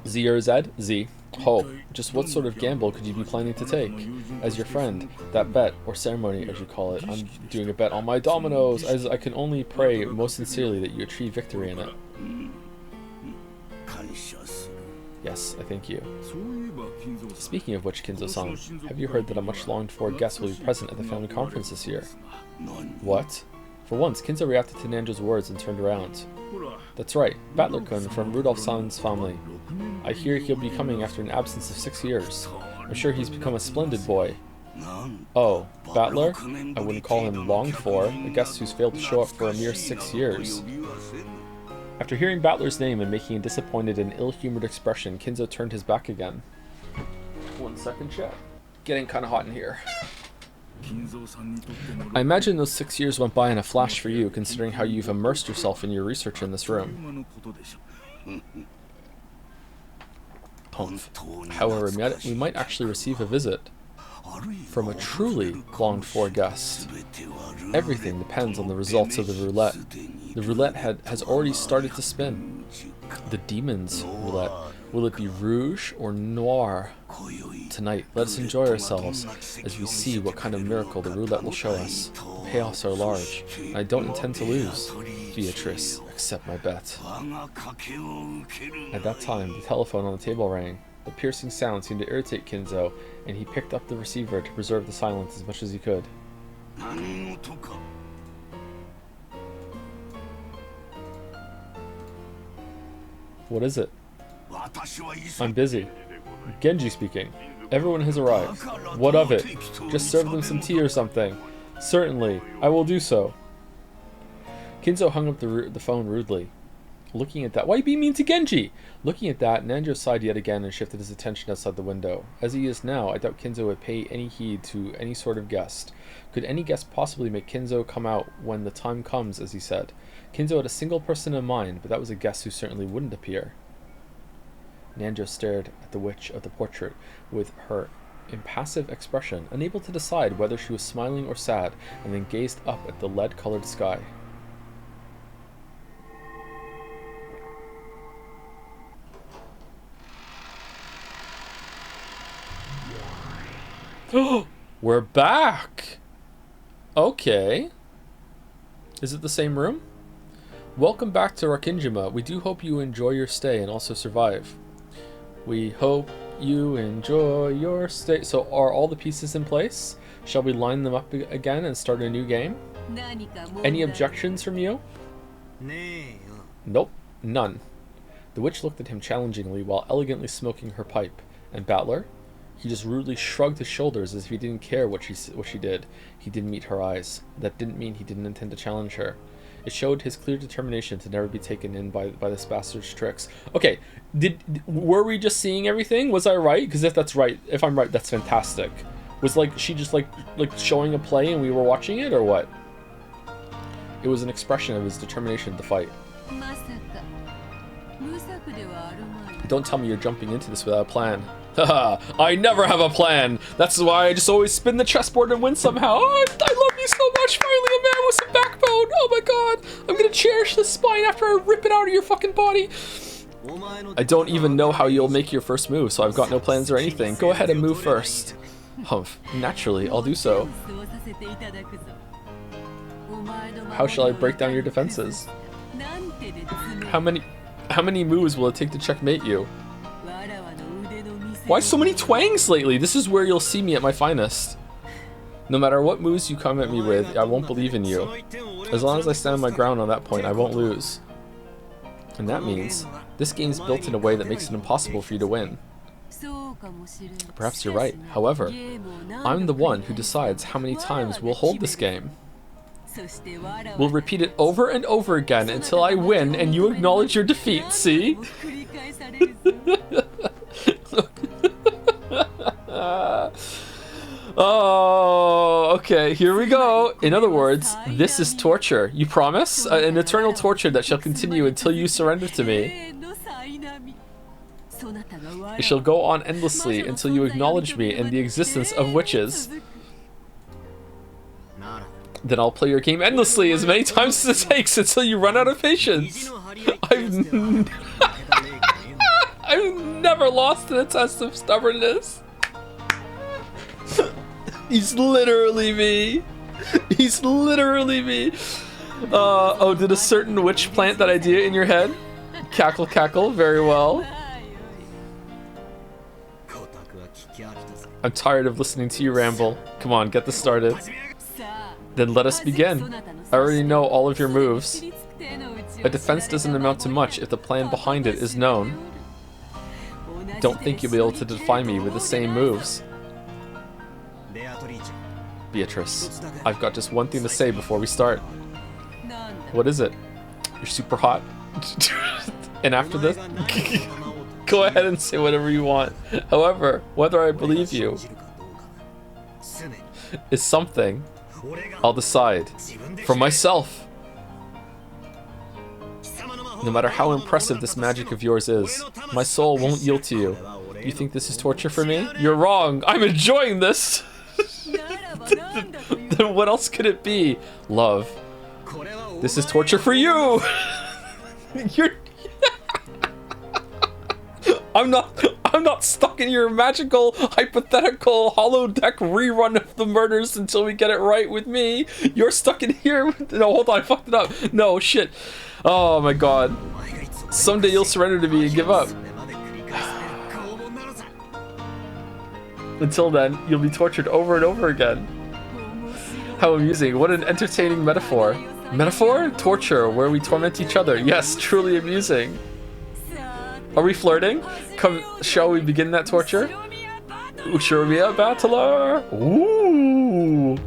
Z or Z? Z. Ho, just what sort of gamble could you be planning to take? As your friend, that bet, or ceremony as you call it, I'm doing a bet on my dominoes, as I can only pray most sincerely that you achieve victory in it. Yes, I thank you. Speaking of which, Kinzo-san, have you heard that a much longed-for guest will be present at the family conference this year? What? For once, Kinzo reacted to Nanjo's words and turned around. That's right, Battler-kun from Rudolph-san's family. I hear he'll be coming after an absence of 6 years. I'm sure he's become a splendid boy. Oh, Battler? I wouldn't call him longed for, a guest who's failed to show up for a mere 6 years. After hearing Battler's name and making a disappointed and ill-humored expression, Kinzo turned his back again. 1 second, chat. Getting kind of hot in here. I imagine those 6 years went by in a flash for you, considering how you've immersed yourself in your research in this room. Humph. However, we might actually receive a visit from a truly longed-for guest. Everything depends on the results of the roulette. The roulette has already started to spin. The demon's roulette. Will it be rouge or noir? Tonight, let us enjoy ourselves as we see what kind of miracle the roulette will show us. The payoffs are large, and I don't intend to lose. Beatrice, accept my bet. At that time, the telephone on the table rang. The piercing sound seemed to irritate Kinzo, and he picked up the receiver to preserve the silence as much as he could. What is it? I'm busy. Genji speaking. Everyone has arrived. What of it? Just serve them some tea or something. Certainly, I will do so. Kinzo hung up the phone rudely. Looking at that, why are you being mean to Genji? Looking at that, Nanjo sighed yet again and shifted his attention outside the window. As he is now, I doubt Kinzo would pay any heed to any sort of guest. Could any guest possibly make Kinzo come out when the time comes, as he said? Kinzo had a single person in mind, but that was a guest who certainly wouldn't appear. Nanjo stared at the witch of the portrait with her impassive expression, unable to decide whether she was smiling or sad, and then gazed up at the lead-colored sky. We're back! Okay. Is it the same room? Welcome back to Rakinjima. We do hope you enjoy your stay and also survive. We hope you enjoy your stay. So are all the pieces in place? Shall we line them up again and start a new game? Any objections from you? Nope, none. The witch looked at him challengingly while elegantly smoking her pipe. And Battler? He just rudely shrugged his shoulders as if he didn't care what she did. He didn't meet her eyes. That didn't mean he didn't intend to challenge her. It showed his clear determination to never be taken in by this bastard's tricks. Okay, were we just seeing everything? Was I right? Because if I'm right, that's fantastic. Was she just like showing a play and we were watching it, or what? It was an expression of his determination to fight. Don't tell me you're jumping into this without a plan. Haha, I never have a plan. That's why I just always spin the chessboard and win somehow. Oh, I love you so much. Finally, a man with some backbone. Oh my god. I'm gonna cherish this spine after I rip it out of your fucking body. I don't even know how you'll make your first move, so I've got no plans or anything. Go ahead and move first. Humph. Naturally, I'll do so. How shall I break down your defenses? How many moves will it take to checkmate you? Why so many twangs lately? This is where you'll see me at my finest. No matter what moves you come at me with, I won't believe in you. As long as I stand my ground on that point, I won't lose. And that means, this game's built in a way that makes it impossible for you to win. Perhaps you're right. However, I'm the one who decides how many times we'll hold this game. We'll repeat it over and over again until I win and you acknowledge your defeat, see? Oh, okay, here we go. In other words, this is torture. You promise? An eternal torture that shall continue until you surrender to me. It shall go on endlessly until you acknowledge me and the existence of witches. Then I'll play your game endlessly as many times as it takes until you run out of patience. I've never lost in a test of stubbornness. He's literally me. He's literally me. Oh, did a certain witch plant that idea in your head? Cackle, cackle, very well. I'm tired of listening to you ramble. Come on, get this started. Then let us begin. I already know all of your moves. A defense doesn't amount to much if the plan behind it is known. Don't think you'll be able to defy me with the same moves. Beatrice, I've got just one thing to say before we start. What is it? You're super hot. And after this, go ahead and say whatever you want. However, whether I believe you is something I'll decide for myself. No matter how impressive this magic of yours is, my soul won't yield to you. You think this is torture for me? You're wrong. I'm enjoying this. Then what else could it be? Love. This is torture for you. You're I'm not stuck in your magical, hypothetical, holodeck rerun of the murders until we get it right with me. You're stuck in here with... No, hold on, I fucked it up. No, shit. Oh my god. Someday you'll surrender to me and give up. Until then, you'll be tortured over and over again. How amusing. What an entertaining metaphor. Metaphor? Torture, where we torment each other. Yes, truly amusing. Are we flirting? Come, shall we begin that torture? Ushurumia battler! Ooh!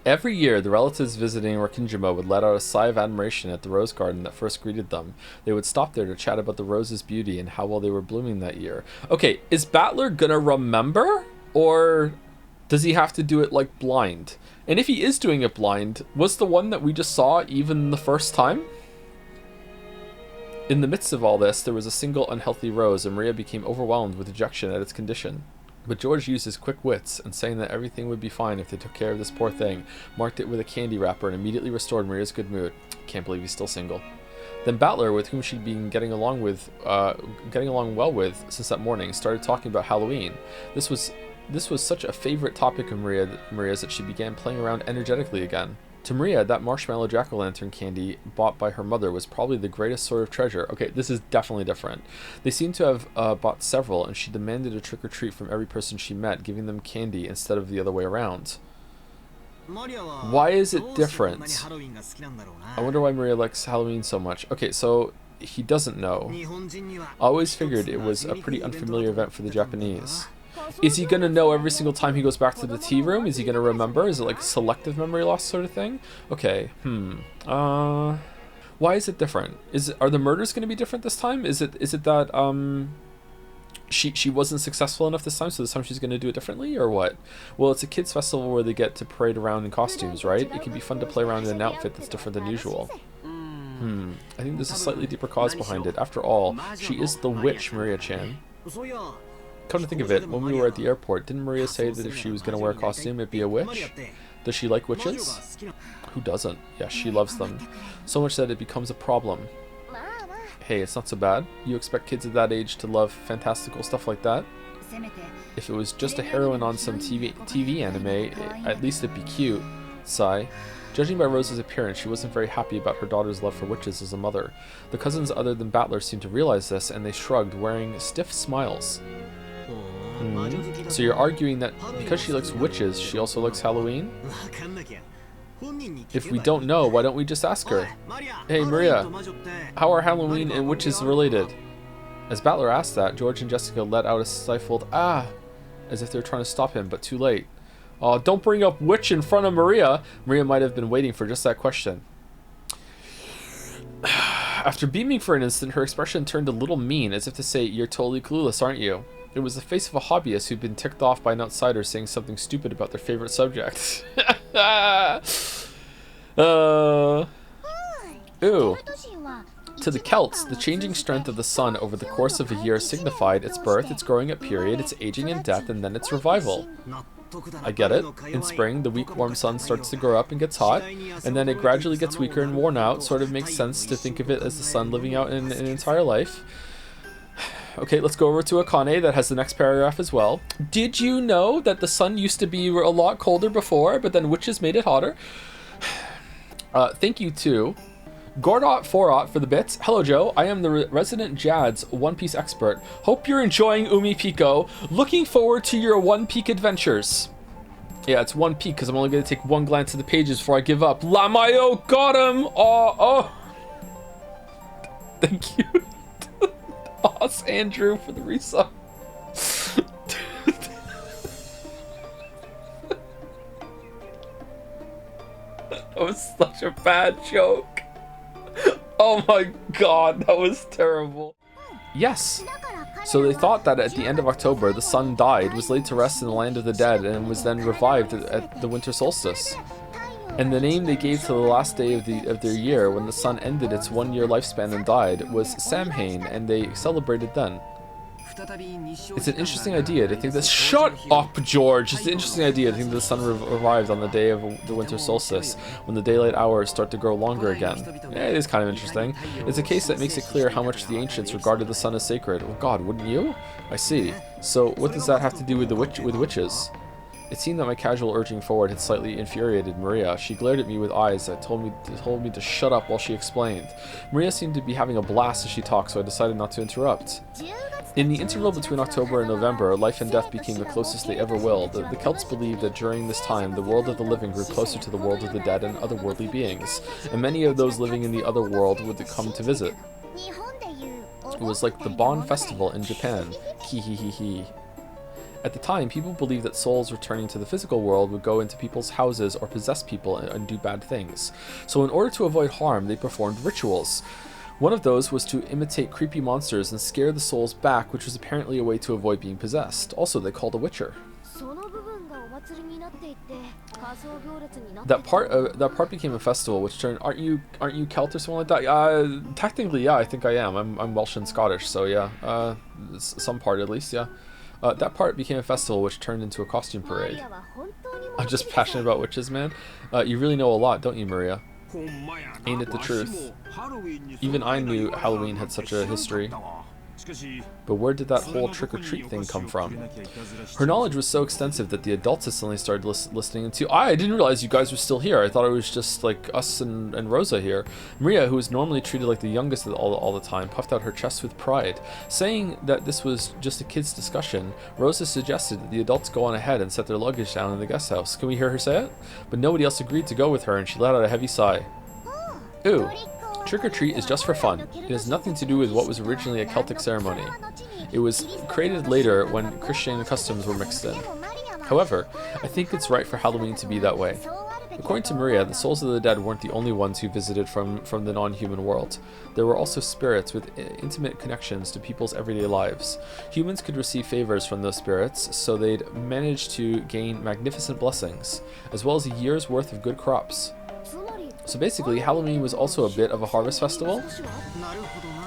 Every year, the relatives visiting Rokkenjima would let out a sigh of admiration at the rose garden that first greeted them. They would stop there to chat about the rose's beauty and how well they were blooming that year. Okay, is Battler gonna remember? Or does he have to do it, like, blind? And if he is doing it blind, was the one that we just saw even the first time? In the midst of all this, there was a single unhealthy rose, and Maria became overwhelmed with dejection at its condition. But George used his quick wits, and saying that everything would be fine if they took care of this poor thing, marked it with a candy wrapper and immediately restored Maria's good mood. Can't believe he's still single. Then Battler, with whom she'd been getting along well with since that morning, started talking about Halloween. This was such a favorite topic of Maria's that she began playing around energetically again. To Maria, that marshmallow jack-o'-lantern candy bought by her mother was probably the greatest sort of treasure. Okay, this is definitely different. They seemed to have bought several, and she demanded a trick-or-treat from every person she met, giving them candy instead of the other way around. Why is it different? I wonder why Maria likes Halloween so much. Okay, so he doesn't know. I always figured it was a pretty unfamiliar event for the Japanese. Is he gonna know every single time he goes back to the tea room? Is he gonna remember? Is it like selective memory loss sort of thing? Okay, why is it different? Are the murders gonna be different this time? Is it that she wasn't successful enough this time, so this time she's gonna do it differently, or what? Well, it's a kids festival where they get to parade around in costumes, right? It can be fun to play around in an outfit that's different than usual. I think there's a slightly deeper cause behind it. After all, she is the witch, Maria-chan. Come to think of it, when we were at the airport, didn't Maria say that if she was going to wear a costume, it'd be a witch? Does she like witches? Who doesn't? Yeah, she loves them. So much that it becomes a problem. Hey, it's not so bad. You expect kids at that age to love fantastical stuff like that? If it was just a heroine on some TV anime, at least it'd be cute. Sigh. Judging by Rose's appearance, she wasn't very happy about her daughter's love for witches as a mother. The cousins other than Battler seemed to realize this, and they shrugged, wearing stiff smiles. So you're arguing that because she likes witches, she also likes Halloween? If we don't know, why don't we just ask her? Hey Maria, how are Halloween and witches related? As Battler asked that, George and Jessica let out a stifled "ah," as if they were trying to stop him, but too late. Oh, don't bring up witch in front of Maria. Maria might have been waiting for just that question. After beaming for an instant, her expression turned a little mean, as if to say, "You're totally clueless, aren't you?" It was the face of a hobbyist who'd been ticked off by an outsider saying something stupid about their favorite subject. Ooh. To the Celts, the changing strength of the sun over the course of a year signified its birth, its growing up period, its aging and death, and then its revival. I get it. In spring, the weak warm sun starts to grow up and gets hot, and then it gradually gets weaker and worn out. Sort of makes sense to think of it as the sun living out an entire life. Okay, let's go over to Akane that has the next paragraph as well. Did you know that the sun used to be a lot colder before, but then witches made it hotter? Thank you too. Gordot 4 for the bits. Hello Joe, I am the resident Jad's One Piece expert. Hope you're enjoying Umipiko. Looking forward to your One Peak adventures. Yeah, it's One Peak because I'm only going to take one glance at the pages before I give up. Lamayo got him! Oh. Thank you. Boss Andrew for the resub. That was such a bad joke. Oh my god, that was terrible. Yes. So they thought that at the end of October, the sun died, was laid to rest in the land of the dead, and was then revived at the winter solstice. And the name they gave to the last day of their year, when the sun ended its 1 year lifespan and died, was Samhain, and they celebrated then. It's an interesting idea to think that— Shut up, George! It's an interesting idea to think that the sun revived on the day of the winter solstice, when the daylight hours start to grow longer again. Yeah, it is kind of interesting. It's a case that makes it clear how much the ancients regarded the sun as sacred. Oh god, wouldn't you? I see. So what does that have to do with witches? It seemed that my casual urging forward had slightly infuriated Maria. She glared at me with eyes that told me to shut up while she explained. Maria seemed to be having a blast as she talked, so I decided not to interrupt. In the interval between October and November, life and death became the closest they ever will. The Celts believed that during this time, the world of the living grew closer to the world of the dead and otherworldly beings, and many of those living in the other world would come to visit. It was like the Bon Festival in Japan. Ki. At the time, people believed that souls returning to the physical world would go into people's houses or possess people and do bad things. So in order to avoid harm, they performed rituals. One of those was to imitate creepy monsters and scare the souls back, which was apparently a way to avoid being possessed. Also, they called a witcher. That part became a festival, which turned— Aren't you Celt or something like that? Technically, yeah, I think I am. I'm Welsh and Scottish, so yeah. Some part at least, yeah. That part became a festival, which turned into a costume parade. I'm just passionate about witches, man. You really know a lot, don't you, Maria? Ain't it the truth? Even I knew Halloween had such a history. But where did that whole trick-or-treat thing come from? Her knowledge was so extensive that the adults suddenly started listening to— I didn't realize you guys were still here. I thought it was just like us and Rosa here. Maria, who was normally treated like the youngest all the time, puffed out her chest with pride. Saying that this was just a kid's discussion, Rosa suggested that the adults go on ahead and set their luggage down in the guest house. Can we hear her say it? But nobody else agreed to go with her, and she let out a heavy sigh. Ooh. Trick-or-treat is just for fun. It has nothing to do with what was originally a Celtic ceremony. It was created later when Christian customs were mixed in. However, I think it's right for Halloween to be that way. According to Maria, the souls of the dead weren't the only ones who visited from the non-human world. There were also spirits with intimate connections to people's everyday lives. Humans could receive favors from those spirits, so they'd manage to gain magnificent blessings, as well as a year's worth of good crops. So basically, Halloween was also a bit of a harvest festival?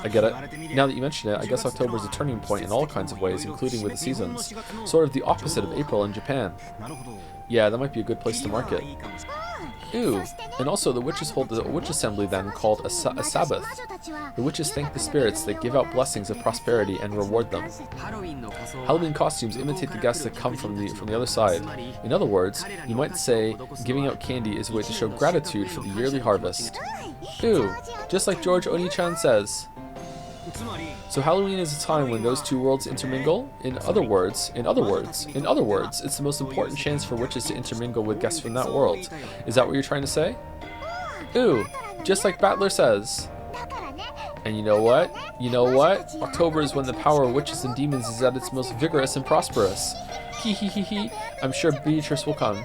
I get it. Now that you mention it, I guess October is a turning point in all kinds of ways, including with the seasons. Sort of the opposite of April in Japan. Yeah, that might be a good place to market. Ew. And also, the witches hold a witch assembly then called a Sabbath. The witches thank the spirits that give out blessings of prosperity and reward them. Halloween costumes imitate the guests that come from the other side. In other words, you might say giving out candy is a way to show gratitude for the yearly harvest. Ew. Just like George Oni-chan says. So Halloween is a time when those two worlds intermingle? In other words, it's the most important chance for witches to intermingle with guests from that world. Is that what you're trying to say? Ooh, just like Battler says. And you know what? October is when the power of witches and demons is at its most vigorous and prosperous. Hee. I'm sure Beatrice will come.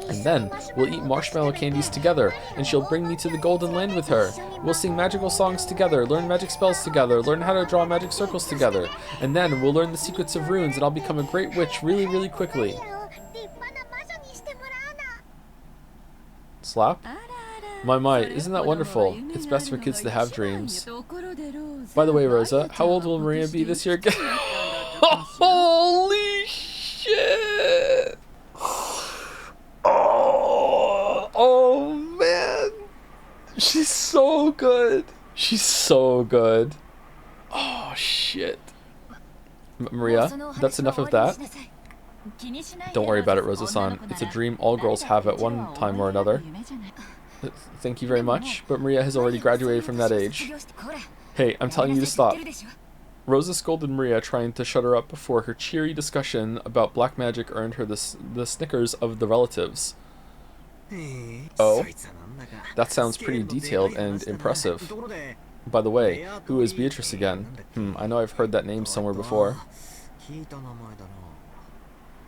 And then, we'll eat marshmallow candies together, and she'll bring me to the Golden Land with her. We'll sing magical songs together, learn magic spells together, learn how to draw magic circles together. And then, we'll learn the secrets of runes, and I'll become a great witch really, really quickly. Slap? My, isn't that wonderful? It's best for kids to have dreams. By the way, Rosa, how old will Maria be this year? Holy shit! Oh man! She's so good! She's so good. Oh shit. Maria, that's enough of that. Don't worry about it, Rosa-san. It's a dream all girls have at one time or another. Thank you very much, but Maria has already graduated from that age. Hey, I'm telling you to stop. Rosa scolded Maria, trying to shut her up before her cheery discussion about black magic earned her the snickers of the relatives. Oh? That sounds pretty detailed and impressive. By the way, who is Beatrice again? I know I've heard that name somewhere before.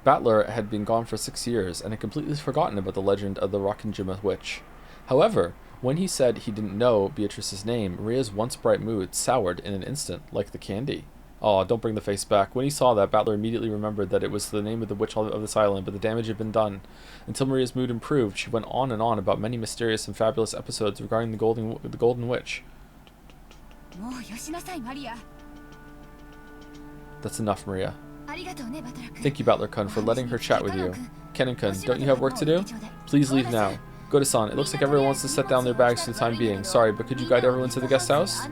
Battler had been gone for 6 years and had completely forgotten about the legend of the Rockinjima witch. However, when he said he didn't know Beatrice's name, Maria's once bright mood soured in an instant, like the candy. Oh, don't bring the face back. When he saw that, Battler immediately remembered that it was the name of the witch of this island, but the damage had been done. Until Maria's mood improved, she went on and on about many mysterious and fabulous episodes regarding the Golden Witch. That's enough, Maria. Thank you, Battler-kun, for letting her chat with you. Kennen-kun, don't you have work to do? Please leave now. Go-to-san, it looks like everyone wants to set down their bags for the time being. Sorry, but could you guide everyone to the guest house?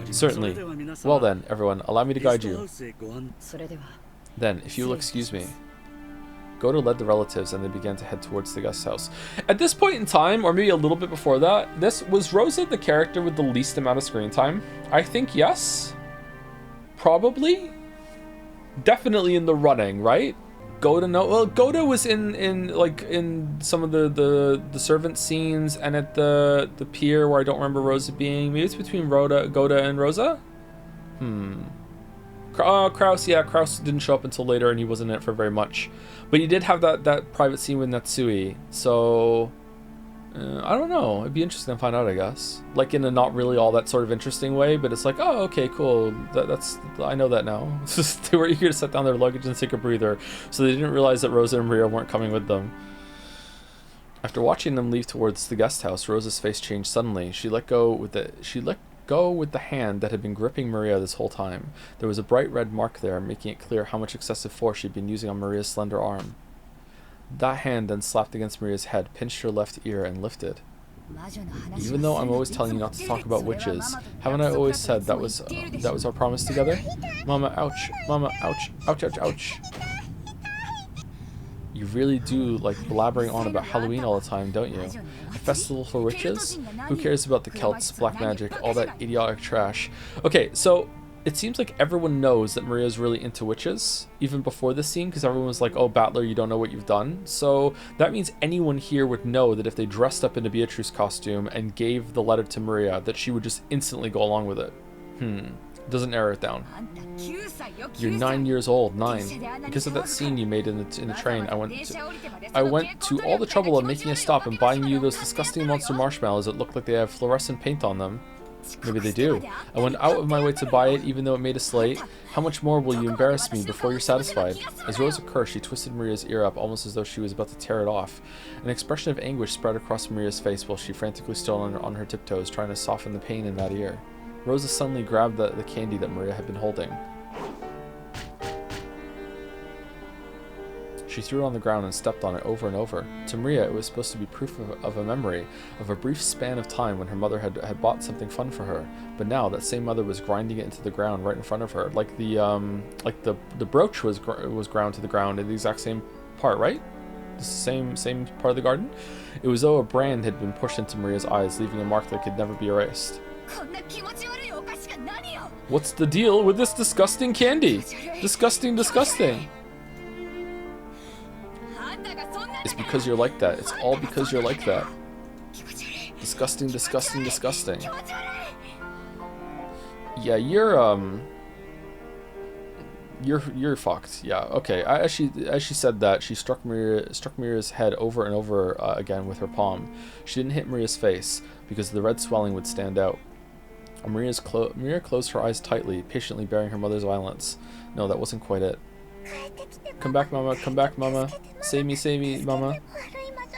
Certainly. Well then, everyone, allow me to guide you. Then, if you will excuse me. Goto led the relatives and they began to head towards the guest house. At this point in time, or maybe a little bit before that, was Rosa the character with the least amount of screen time? I think yes. Probably. Definitely in the running, right? Goto, no. Well, Goto was in some of the servant scenes and at the pier where I don't remember Rosa being. Maybe it's between Goto and Rosa? Kraus, yeah, Kraus didn't show up until later and he wasn't in it for very much. But he did have that private scene with Natsui, so I don't know. It'd be interesting to find out, I guess. Like in a not really all that sort of interesting way, but it's like, oh, okay, cool. I know that now. They were eager to set down their luggage and take a breather, so they didn't realize that Rosa and Maria weren't coming with them. After watching them leave towards the guest house, Rosa's face changed suddenly. She let go with the hand that had been gripping Maria this whole time. There was a bright red mark there, making it clear how much excessive force she'd been using on Maria's slender arm. That hand then slapped against Maria's head, pinched her left ear, and lifted. Even though I'm always telling you not to talk about witches, haven't I always said that was our promise together? Mama, ouch. Mama, ouch. Ouch, ouch, ouch. You really do like blabbering on about Halloween all the time, don't you? A festival for witches? Who cares about the Celts, black magic, all that idiotic trash? Okay, so it seems like everyone knows that Maria's really into witches, even before this scene, because everyone was like, oh, Battler, you don't know what you've done. So that means anyone here would know that if they dressed up in a Beatrice costume and gave the letter to Maria, that she would just instantly go along with it. Doesn't narrow it down. You're 9 years old, 9. Because of that scene you made in the train, I went to all the trouble of making a stop and buying you those disgusting monster marshmallows that look like they have fluorescent paint on them. Maybe they do. I went out of my way to buy it, even though it made us late. How much more will you embarrass me before you're satisfied? As Rosa cursed, she twisted Maria's ear up, almost as though she was about to tear it off. An expression of anguish spread across Maria's face while she frantically stood on her tiptoes, trying to soften the pain in that ear. Rosa suddenly grabbed the candy that Maria had been holding. She threw it on the ground and stepped on it over and over. To Maria, it was supposed to be proof of a memory, of a brief span of time when her mother had bought something fun for her. But now, that same mother was grinding it into the ground right in front of her, like the brooch was ground to the ground in the exact same part, right? The same part of the garden. It was as though a brand had been pushed into Maria's eyes, leaving a mark that could never be erased. What's the deal with this disgusting candy? Disgusting, disgusting. It's because you're like that. It's all because you're like that. Disgusting, disgusting, disgusting. Yeah, you're fucked. Yeah, okay. As she said that, she struck Maria's head over and over again with her palm. She didn't hit Maria's face because the red swelling would stand out. Maria closed her eyes tightly, patiently bearing her mother's violence. No, that wasn't quite it. Come back, Mama. Come back, Mama. Save me, Mama.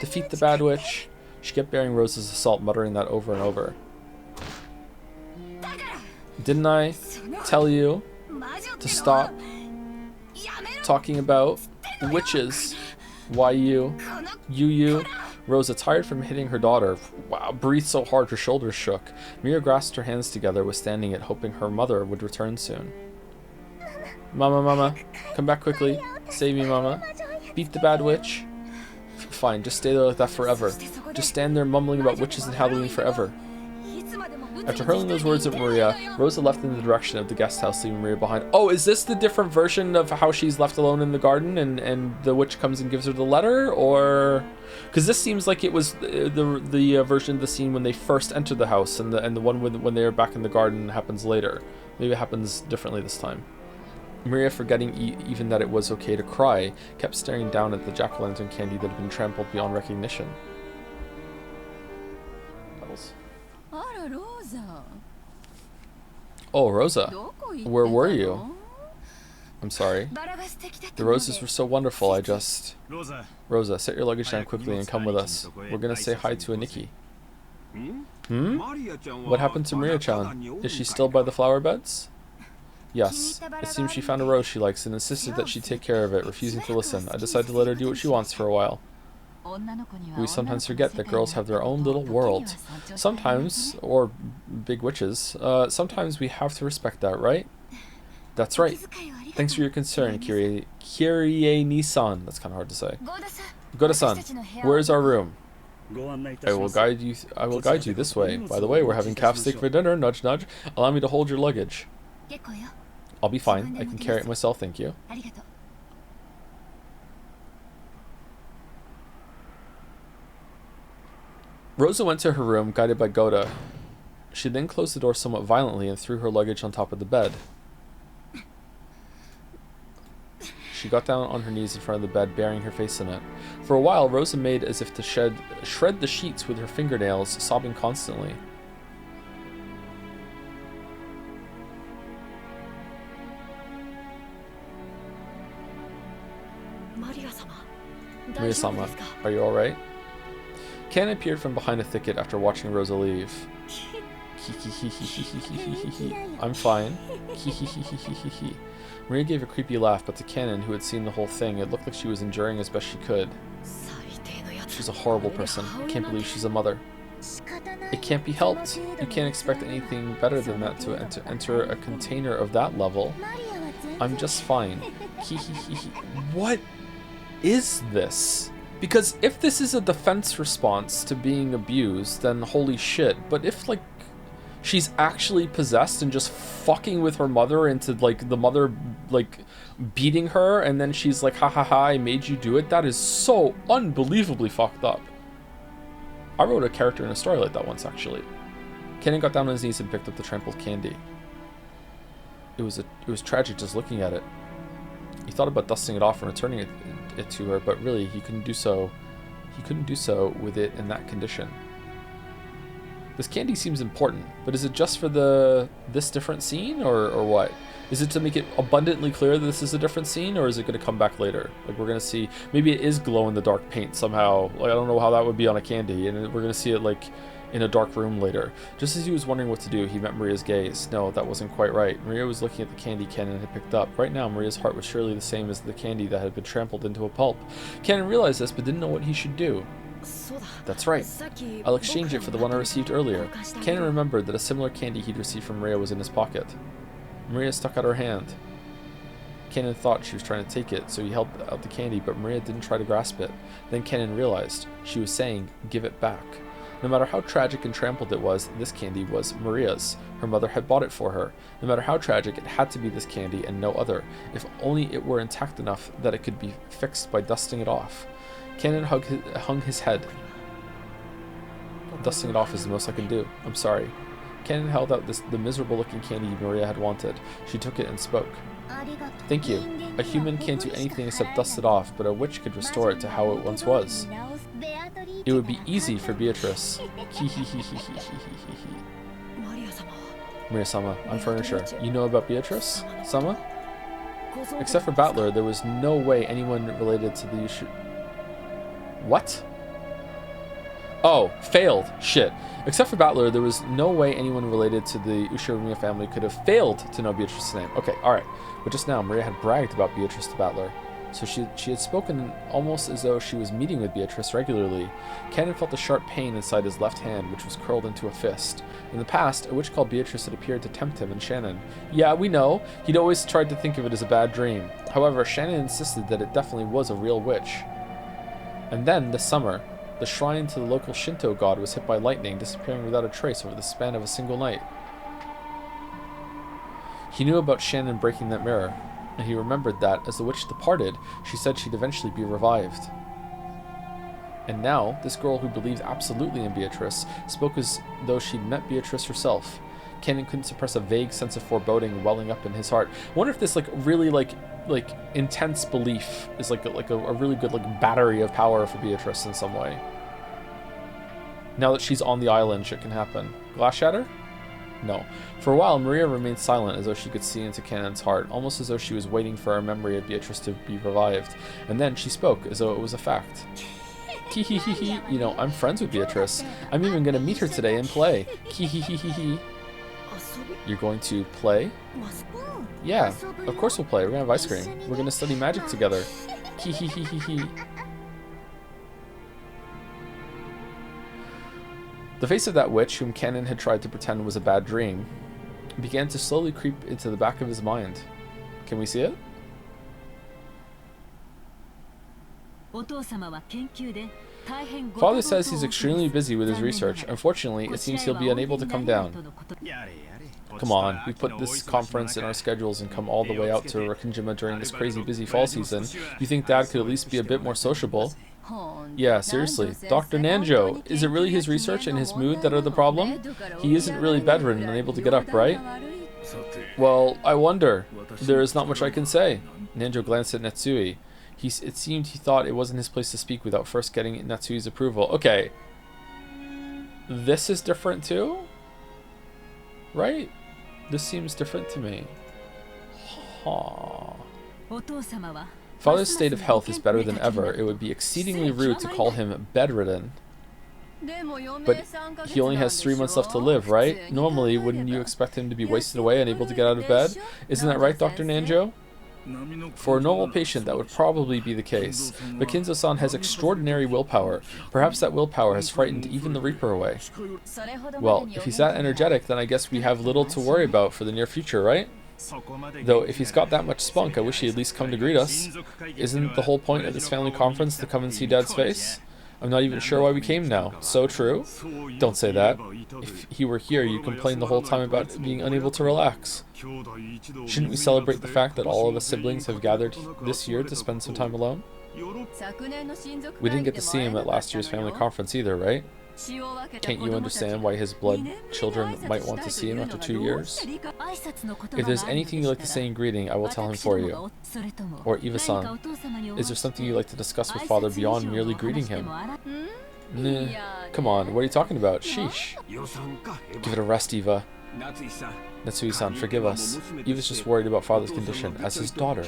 Defeat the bad witch. She kept bearing Rose's assault, muttering that over and over. Didn't I tell you to stop talking about witches? Why you? Rosa, tired from hitting her daughter, breathed so hard her shoulders shook. Miria grasped her hands together, withstanding it, hoping her mother would return soon. Mama, come back quickly. Save me, Mama. Beat the bad witch. Fine, just stay there like that forever. Just stand there mumbling about witches and Halloween forever. After hurling those words at Maria, Rosa left in the direction of the guest house, leaving Maria behind. Oh, is this the different version of how she's left alone in the garden and the witch comes and gives her the letter? Or... because this seems like it was the version of the scene when they first enter the house, and the one when they're back in the garden happens later. Maybe it happens differently this time. Maria, forgetting even that it was okay to cry, kept staring down at the jack-o'-lantern candy that had been trampled beyond recognition. Oh, Rosa. Where were you? I'm sorry. The roses were so wonderful, I just... Rosa, set your luggage down quickly and come with us. We're gonna say hi to Aniki. What happened to Maria-chan? Is she still by the flower beds? Yes. It seems she found a rose she likes and insisted that she take care of it, refusing to listen. I decided to let her do what she wants for a while. We sometimes forget that girls have their own little world. Sometimes, or big witches, sometimes we have to respect that, right? That's right. Thanks for your concern, Kirie-ni-san. That's kind of hard to say. Goda-san, where's our room? I will guide you this way. By the way, we're having calf steak for dinner. Nudge, nudge. Allow me to hold your luggage. I'll be fine. I can carry it myself, thank you. Rosa went to her room, guided by Goda. She then closed the door somewhat violently and threw her luggage on top of the bed. She got down on her knees in front of the bed, burying her face in it. For a while, Rosa made as if to shred the sheets with her fingernails, sobbing constantly. Maria-sama, are you alright? Ken appeared from behind a thicket after watching Rosa leave. I'm fine. Maria gave a creepy laugh, but to Canon, who had seen the whole thing, it looked like she was enduring as best she could. She's a horrible person. I can't believe she's a mother. It can't be helped. You can't expect anything better than that to enter a container of that level. I'm just fine. What is this? Because if this is a defense response to being abused, then holy shit. But if, like, she's actually possessed and just fucking with her mother into, like, the mother, like, beating her, and then she's like, ha ha ha, I made you do it, that is so unbelievably fucked up. I wrote a character in a story like that once, actually. Kenan got down on his knees and picked up the trampled candy. It was tragic just looking at it. He thought about dusting it off and returning it to her, but really he couldn't do so. He couldn't do so with it in that condition. This candy seems important, but is it just for this different scene, or what? Is it to make it abundantly clear that this is a different scene, or is it going to come back later? Like, we're going to see, maybe it is glow-in-the-dark paint somehow. Like, I don't know how that would be on a candy, and we're going to see it, like, in a dark room later. Just as he was wondering what to do, he met Maria's gaze. No, that wasn't quite right. Maria was looking at the candy Kenan had picked up. Right now, Maria's heart was surely the same as the candy that had been trampled into a pulp. Kenan realized this, but didn't know what he should do. That's right. I'll exchange it for the one I received earlier. Kenan remembered that a similar candy he'd received from Maria was in his pocket. Maria stuck out her hand. Kenan thought she was trying to take it, so he held out the candy, but Maria didn't try to grasp it. Then Kenan realized. She was saying, give it back. No matter how tragic and trampled it was, this candy was Maria's. Her mother had bought it for her. No matter how tragic, it had to be this candy and no other. If only it were intact enough that it could be fixed by dusting it off. Kenan hung his head. Dusting it off is the most I can do. I'm sorry. Kenan held out the miserable-looking candy Maria had wanted. She took it and spoke. Thank you. A human can't do anything except dust it off, but a witch could restore it to how it once was. It would be easy for Beatrice. Maria-sama, I'm furniture. You know about Beatrice? Sama? Except for Battler, there was no way anyone related to the What? Oh, failed. Shit. Except for Battler, there was no way anyone related to the Ushiromiya family could have failed to know Beatrice's name. Okay, alright. But just now, Maria had bragged about Beatrice to Battler. So she had spoken almost as though she was meeting with Beatrice regularly. Cannon felt a sharp pain inside his left hand, which was curled into a fist. In the past, a witch called Beatrice had appeared to tempt him and Shannon. Yeah, we know. He'd always tried to think of it as a bad dream. However, Shannon insisted that it definitely was a real witch. And then, this summer, the shrine to the local Shinto god was hit by lightning, disappearing without a trace over the span of a single night. He knew about Shannon breaking that mirror, and he remembered that, as the witch departed, she said she'd eventually be revived. And now, this girl who believed absolutely in Beatrice spoke as though she'd met Beatrice herself. Cannon couldn't suppress a vague sense of foreboding welling up in his heart. I wonder if this really intense belief is like a really good battery of power for Beatrice in some way. Now that she's on the island, shit can happen. Glass shatter? No. For a while, Maria remained silent, as though she could see into Cannon's heart, almost as though she was waiting for a memory of Beatrice to be revived. And then she spoke, as though it was a fact. Hee. You know, I'm friends with Beatrice. I'm even going to meet her today and play. Hee. You're going to play? Yeah, of course we'll play. We're going to have ice cream. We're going to study magic together. Hee. The face of that witch, whom Cannon had tried to pretend was a bad dream, began to slowly creep into the back of his mind. Can we see it? Father says he's extremely busy with his research. Unfortunately, it seems he'll be unable to come down. Come on, we put this conference in our schedules and come all the way out to Rakinjima during this crazy busy fall season. You think Dad could at least be a bit more sociable? Yeah, seriously. Dr. Nanjo, is it really his research and his mood that are the problem? He isn't really bedridden and able to get up, right? Well, I wonder. There is not much I can say. Nanjo glanced at Natsui. It seemed he thought it wasn't his place to speak without first getting Natsui's approval. Okay. This is different too? Right? This seems different to me. Huh. Father's state of health is better than ever. It would be exceedingly rude to call him bedridden. But he only has 3 months left to live, right? Normally, wouldn't you expect him to be wasted away, unable to get out of bed? Isn't that right, Dr. Nanjo? For a normal patient, that would probably be the case. But Kinzo-san has extraordinary willpower. Perhaps that willpower has frightened even the Reaper away. Well, if he's that energetic, then I guess we have little to worry about for the near future, right? Though, if he's got that much spunk, I wish he'd at least come to greet us. Isn't the whole point of this family conference to come and see Dad's face? I'm not even sure why we came now. So true? Don't say that. If he were here, you'd complain the whole time about being unable to relax. Shouldn't we celebrate the fact that all of us siblings have gathered this year to spend some time alone? We didn't get to see him at last year's family conference either, right? Can't you understand why his blood children might want to see him after 2 years? If there's anything you'd like to say in greeting, I will tell him for you. Or Eva-san, is there something you'd like to discuss with Father beyond merely greeting him? Nah, come on, what are you talking about? Sheesh. Give it a rest, Eva. Natsui-san, forgive us. Eva's just worried about Father's condition as his daughter.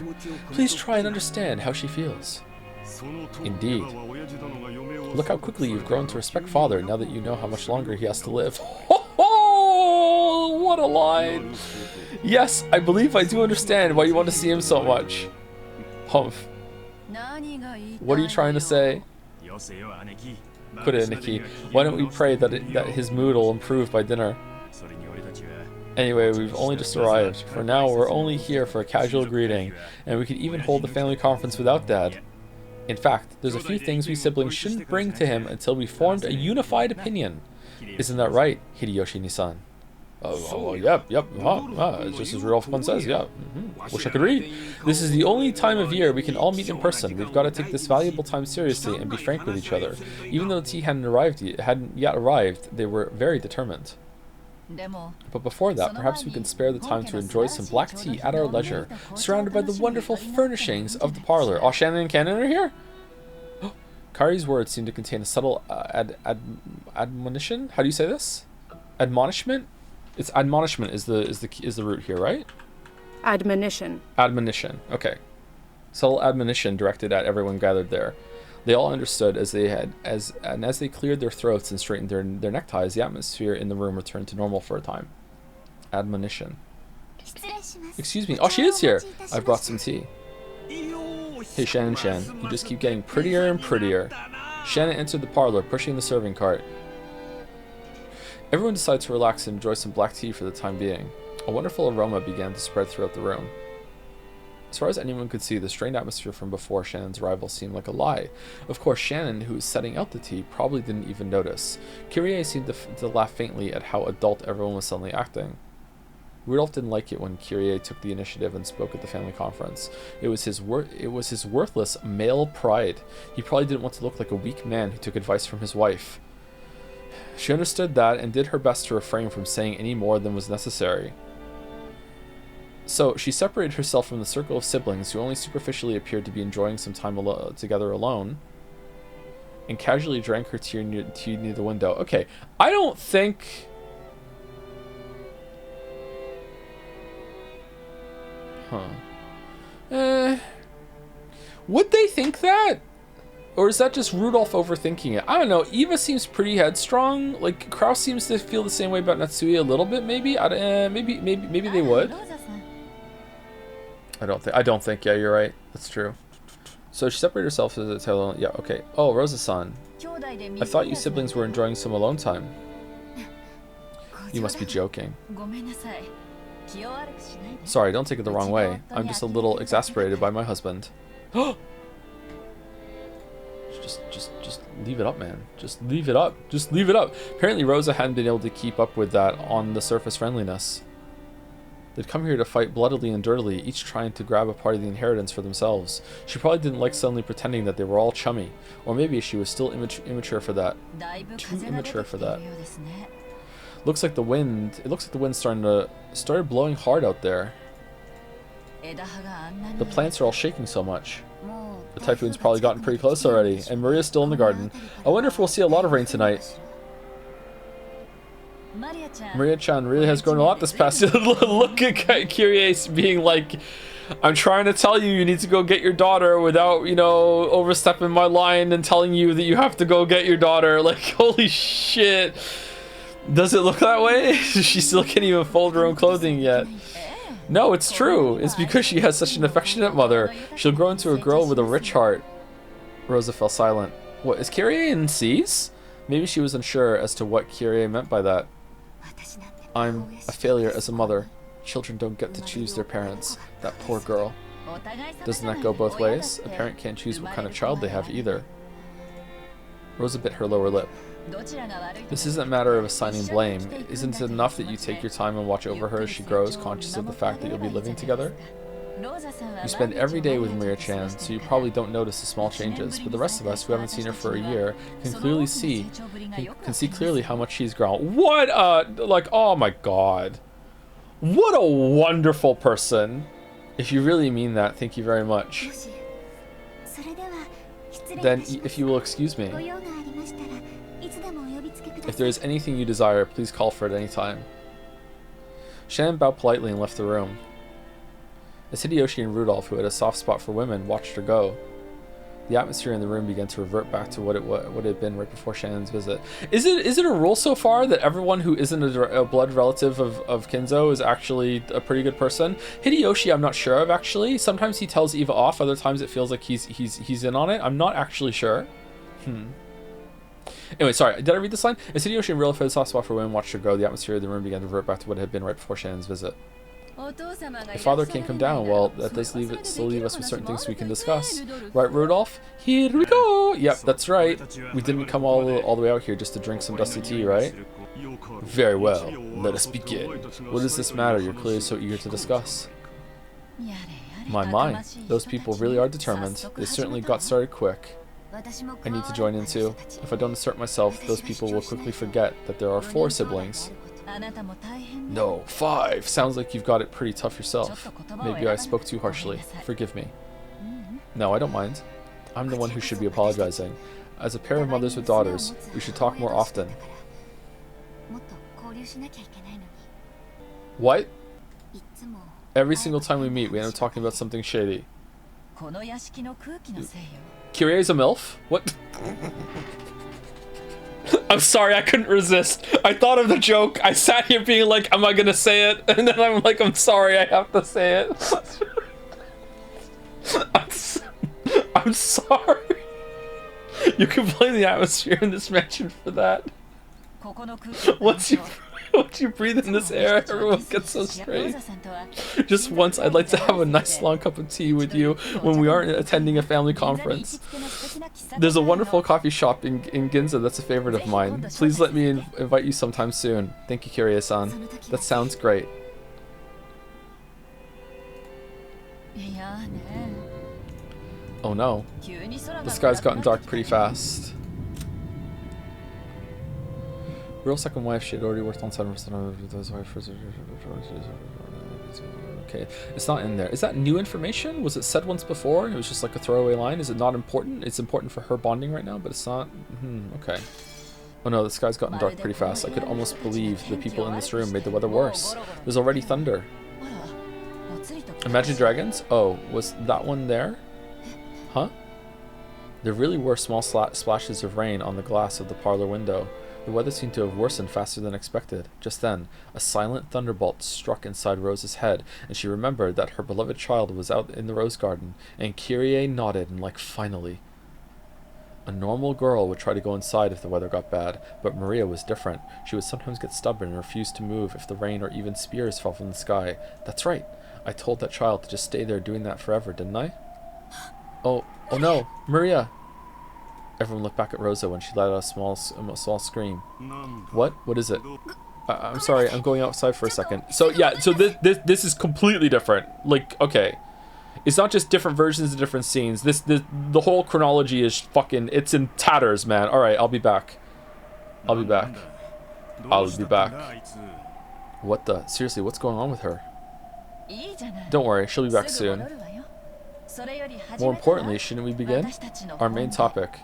Please try and understand how she feels. Indeed. Look how quickly you've grown to respect Father now that you know how much longer he has to live. Oh, what a line! Yes, I believe I do understand why you want to see him so much. Humph. What are you trying to say? Put it, Nikki. Why don't we pray that his mood will improve by dinner? Anyway, we've only just arrived. For now, we're only here for a casual greeting, and we could even hold the family conference without Dad. In fact, there's a few things we siblings shouldn't bring to him until we formed a unified opinion. Isn't that right, Hideyoshi-ni-san? Yep, it's just as Rudolph-kun says, yeah. Wish I could read. This is the only time of year we can all meet in person. We've got to take this valuable time seriously and be frank with each other. Even though the tea hadn't yet arrived, they were very determined. But before that, perhaps we can spare the time to enjoy some black tea at our leisure, surrounded by the wonderful furnishings of the parlor. Oh, Shannon and Cannon are here? Kari's words seem to contain a subtle admonition. How do you say this? Admonishment? It's admonishment is the root here, right? Admonition. Admonition. Okay. Subtle admonition directed at everyone gathered there. They all understood as they cleared their throats and straightened their neckties, the atmosphere in the room returned to normal for a time. Admonition. Excuse me. Oh, she is here. I brought some tea. Hey, Shan, you just keep getting prettier and prettier. Shannon entered the parlor, pushing the serving cart. Everyone decided to relax and enjoy some black tea for the time being. A wonderful aroma began to spread throughout the room. As far as anyone could see, the strained atmosphere from before Shannon's arrival seemed like a lie. Of course, Shannon, who was setting out the tea, probably didn't even notice. Kyrie seemed to laugh faintly at how adult everyone was suddenly acting. Rudolph didn't like it when Kyrie took the initiative and spoke at the family conference. It was his worthless male pride. He probably didn't want to look like a weak man who took advice from his wife. She understood that and did her best to refrain from saying any more than was necessary. So, she separated herself from the circle of siblings who only superficially appeared to be enjoying some time together alone, and casually drank her tea near the window. Okay, I don't think... Would they think that? Or is that just Rudolph overthinking it? I don't know. Eva seems pretty headstrong. Like, Kraus seems to feel the same way about Natsuya a little bit, maybe. Maybe they would. I don't think. Yeah, you're right. That's true. So she separated herself as a tail. Yeah, okay. Oh, Rosa-san. I thought you siblings were enjoying some alone time. You must be joking. Sorry, don't take it the wrong way. I'm just a little exasperated by my husband. Just leave it up, man. Just leave it up. Just leave it up. Apparently Rosa hadn't been able to keep up with that on the surface friendliness. They'd come here to fight bloodily and dirtily, each trying to grab a part of the inheritance for themselves. She probably didn't like suddenly pretending that they were all chummy. Or maybe she was still immature for that. Too immature for that. Looks like the wind started blowing hard out there. The plants are all shaking so much. The typhoon's probably gotten pretty close already, and Maria's still in the garden. I wonder if we'll see a lot of rain tonight. Maria-chan really has grown a lot this past year. Look at Kyrie being like, I'm trying to tell you, you need to go get your daughter without, you know, overstepping my line and telling you that you have to go get your daughter. Like, holy shit. Does it look that way? She still can't even fold her own clothing yet. No, it's true. It's because she has such an affectionate mother. She'll grow into a girl with a rich heart. Rosa fell silent. What, is Kyrie in C's? Maybe she was unsure as to what Kyrie meant by that. I'm a failure as a mother. Children don't get to choose their parents. That poor girl. Doesn't that go both ways? A parent can't choose what kind of child they have either. Rosa bit her lower lip. This isn't a matter of assigning blame. Isn't it enough that you take your time and watch over her as she grows, conscious of the fact that you'll be living together? You spend every day with Maria-chan, so you probably don't notice the small changes, but the rest of us who haven't seen her for a year can see clearly how much she's grown. What oh my god. What a wonderful person. If you really mean that, thank you very much. Then, if you will excuse me. If there is anything you desire, please call for it any time. Shannon bowed politely and left the room. As Hideyoshi and Rudolph, who had a soft spot for women, watched her go, the atmosphere in the room began to revert back to what it had been right before Shannon's visit. Is it a rule so far that everyone who isn't a blood relative of Kinzo is actually a pretty good person? Hideyoshi, I'm not sure of actually. Sometimes he tells Eva off. Other times it feels like he's in on it. I'm not actually sure. Anyway, sorry, did I read this line? As Hideyoshi and Rudolph had a soft spot for women, watched her go, the atmosphere of the room began to revert back to what it had been right before Shannon's visit. If father can't come down, well, that does still leave us with certain things we can discuss. Right, Rudolph? Here we go! Yep, that's right. We didn't come all the way out here just to drink some dusty tea, right? Very well, let us begin. What does this matter you're clearly so eager to discuss? My, those people really are determined. They certainly got started quick. I need to join in too. If I don't assert myself, those people will quickly forget that there are 4 siblings. No, 5! Sounds like you've got it pretty tough yourself. Maybe I spoke too harshly. Forgive me. No, I don't mind. I'm the one who should be apologizing. As a pair of mothers with daughters, we should talk more often. What? Every single time we meet, we end up talking about something shady. Kyrie's a MILF? What? I'm sorry, I couldn't resist. I thought of the joke. I sat here being like, am I gonna say it? And then I'm like, I'm sorry, I have to say it. I'm sorry. You can blame the atmosphere in this mansion for that. Once you breathe in this air, everyone gets so strange. Just once, I'd like to have a nice long cup of tea with you when we aren't attending a family conference. There's a wonderful coffee shop in Ginza that's a favorite of mine. Please let me invite you sometime soon. Thank you, Kiria-san. That sounds great. Oh no. The sky's gotten dark pretty fast. Real second wife, she had already worked on 7% of those wives. Okay, it's not in there. Is that new information? Was it said once before and it was just like a throwaway line? Is it not important? It's important for her bonding right now, but it's not. Okay. Oh no, the sky's gotten dark pretty fast. I could almost believe the people in this room made the weather worse. There's already thunder. Imagine Dragons? Oh, was that one there? Huh? There really were small splashes of rain on the glass of the parlor window. The weather seemed to have worsened faster than expected. Just then, a silent thunderbolt struck inside Rose's head, and she remembered that her beloved child was out in the rose garden, and Kyrie nodded and like, finally. A normal girl would try to go inside if the weather got bad, but Maria was different. She would sometimes get stubborn and refuse to move if the rain or even spears fell from the sky. That's right. I told that child to just stay there doing that forever, didn't I? Oh no, Maria! Everyone looked back at Rosa when she let out a small scream. What? What is it? I'm sorry, I'm going outside for a second. So yeah, so this is completely different. Like, okay. It's not just different versions of different scenes. The whole chronology is fucking, it's in tatters, man. Alright, I'll be back. I'll be back. I'll be back. What the? Seriously, what's going on with her? Don't worry, she'll be back soon. More importantly, shouldn't we begin? Our main topic.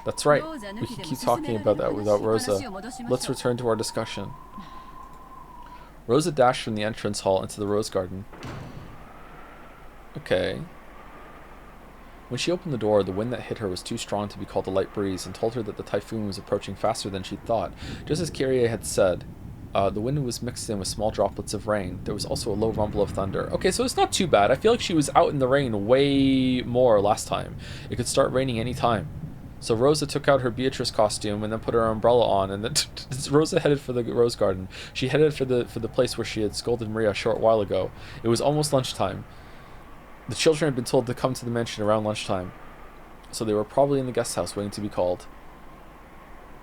That's right. We can keep talking about that without Rosa. Let's return to our discussion. Rosa dashed from the entrance hall into the rose garden. Okay. When she opened the door, the wind that hit her was too strong to be called a light breeze and told her that the typhoon was approaching faster than she'd thought. Just as Kyrie had said, the wind was mixed in with small droplets of rain. There was also a low rumble of thunder. Okay, so it's not too bad. I feel like she was out in the rain way more last time. It could start raining any time. So Rosa took out her Beatrice costume and then put her umbrella on, and then Rosa headed for the rose garden. She headed for the place where she had scolded Maria a short while ago. It was almost lunchtime. The children had been told to come to the mansion around lunchtime, so they were probably in the guest house waiting to be called.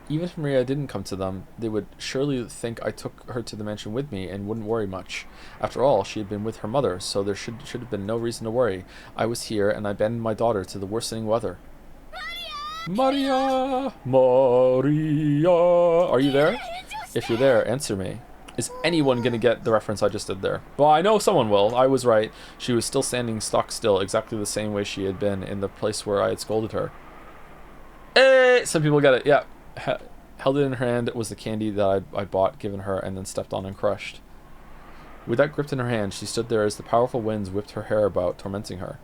Even if Maria didn't come to them, they would surely think I took her to the mansion with me and wouldn't worry much. After all, she had been with her mother, so there should have been no reason to worry. I was here, and I abandoned my daughter to the worsening weather. Maria! Maria! Are you there? If you're there, answer me. Is anyone gonna get the reference I just did there? Well, I know someone will. I was right. She was still standing stock still, exactly the same way she had been in the place where I had scolded her. Eh! Some people get it, yeah. Held it in her hand was the candy that I bought, given her, and then stepped on and crushed. With that gripped in her hand, she stood there as the powerful winds whipped her hair about, tormenting her.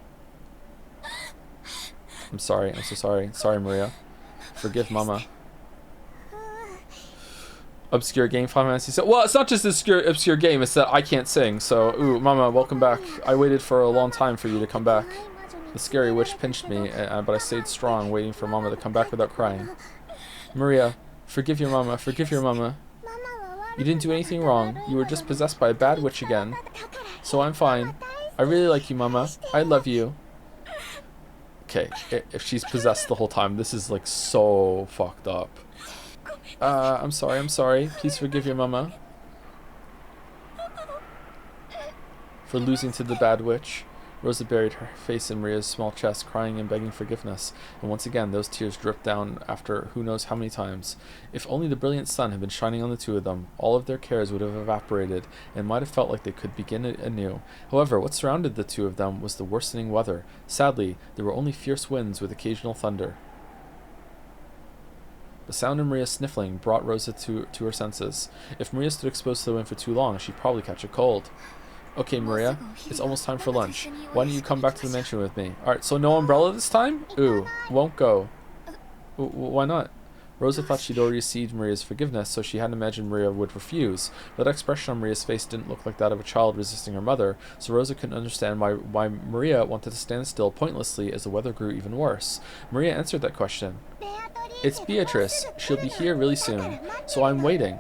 I'm sorry. I'm so sorry. Sorry, Maria. Forgive Mama. Obscure game, Final Fantasy. So, well, it's not just obscure game. It's that I can't sing. So, ooh, Mama, welcome back. I waited for a long time for you to come back. The scary witch pinched me, but I stayed strong, waiting for Mama to come back without crying. Maria, forgive your Mama. Forgive your Mama. You didn't do anything wrong. You were just possessed by a bad witch again. So I'm fine. I really like you, Mama. I love you. Okay, if she's possessed the whole time, this is like so fucked up. I'm sorry. Please forgive your Mama. For losing to the bad witch. Rosa buried her face in Maria's small chest, crying and begging forgiveness, and once again those tears dripped down after who knows how many times. If only the brilliant sun had been shining on the two of them, all of their cares would have evaporated, and might have felt like they could begin anew. However, what surrounded the two of them was the worsening weather. Sadly, there were only fierce winds with occasional thunder. The sound of Maria sniffling brought Rosa to her senses. If Maria stood exposed to the wind for too long, she'd probably catch a cold. Okay, Maria, it's almost time for lunch. Why don't you come back to the mansion with me? Alright, so no umbrella this time? Ooh, won't go. Why not? Rosa thought she'd already received Maria's forgiveness, so she hadn't imagined Maria would refuse. But that expression on Maria's face didn't look like that of a child resisting her mother, so Rosa couldn't understand why Maria wanted to stand still pointlessly as the weather grew even worse. Maria answered that question. It's Beatrice. She'll be here really soon, so I'm waiting.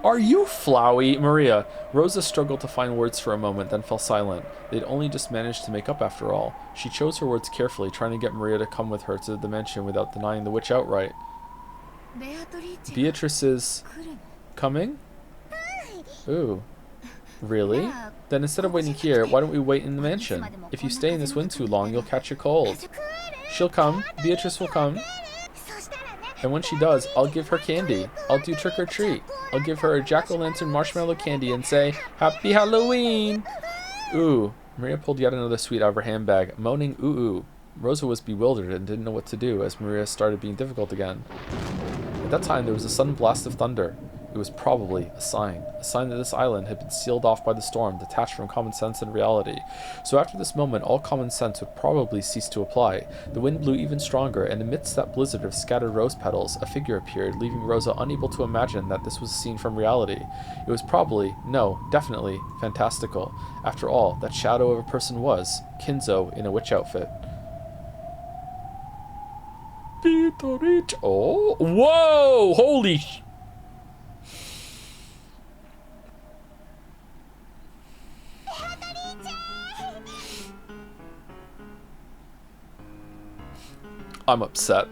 Are you flowey, Maria? Rosa struggled to find words for a moment, then fell silent. They'd only just managed to make up after all. She chose her words carefully, trying to get Maria to come with her to the mansion without denying the witch outright. Beatrice is coming? Ooh. Really? Then instead of waiting here, why don't we wait in the mansion? If you stay in this wind too long, you'll catch a cold. She'll come. Beatrice will come. And when she does, I'll give her candy. I'll do trick or treat. I'll give her a jack-o'-lantern marshmallow candy and say, Happy Halloween! Ooh. Maria pulled yet another sweet out of her handbag, moaning ooh ooh. Rosa was bewildered and didn't know what to do as Maria started being difficult again. At that time, there was a sudden blast of thunder. It was probably a sign that this island had been sealed off by the storm, detached from common sense and reality. So after this moment, all common sense would probably cease to apply. The wind blew even stronger, and amidst that blizzard of scattered rose petals, a figure appeared, leaving Rosa unable to imagine that this was a scene from reality. It was probably, no, definitely, fantastical. After all, that shadow of a person was Kinzo in a witch outfit. Oh, whoa! Holy sh... I'm upset.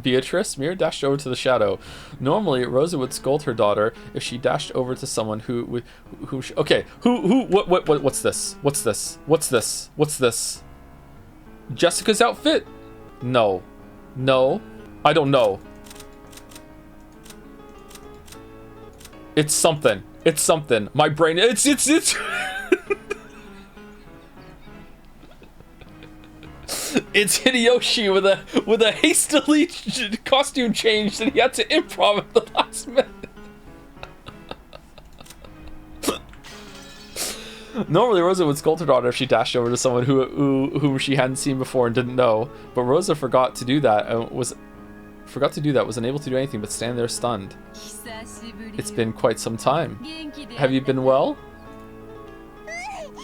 Beatrice, Mira dashed over to the shadow. Normally, Rosa would scold her daughter if she dashed over to someone what's this? What's this? What's this? What's this? Jessica's outfit? No. No. I don't know. It's something. It's something. My brain, it's It's Hideyoshi with a hastily costume change that he had to improv at the last minute. Normally, Rosa would scold her daughter if she dashed over to someone whom she hadn't seen before and didn't know, but Rosa forgot to do that, was unable to do anything but stand there stunned. It's been quite some time. Have you been well?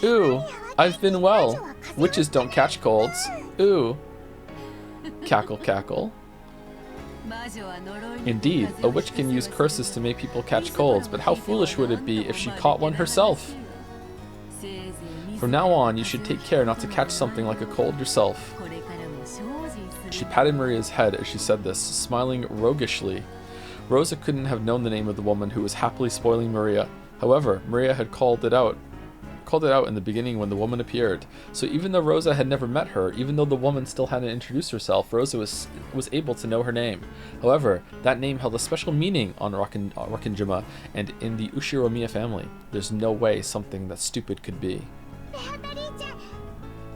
Ooh, I've been well. Witches don't catch colds. Ooh. Cackle, cackle. Indeed, a witch can use curses to make people catch colds, but how foolish would it be if she caught one herself? From now on, you should take care not to catch something like a cold yourself. She patted Maria's head as she said this, smiling roguishly. Rosa couldn't have known the name of the woman who was happily spoiling Maria. However, Maria had called it out in the beginning when the woman appeared. So even though Rosa had never met her, even though the woman still hadn't introduced herself, Rosa was able to know her name. However, that name held a special meaning on Rakenjima and in the Ushiromiya family. There's no way something that stupid could be.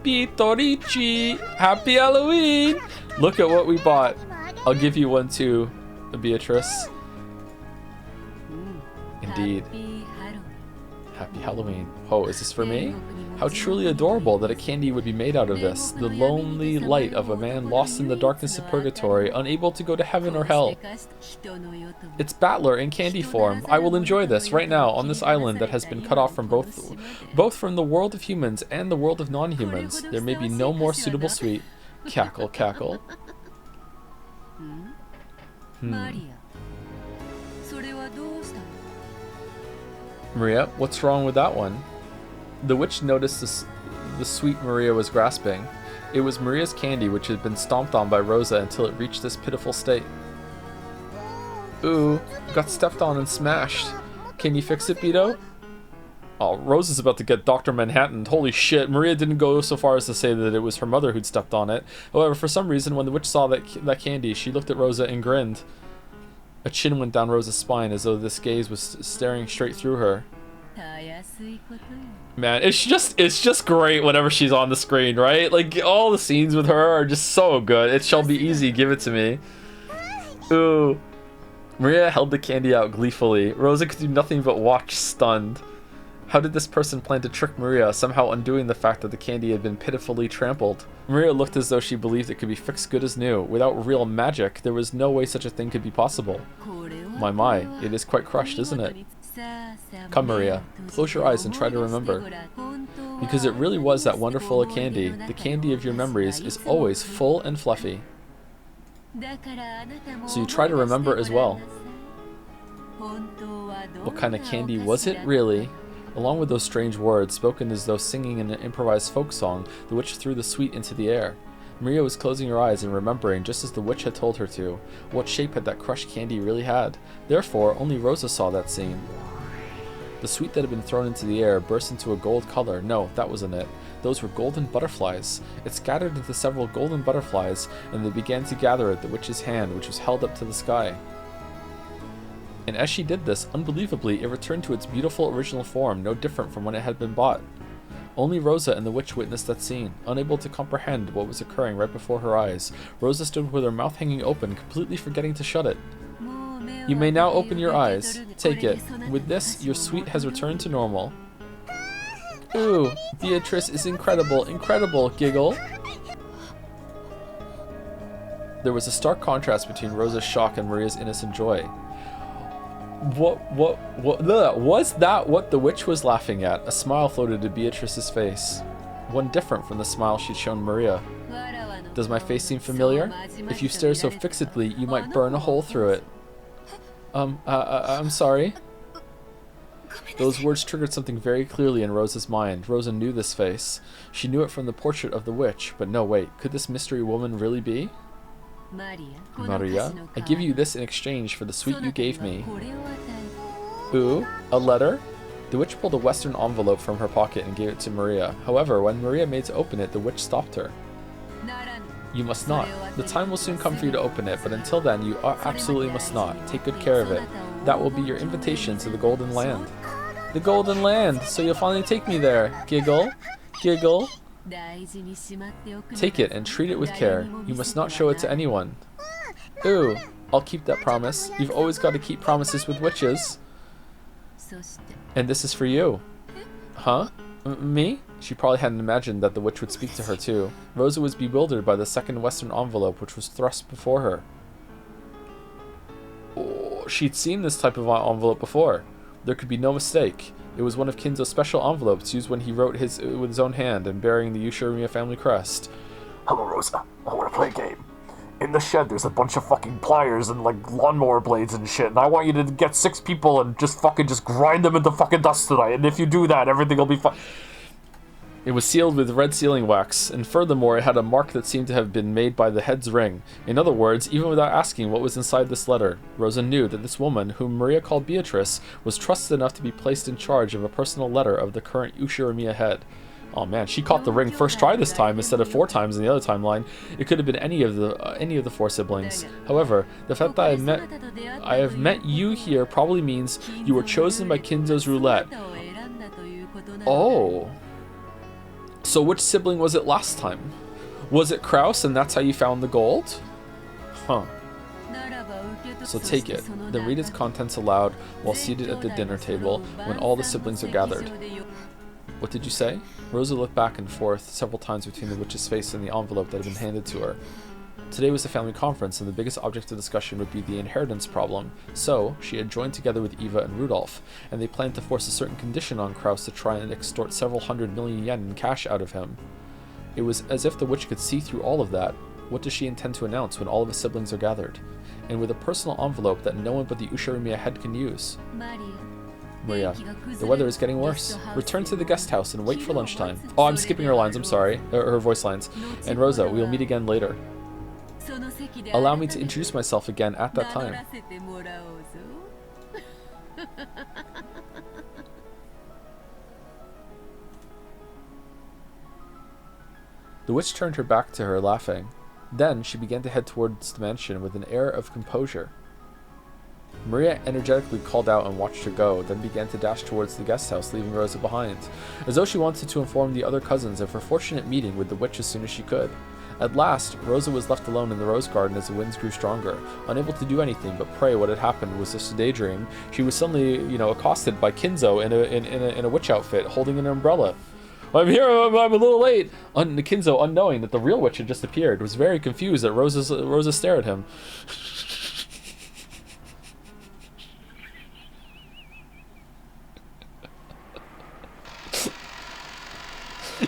Pitorichi! Happy Halloween! Look at what we bought. I'll give you one too, Beatrice. Indeed. Happy Halloween. Oh, is this for me? How truly adorable that a candy would be made out of this. The lonely light of a man lost in the darkness of Purgatory, unable to go to heaven or hell. It's Battler in candy form. I will enjoy this right now on this island that has been cut off from both from the world of humans and the world of non-humans. There may be no more suitable sweet. Cackle, cackle. Maria, what's wrong with that one? The witch noticed the sweet Maria was grasping. It was Maria's candy, which had been stomped on by Rosa until it reached this pitiful state. Ooh, got stepped on and smashed. Can you fix it, Beto? Oh, Rosa's about to get Dr. Manhattan. Holy shit, Maria didn't go so far as to say that it was her mother who'd stepped on it. However, for some reason, when the witch saw that candy, she looked at Rosa and grinned. A chin went down Rosa's spine as though this gaze was staring straight through her. Man, it's just great whenever she's on the screen, right? Like, all the scenes with her are just so good. It shall be easy, give it to me. Ooh. Maria held the candy out gleefully. Rosa could do nothing but watch, stunned. How did this person plan to trick Maria, somehow undoing the fact that the candy had been pitifully trampled? Maria looked as though she believed it could be fixed good as new. Without real magic, there was no way such a thing could be possible. My, it is quite crushed, isn't it? Come, Maria, close your eyes and try to remember. Because it really was that wonderful a candy. The candy of your memories is always full and fluffy. So you try to remember as well. What kind of candy was it, really? Along with those strange words, spoken as though singing an improvised folk song, the witch threw the sweet into the air. Maria was closing her eyes and remembering, just as the witch had told her to, what shape had that crushed candy really had. Therefore, only Rosa saw that scene. The sweet that had been thrown into the air burst into a gold color. No, that wasn't it. Those were golden butterflies. It scattered into several golden butterflies, and they began to gather at the witch's hand, which was held up to the sky. And as she did this, unbelievably, it returned to its beautiful original form, no different from when it had been bought. Only Rosa and the witch witnessed that scene, unable to comprehend what was occurring right before her eyes. Rosa stood with her mouth hanging open, completely forgetting to shut it. You may now open your eyes. Take it. With this, your sweet has returned to normal. Ooh, Beatrice is incredible, incredible, giggle. There was a stark contrast between Rosa's shock and Maria's innocent joy. Was that what the witch was laughing at? A smile floated to Beatrice's face. One different from the smile she'd shown Maria. Does my face seem familiar? If you stare so fixedly, you might burn a hole through it. I'm sorry. Those words triggered something very clearly in Rosa's mind. Rosa knew this face. She knew it from the portrait of the witch. But no, wait. Could this mystery woman really be? Maria, I give you this in exchange for the sweet you gave me. Ooh, a letter? The witch pulled a western envelope from her pocket and gave it to Maria. However, when Maria made to open it, the witch stopped her. You must not. The time will soon come for you to open it, but until then, you absolutely must not. Take good care of it. That will be your invitation to the Golden Land. The Golden Land! So you'll finally take me there. Giggle. Giggle. Take it and treat it with care. You must not show it to anyone. Ooh, I'll keep that promise. You've always got to keep promises with witches. And this is for you. Huh? Me? She probably hadn't imagined that the witch would speak to her too. Rosa was bewildered by the second western envelope which was thrust before her. Oh, she'd seen this type of envelope before. There could be no mistake. It was one of Kinzo's special envelopes used when he wrote with his own hand and bearing the Ushirimiya family crest. Hello, Rosa. I want to play a game. In the shed, there's a bunch of fucking pliers and, like, lawnmower blades and shit, and I want you to get 6 people and just grind them into fucking dust tonight, and if you do that, everything will be fine. It was sealed with red sealing wax, and furthermore it had a mark that seemed to have been made by the head's ring. In other words, even without asking what was inside this letter, Rosa knew that this woman, whom Maria called Beatrice, was trusted enough to be placed in charge of a personal letter of the current Ushirimiya head. Oh man, she caught the ring first try this time instead of 4 times in the other timeline. It could have been any of the 4 siblings. However, the fact that I have met you here probably means you were chosen by Kinzo's roulette. Oh. So which sibling was it last time? Was it Kraus and that's how you found the gold? Huh. So take it, then read its contents aloud while seated at the dinner table when all the siblings are gathered. What did you say? Rosa looked back and forth several times between the witch's face and the envelope that had been handed to her. Today was a family conference, and the biggest object of discussion would be the inheritance problem. So, she had joined together with Eva and Rudolph, and they planned to force a certain condition on Kraus to try and extort several 100 million yen in cash out of him. It was as if the witch could see through all of that. What does she intend to announce when all of his siblings are gathered? And with a personal envelope that no one but the Ushirimiya head can use. Maria, the weather is getting worse. Return to the guest house and wait for lunchtime. Oh, I'm skipping her lines, I'm sorry. Her voice lines. And Rosa, we'll meet again later. Allow me to introduce myself again at that time. The witch turned her back to her, laughing. Then she began to head towards the mansion with an air of composure. Maria energetically called out and watched her go, then began to dash towards the guest house, leaving Rosa behind, as though she wanted to inform the other cousins of her fortunate meeting with the witch as soon as she could. At last, Rosa was left alone in the rose garden as the winds grew stronger. Unable to do anything but pray what had happened was just a daydream, she was suddenly, accosted by Kinzo in a witch outfit, holding an umbrella. I'm here, I'm a little late. Kinzo, unknowing that the real witch had just appeared, was very confused that Rosa stared at him.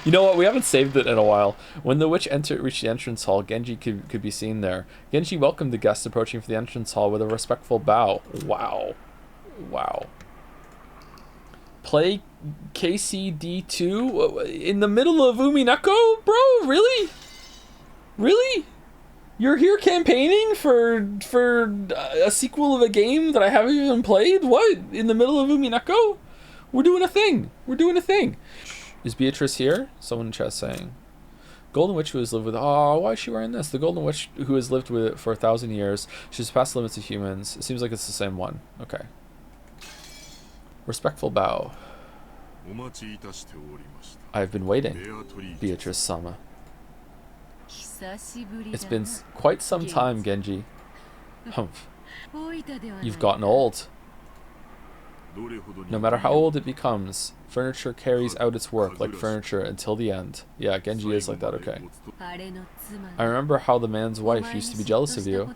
You know what? We haven't saved it in a while. When the witch reached the entrance hall, Genji could be seen there. Genji welcomed the guests approaching from the entrance hall with a respectful bow. Wow. Wow. Play KCD2 in the middle of Umineko? Bro, really? Really? You're here campaigning for a sequel of a game that I haven't even played? What? In the middle of Umineko? We're doing a thing. We're doing a thing. Is Beatrice here? Someone in chat saying. Golden Witch who has lived with... Oh, why is she wearing this? The Golden Witch who has lived with it for 1,000 years. She's past the limits of humans. It seems like it's the same one. Okay. Respectful bow. I have been waiting, Beatrice-sama. It's been quite some time, Genji. Humph. You've gotten old. No matter how old it becomes, furniture carries out its work like furniture until the end. Yeah, Genji is like that, okay. I remember how the man's wife used to be jealous of you.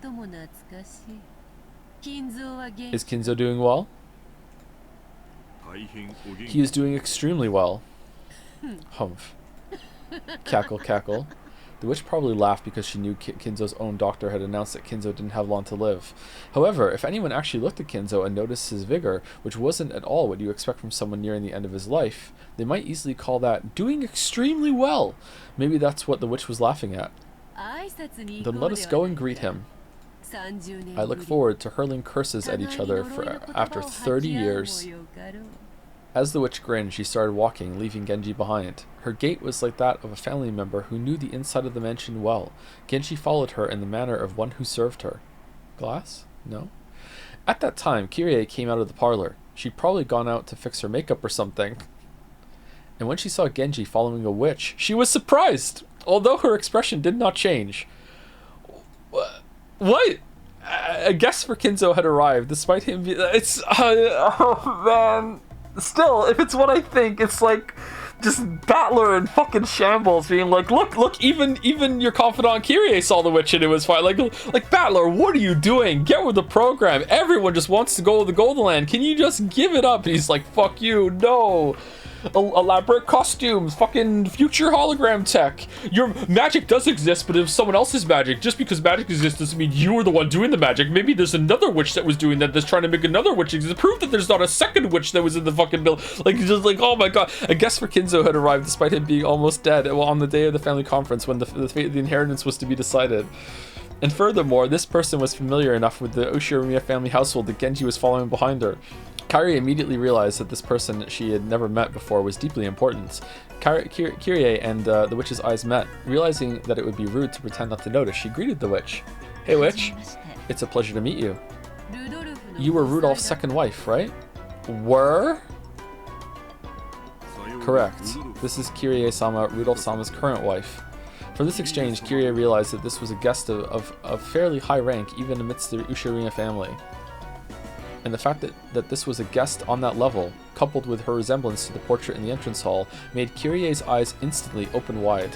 Is Kinzo doing well? He is doing extremely well. Humph. Cackle, cackle. The witch probably laughed because she knew Kinzo's own doctor had announced that Kinzo didn't have long to live. However, if anyone actually looked at Kinzo and noticed his vigor, which wasn't at all what you expect from someone nearing the end of his life, they might easily call that doing extremely well. Maybe that's what the witch was laughing at. Then let us go and greet him. I look forward to hurling curses at each other after 30 years. As the witch grinned, she started walking, leaving Genji behind. Her gait was like that of a family member who knew the inside of the mansion well. Genji followed her in the manner of one who served her. Glass? No. At that time, Kyrie came out of the parlor. She'd probably gone out to fix her makeup or something. And when she saw Genji following a witch, she was surprised, although her expression did not change. What? A guest for Kinzo had arrived, despite him being... oh, man... Still, if it's what I think, it's like just Battler and fucking shambles being like, look, even your confidant Kyrie saw the witch and it was fine. Like Battler, what are you doing? Get with the program. Everyone just wants to go to the Golden Land. Can you just give it up? And he's like, fuck you, no. Elaborate costumes, fucking future hologram tech. Your magic does exist, but if someone else's magic, just because magic exists doesn't mean you were the one doing the magic. Maybe there's another witch that was doing that that's trying to make another witch exist. Prove that there's not a second witch that was in the fucking bill. Like, just like, oh my god. A guest for Kinzo had arrived despite him being almost dead on the day of the family conference when the fate of the inheritance was to be decided. And furthermore, this person was familiar enough with the Ushirimiya family household that Genji was following behind her. Kairi immediately realized that this person she had never met before was deeply important. Kyrie and the witch's eyes met. Realizing that it would be rude to pretend not to notice, she greeted the witch. Hey witch, it's a pleasure to meet you. You were Rudolph's second wife, right? Were? Correct. This is Kyrie-sama, Rudolph-sama's current wife. From this exchange, Kyrie realized that this was a guest of fairly high rank even amidst the Ushirimiya family. And the fact that this was a guest on that level, coupled with her resemblance to the portrait in the entrance hall, made Kyrie's eyes instantly open wide.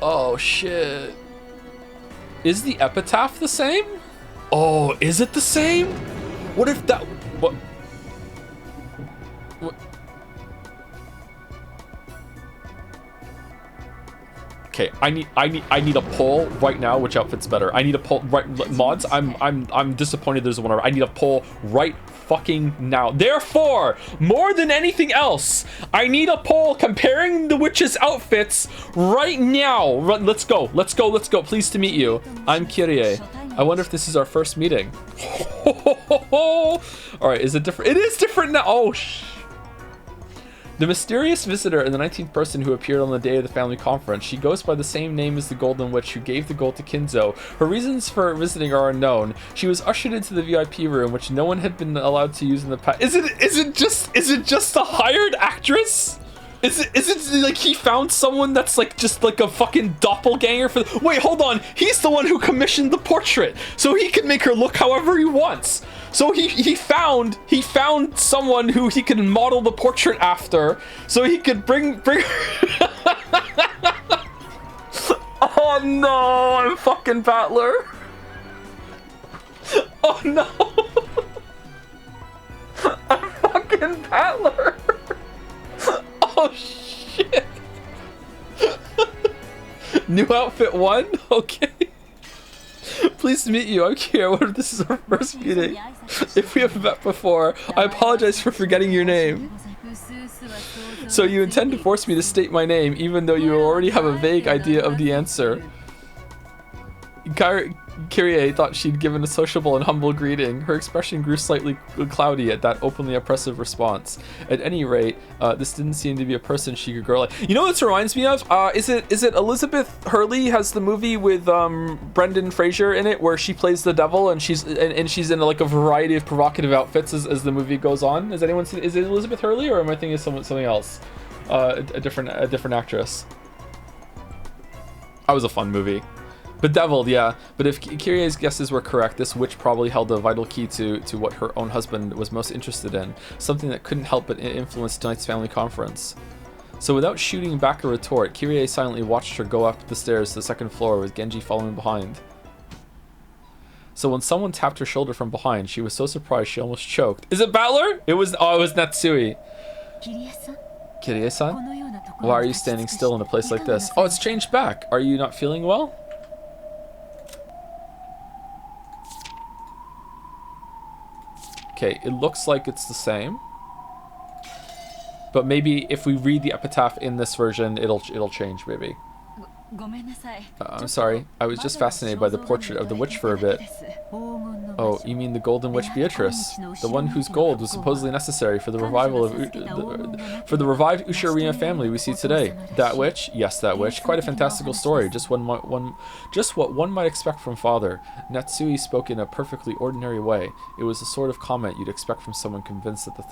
Oh shit. Is the epitaph the same? Oh, is it the same? What if that... What? Okay, I need a poll right now. Which outfit's better? I need a poll right mods. I'm disappointed there's one. I need a poll right fucking now. Therefore, more than anything else, I need a poll comparing the witches' outfits right now. Let's go. Pleased to meet you. I'm Kyrie. I wonder if this is our first meeting. All right, is it different? It is different now. Oh The mysterious visitor and the 19th person who appeared on the day of the family conference. She goes by the same name as the Golden Witch who gave the gold to Kinzo. Her reasons for visiting are unknown. She was ushered into the VIP room, which no one had been allowed to use in the past. Is it just a hired actress? Is it like he found someone that's like just like a fucking doppelganger for wait, hold on. He's the one who commissioned the portrait. So he can make her look however he wants. So he found someone who he can model the portrait after. So he could bring Oh no, I'm fucking Battler. Oh no. I'm fucking Battler. Oh shit! New outfit 1? Okay. Pleased to meet you. I'm Kira. What if this is our first meeting? If we have met before, I apologize for forgetting your name. So you intend to force me to state my name, even though you already have a vague idea of the answer. Kyrie thought she'd given a sociable and humble greeting. Her expression grew slightly cloudy at that openly oppressive response. At any rate, this didn't seem to be a person she could grow like. You know what this reminds me of? Is it Elizabeth Hurley has the movie with Brendan Fraser in it where she plays the devil and she's in like a variety of provocative outfits as the movie goes on. Has anyone seen? Is it Elizabeth Hurley or am I thinking of something else? A different actress. That was a fun movie. Bedeviled, yeah. But if Kyrie's guesses were correct, this witch probably held a vital key to what her own husband was most interested in, something that couldn't help but influence tonight's family conference. So without shooting back a retort, Kyrie silently watched her go up the stairs to the second floor with Genji following behind. So when someone tapped her shoulder from behind, she was so surprised she almost choked. Is it Battler? It was Natsui. Kyrie-san? Why are you standing still in a place like this? Oh, it's changed back. Are you not feeling well? Okay, it looks like it's the same. But maybe if we read the epitaph in this version, it'll change maybe. I'm sorry, I was just fascinated by the portrait of the witch for a bit. Oh, you mean the Golden Witch Beatrice? The one whose gold was supposedly necessary for the revival of for the revived Ushirima family we see today. That witch? Yes, that witch. Quite a fantastical story, just what one might expect from father. Natsui spoke in a perfectly ordinary way. It was the sort of comment you'd expect from someone convinced that the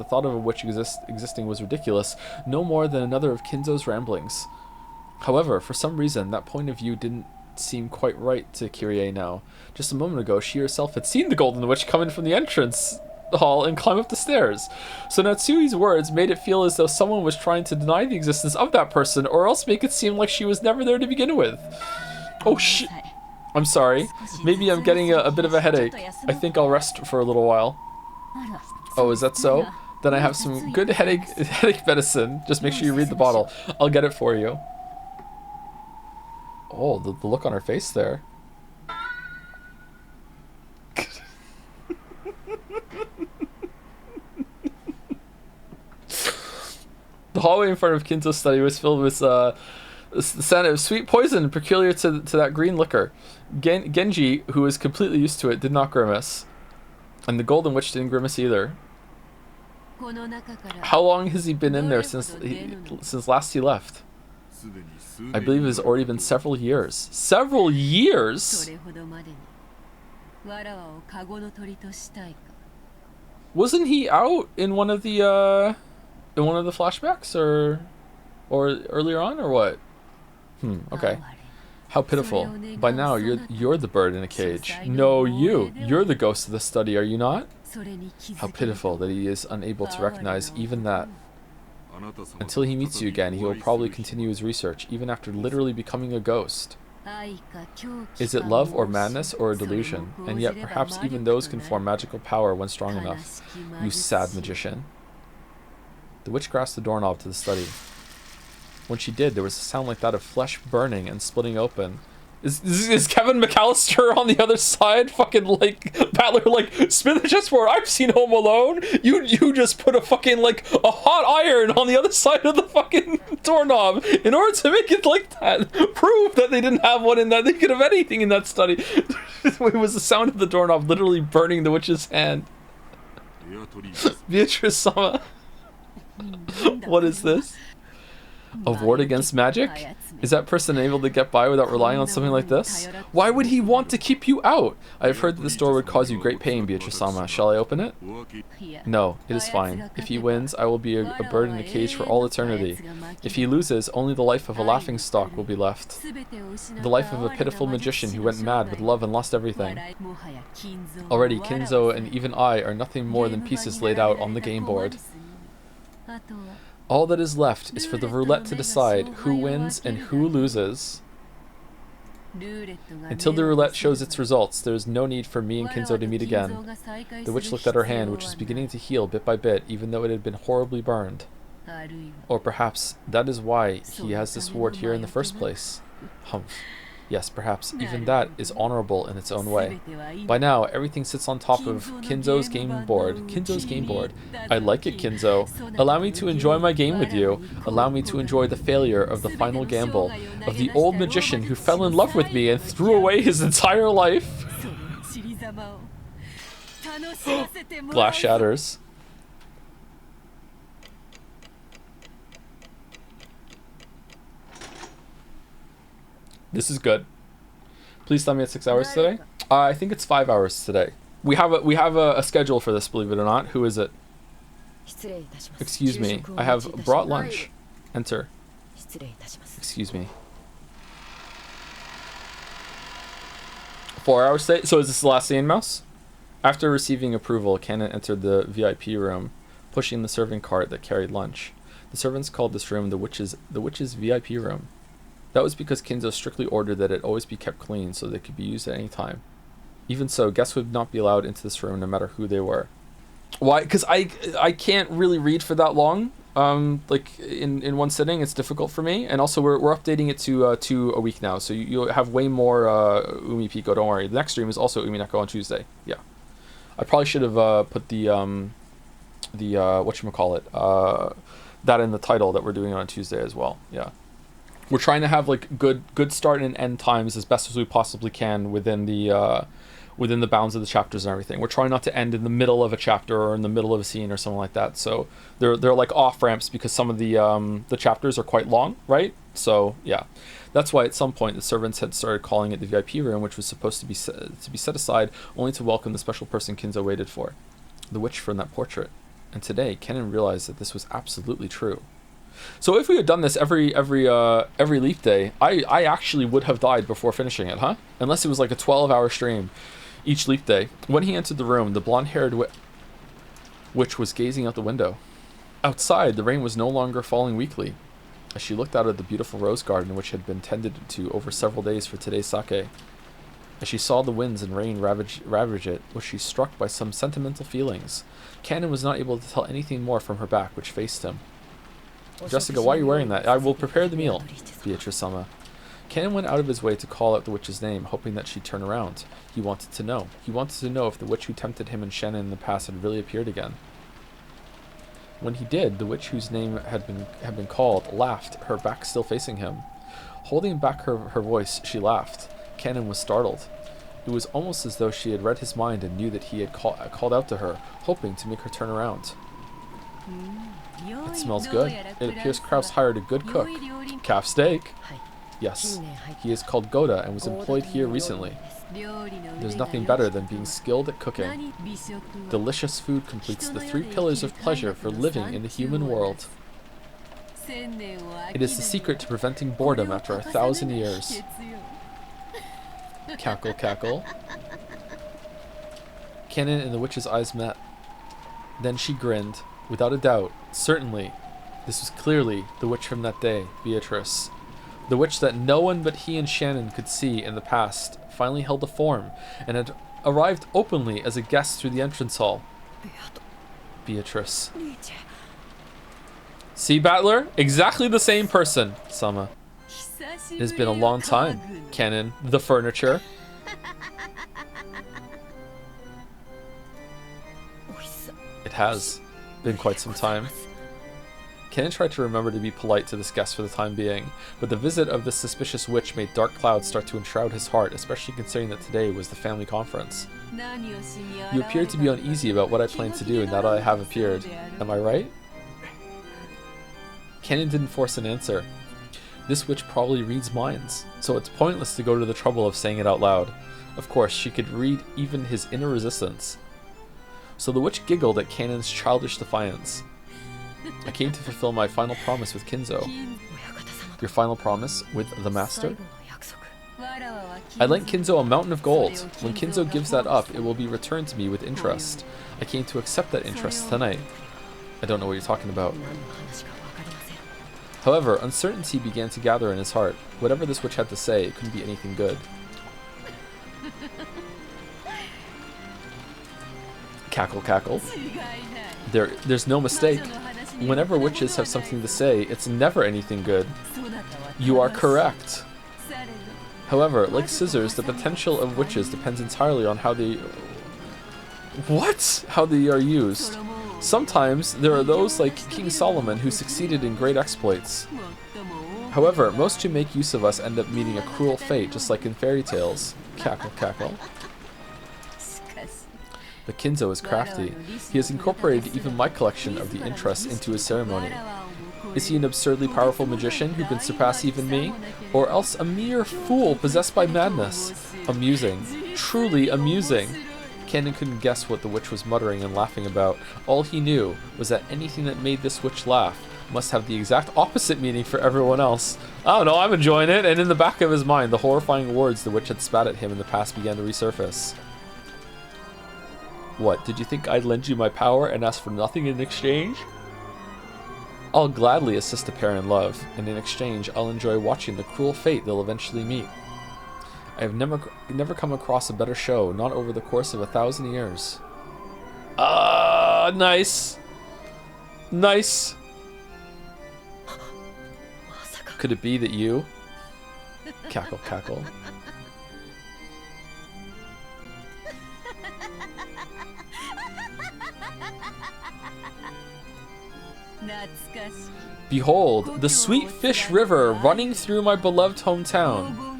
thought of a witch existing was ridiculous, no more than another of Kinzo's ramblings. However, for some reason, that point of view didn't seem quite right to Kyrie now. Just a moment ago, she herself had seen the Golden Witch come in from the entrance hall and climb up the stairs. So Natsui's words made it feel as though someone was trying to deny the existence of that person, or else make it seem like she was never there to begin with. Oh shit! I'm sorry. Maybe I'm getting a bit of a headache. I think I'll rest for a little while. Oh, is that so? Then I have some good headache medicine. Just make sure you read the bottle. I'll get it for you. Oh, the look on her face there. The hallway in front of Kinzo's study was filled with the scent of sweet poison peculiar to that green liquor. Genji, who was completely used to it, did not grimace. And the Golden Witch didn't grimace either. How long has he been in there since last he left? I believe it has already been several years. Several years? Wasn't he out in one of the flashbacks or earlier on or what? Okay. How pitiful. By now you're the bird in a cage. No, you're the ghost of the study, are you not? How pitiful that he is unable to recognize even that. Until he meets you again, he will probably continue his research, even after literally becoming a ghost. Is it love or madness or a delusion? And yet perhaps even those can form magical power when strong enough. You sad magician. The witch grasped the doorknob to the study. When she did, there was a sound like that of flesh burning and splitting open. Is Kevin McAllister on the other side fucking like Battler like spin the chessboard? I've seen Home Alone. You just put a fucking like a hot iron on the other side of the fucking doorknob in order to make it like that. Prove that they didn't have one in that. They could have anything in that study. It was the sound of the doorknob literally burning the witch's hand. Beatrice-sama. What is this? A ward against magic? Is that person able to get by without relying on something like this? Why would he want to keep you out? I have heard that this door would cause you great pain, Beatrice-sama. Shall I open it? No, it is fine. If he wins, I will be a bird in a cage for all eternity. If he loses, only the life of a laughingstock will be left. The life of a pitiful magician who went mad with love and lost everything. Already, Kinzo and even I are nothing more than pieces laid out on the game board. All that is left is for the roulette to decide who wins and who loses. Until the roulette shows its results, there is no need for me and Kinzo to meet again. The witch looked at her hand, which was beginning to heal bit by bit, even though it had been horribly burned. Or perhaps that is why he has this ward here in the first place. Humph. Yes, perhaps even that is honorable in its own way. By now, everything sits on top of Kinzo's game board. Kinzo's game board. I like it, Kinzo. Allow me to enjoy my game with you. Allow me to enjoy the failure of the final gamble, of the old magician who fell in love with me and threw away his entire life. Glass shatters. This is good. Please tell me it's 6 hours today. I think it's 5 hours today. We have a schedule for this, believe it or not. Who is it? Excuse me. I have brought lunch. Enter. Excuse me. 4 hours today. So is this the last scene, Mouse? After receiving approval, Canon entered the VIP room, pushing the serving cart that carried lunch. The servants called this room the witch's VIP room. That was because Kinzo strictly ordered that it always be kept clean so they could be used at any time. Even so, guests would not be allowed into this room no matter who they were. Why? Because I can't really read for that long. Like in one sitting, it's difficult for me. And also we're updating it to a week now, so you'll have way more Umipiko. Don't worry. The next stream is also Umineko on Tuesday. Yeah, I probably should have put the whatchamacallit, that in the title that we're doing on Tuesday as well. Yeah. We're trying to have like good start and end times as best as we possibly can within the bounds of the chapters and everything. We're trying not to end in the middle of a chapter or in the middle of a scene or something like that. So they're like off ramps because some of the chapters are quite long, right? So yeah, that's why at some point the servants had started calling it the VIP room, which was supposed to be set aside only to welcome the special person Kinzo waited for, the witch from that portrait. And today, Kennen realized that this was absolutely true. So if we had done this every leap day, I actually would have died before finishing it, huh? Unless it was like a 12-hour stream each leap day. When he entered the room, the blonde-haired witch was gazing out the window. Outside, the rain was no longer falling weakly. As she looked out at the beautiful rose garden which had been tended to over several days for today's sake, as she saw the winds and rain ravage it, was she struck by some sentimental feelings. Canon was not able to tell anything more from her back, which faced him. Jessica, why are you wearing that? I will prepare the meal, Beatrice-sama. Canon went out of his way to call out the witch's name, hoping that she'd turn around. He wanted to know. He wanted to know if the witch who tempted him and Shannon in the past had really appeared again. When he did, the witch whose name had been called laughed, her back still facing him. Holding back her voice, she laughed. Canon was startled. It was almost as though she had read his mind and knew that he had called out to her, hoping to make her turn around. It smells good. It appears Kraus hired a good cook. Calf steak? Yes. He is called Goda and was employed here recently. There's nothing better than being skilled at cooking. Delicious food completes the 3 pillars of pleasure for living in the human world. It is the secret to preventing boredom after 1,000 years. Cackle, cackle. Canon and the witch's eyes met. Then she grinned. Without a doubt, certainly, this was clearly the witch from that day, Beatrice. The witch that no one but he and Shannon could see in the past finally held a form and had arrived openly as a guest through the entrance hall. Beatrice. See, Battler? Exactly the same person, Sama. It has been a long time, Canon, the furniture. It has been quite some time. Canon tried to remember to be polite to this guest for the time being, but the visit of this suspicious witch made dark clouds start to enshroud his heart, especially considering that today was the family conference. You appear to be uneasy about what I plan to do now that I have appeared. Am I right? Canon didn't force an answer. This witch probably reads minds, so it's pointless to go to the trouble of saying it out loud. Of course, she could read even his inner resistance. So the witch giggled at Kanon's childish defiance. I came to fulfill my final promise with Kinzo. Your final promise with the master? I lent Kinzo a mountain of gold. When Kinzo gives that up, it will be returned to me with interest. I came to accept that interest tonight. I don't know what you're talking about. However, uncertainty began to gather in his heart. Whatever this witch had to say, it couldn't be anything good. Cackle, cackle. There's no mistake. Whenever witches have something to say, it's never anything good. You are correct. However, like scissors, the potential of witches depends entirely on how they... What? How they are used. Sometimes, there are those like King Solomon who succeeded in great exploits. However, most who make use of us end up meeting a cruel fate, just like in fairy tales. Cackle, cackle. But Kinzo is crafty. He has incorporated even my collection of the interests into his ceremony. Is he an absurdly powerful magician who can surpass even me? Or else a mere fool possessed by madness? Amusing. Truly amusing. Kanon couldn't guess what the witch was muttering and laughing about. All he knew was that anything that made this witch laugh must have the exact opposite meaning for everyone else. I don't know, I'm enjoying it, and in the back of his mind, the horrifying words the witch had spat at him in the past began to resurface. What, did you think I'd lend you my power and ask for nothing in exchange? I'll gladly assist a pair in love, and in exchange I'll enjoy watching the cruel fate they'll eventually meet. I have never come across a better show, not over the course of 1,000 years. Nice. Nice. Could it be that you? Cackle, cackle. Behold, the sweet fish river running through my beloved hometown.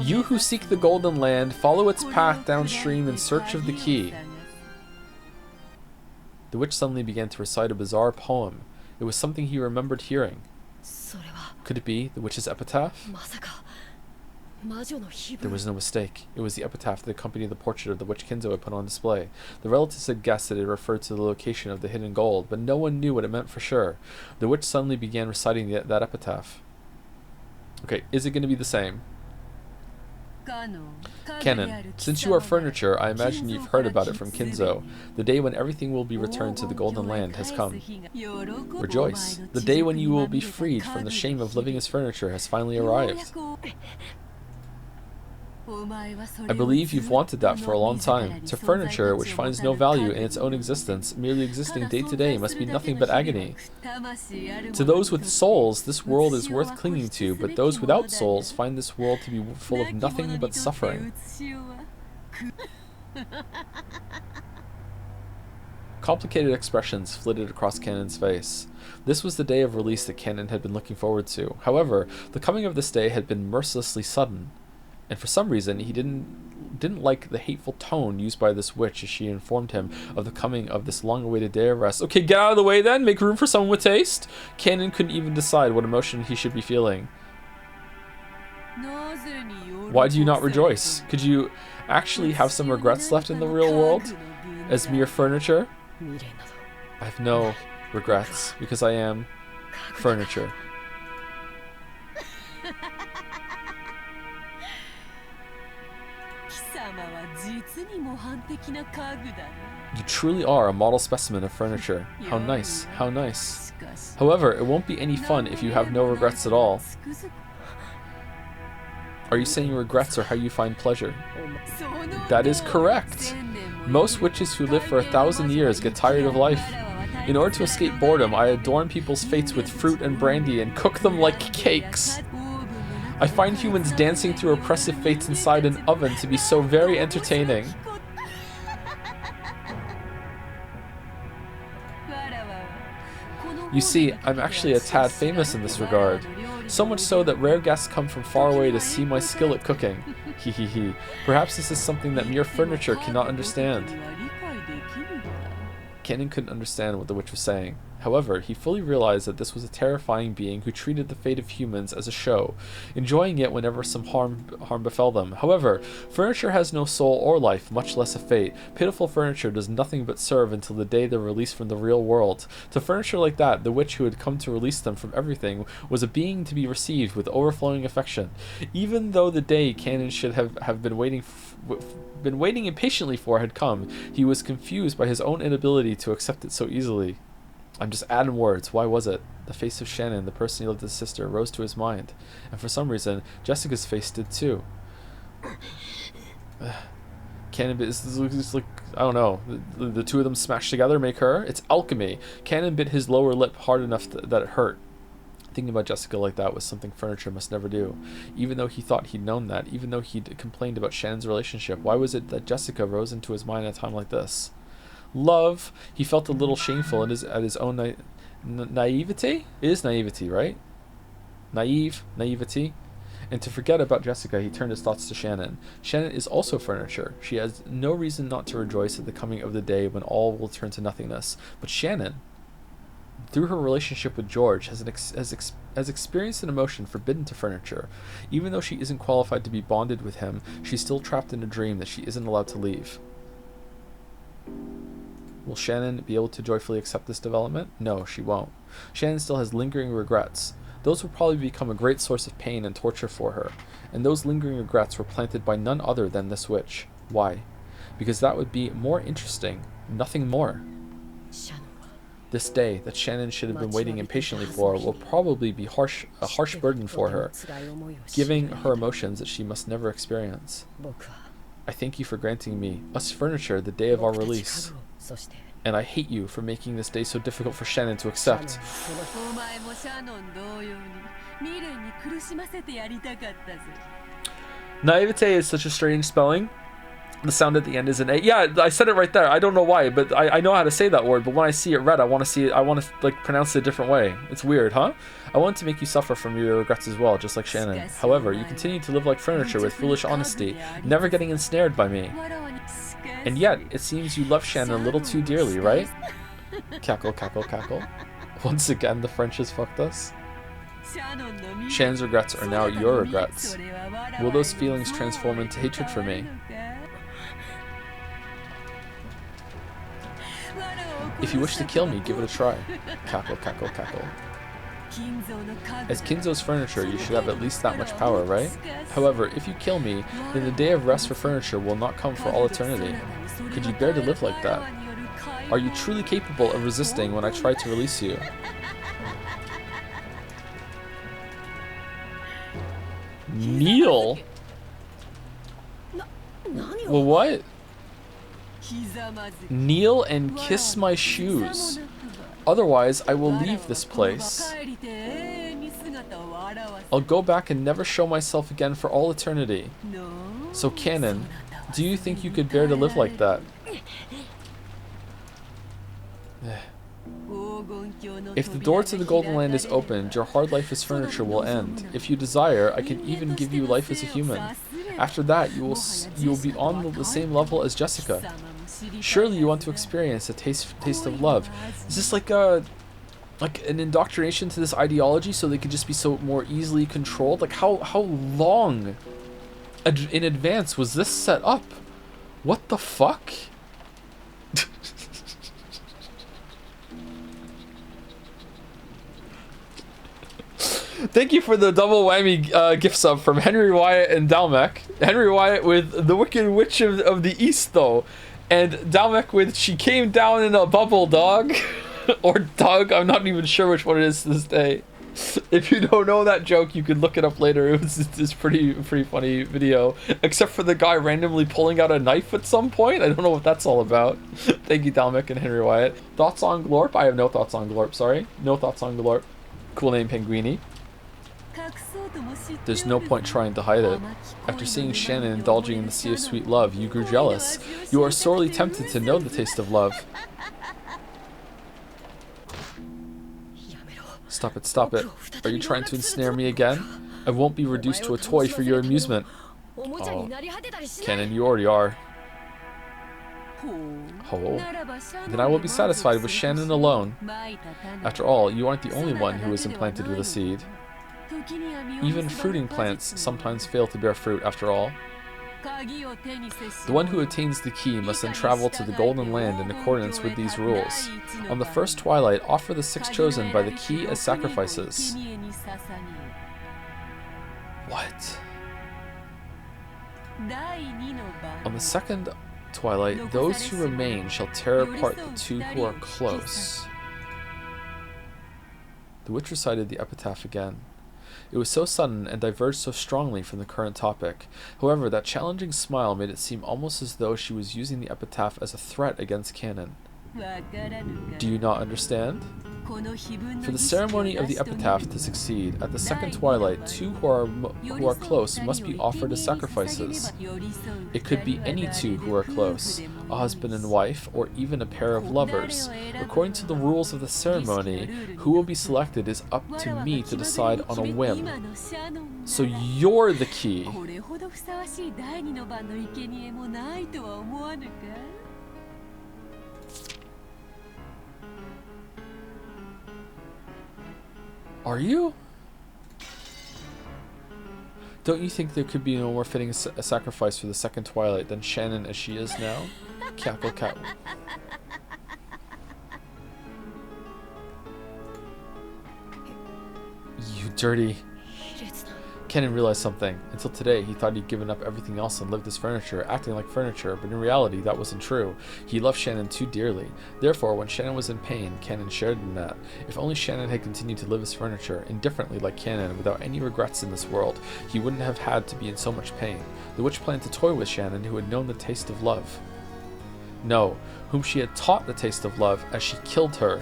You who seek the golden land, follow its path downstream in search of the key. The witch suddenly began to recite a bizarre poem. It was something he remembered hearing. Could it be the witch's epitaph? There was no mistake. It was the epitaph that accompanied the portrait of the witch Kinzo had put on display. The relatives had guessed that it referred to the location of the hidden gold, but no one knew what it meant for sure. The witch suddenly began reciting that epitaph. Okay, is it going to be the same? Kanon, since you are furniture, I imagine you've heard about it from Kinzo. The day when everything will be returned to the Golden Land has come. Rejoice. The day when you will be freed from the shame of living as furniture has finally arrived. I believe you've wanted that for a long time. To furniture, which finds no value in its own existence, merely existing day to day must be nothing but agony. To those with souls, this world is worth clinging to, but those without souls find this world to be full of nothing but suffering. Complicated expressions flitted across Kanon's face. This was the day of release that Kanon had been looking forward to. However, the coming of this day had been mercilessly sudden. And for some reason, he didn't like the hateful tone used by this witch as she informed him of the coming of this long-awaited day of rest. Okay, get out of the way then! Make room for someone with taste! Kanon couldn't even decide what emotion he should be feeling. Why do you not rejoice? Could you actually have some regrets left in the real world? As mere furniture? I have no regrets, because I am furniture. You truly are a model specimen of furniture. How nice, how nice. However, it won't be any fun if you have no regrets at all. Are you saying regrets are how you find pleasure? That is correct. Most witches who live for 1,000 years get tired of life. In order to escape boredom, I adorn people's fates with fruit and brandy and cook them like cakes. I find humans dancing through oppressive fates inside an oven to be so very entertaining. You see, I'm actually a tad famous in this regard. So much so that rare guests come from far away to see my skill at cooking. Hehehe. Perhaps this is something that mere furniture cannot understand. Kanon couldn't understand what the witch was saying. However, he fully realized that this was a terrifying being who treated the fate of humans as a show, enjoying it whenever some harm befell them. However, furniture has no soul or life, much less a fate. Pitiful furniture does nothing but serve until the day they're released from the real world. To furniture like that, the witch who had come to release them from everything was a being to be received with overflowing affection. Even though the day Canon should have been waiting impatiently for had come, he was confused by his own inability to accept it so easily. I'm just adding words. Why was it? The face of Shannon, the person he loved as sister, rose to his mind, and for some reason, Jessica's face did too. Canon bit is like, I don't know, the two of them smashed together make her. It's alchemy. Canon bit his lower lip hard enough that it hurt. Thinking about Jessica like that was something furniture must never do. Even though he thought he'd known that, even though he'd complained about Shannon's relationship, why was it that Jessica rose into his mind at a time like this? Love. He felt a little shameful at his own naivety? It is naivety, right? Naivety. And to forget about Jessica, he turned his thoughts to Shannon. Shannon is also furniture. She has no reason not to rejoice at the coming of the day when all will turn to nothingness. But Shannon, through her relationship with George, has experienced an emotion forbidden to furniture. Even though she isn't qualified to be bonded with him, she's still trapped in a dream that she isn't allowed to leave. Will Shannon be able to joyfully accept this development? No, she won't. Shannon still has lingering regrets. Those will probably become a great source of pain and torture for her. And those lingering regrets were planted by none other than this witch. Why? Because that would be more interesting. Nothing more. This day that Shannon should have been waiting impatiently for will probably be a harsh burden for her, giving her emotions that she must never experience. I thank you for granting me, us furniture, the day of our release. And I hate you for making this day so difficult for Shannon to accept. Naivete is such a strange spelling. The sound at the end is an A. Yeah, I said it right there. I don't know why, but I know how to say that word, but when I see it read, I want to like pronounce it a different way. It's weird, huh? I want to make you suffer from your regrets as well, just like Shannon. However, you continue to live like furniture with foolish honesty, never getting ensnared by me. And yet, it seems you love Shannon a little too dearly, right? Cackle, cackle, cackle. Once again, the French has fucked us. Shannon's regrets are now your regrets. Will those feelings transform into hatred for me? If you wish to kill me, give it a try. Cackle, cackle, cackle. As Kinzo's furniture, you should have at least that much power, right? However, if you kill me, then the day of rest for furniture will not come for all eternity. Could you bear to live like that? Are you truly capable of resisting when I try to release you? Kneel? Well, what? Kneel and kiss my shoes. Otherwise, I will leave this place. I'll go back and never show myself again for all eternity. So, Canon, do you think you could bear to live like that? If the door to the Golden Land is opened, your hard life as furniture will end. If you desire, I can even give you life as a human. After that, you will be on the same level as Jessica. Surely you want to experience a taste of love. Is this like an indoctrination to this ideology so they could just be so more easily controlled? Like how long in advance was this set up? What the fuck? Thank you for the double whammy gift sub from Henry Wyatt and Dalmec. Henry Wyatt with The Wicked Witch of the East, though. And Dalmec with She Came Down in a Bubble, Dog. Or Doug, I'm not even sure which one it is to this day. If you don't know that joke, you can look it up later. It was this pretty funny video. Except for the guy randomly pulling out a knife at some point. I don't know what that's all about. Thank you, Dalmec and Henry Wyatt. Thoughts on Glorp? I have no thoughts on Glorp, sorry. No thoughts on Glorp. Cool name, Penguini. There's no point trying to hide it. After seeing Shannon indulging in the sea of sweet love, you grew jealous. You are sorely tempted to know the taste of love. Stop it, stop it. Are you trying to ensnare me again? I won't be reduced to a toy for your amusement. Oh, Canon, you already are. Oh, then I will be satisfied with Shannon alone. After all, you aren't the only one who is implanted with a seed. Even fruiting plants sometimes fail to bear fruit after all. The one who attains the key must then travel to the Golden Land in accordance with these rules. On the first twilight, offer the 6 chosen by the key as sacrifices. What? On the second twilight, those who remain shall tear apart the 2 who are close. The witch recited the epitaph again. It was so sudden and diverged so strongly from the current topic. However, that challenging smile made it seem almost as though she was using the epitaph as a threat against Canon. Do you not understand? For the ceremony of the epitaph to succeed, at the second twilight, 2 who are close must be offered as sacrifices. It could be any 2 who are close, a husband and wife, or even a pair of lovers. According to the rules of the ceremony, who will be selected is up to me to decide on a whim. So you're the key. Are you? Don't you think there could be no more fitting a sacrifice for the second twilight than Shannon as she is now? Cackle cat. You dirty. Kenan realized something. Until today, he thought he'd given up everything else and lived as furniture, acting like furniture, but in reality, that wasn't true. He loved Shannon too dearly. Therefore, when Shannon was in pain, Kenan shared in that. If only Shannon had continued to live as furniture, indifferently like Kenan, without any regrets in this world, he wouldn't have had to be in so much pain. The witch planned to toy with Shannon, who had known the taste of love. No, whom she had taught the taste of love, as she killed her.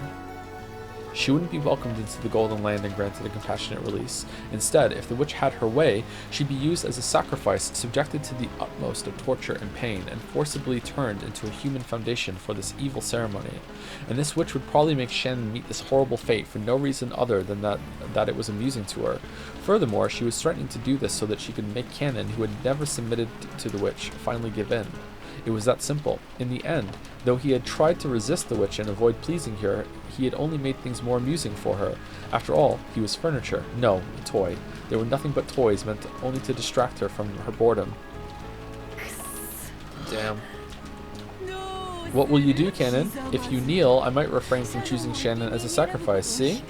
She wouldn't be welcomed into the Golden Land and granted a compassionate release. Instead, if the witch had her way, she'd be used as a sacrifice, subjected to the utmost of torture and pain, and forcibly turned into a human foundation for this evil ceremony. And this witch would probably make Shannon meet this horrible fate for no reason other than that it was amusing to her. Furthermore, she was threatening to do this so that she could make Canon, who had never submitted to the witch, finally give in. It was that simple. In the end, though he had tried to resist the witch and avoid pleasing her, he had only made things more amusing for her. After all, he was furniture. No, a toy. They were nothing but toys meant only to distract her from her boredom. Damn. What will you do, Canon? If you kneel, I might refrain from choosing Shannon as a sacrifice, see?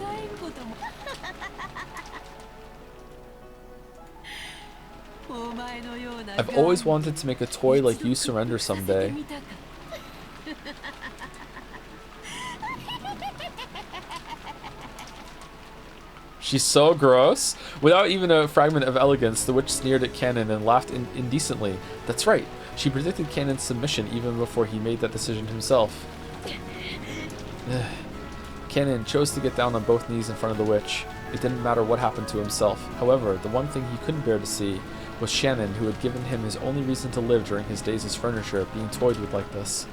I've always wanted to make a toy like you surrender someday. She's so gross. Without even a fragment of elegance, the witch sneered at Canon and laughed indecently. That's right. She predicted Canon's submission even before he made that decision himself. Canon chose to get down on both knees in front of the witch. It didn't matter what happened to himself. However, the one thing he couldn't bear to see was Shannon, who had given him his only reason to live during his days as furniture, being toyed with like this.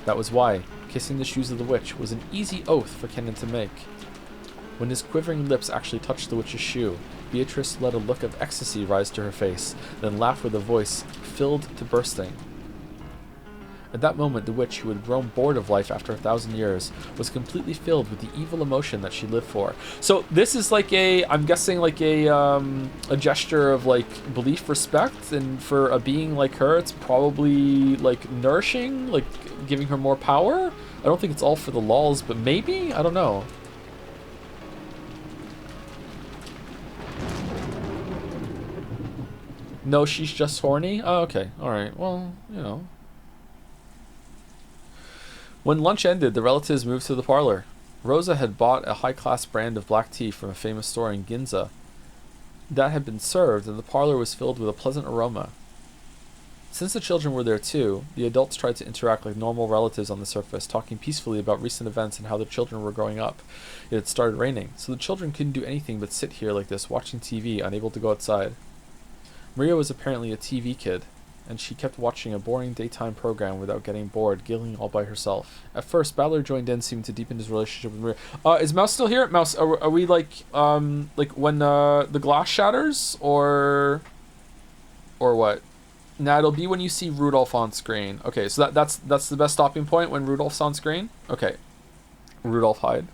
That was why kissing the shoes of the witch was an easy oath for Canon to make. When his quivering lips actually touched the witch's shoe, Beatrice let a look of ecstasy rise to her face, then laughed with a voice filled to bursting. At that moment, the witch, who had grown bored of life after 1,000 years, was completely filled with the evil emotion that she lived for. So this is like I'm guessing like a gesture of like belief, respect, and for a being like her, it's probably like nourishing, like giving her more power. I don't think it's all for the lols, but maybe? I don't know. No, she's just horny? Oh, okay. Alright. Well, you know. When lunch ended, the relatives moved to the parlor. Rosa had bought a high-class brand of black tea from a famous store in Ginza. That had been served, and the parlor was filled with a pleasant aroma. Since the children were there too, the adults tried to interact like normal relatives on the surface, talking peacefully about recent events and how their children were growing up. It had started raining, so the children couldn't do anything but sit here like this, watching TV, unable to go outside. Maria was apparently a TV kid, and she kept watching a boring daytime program without getting bored, giggling all by herself. At first, Balor joined in, seeming to deepen his relationship with Maria. Is Mouse still here? Mouse, are we like when the glass shatters, or what? Now it'll be when you see Rudolph on screen. Okay, so that's the best stopping point when Rudolph's on screen. Okay, Rudolph hide.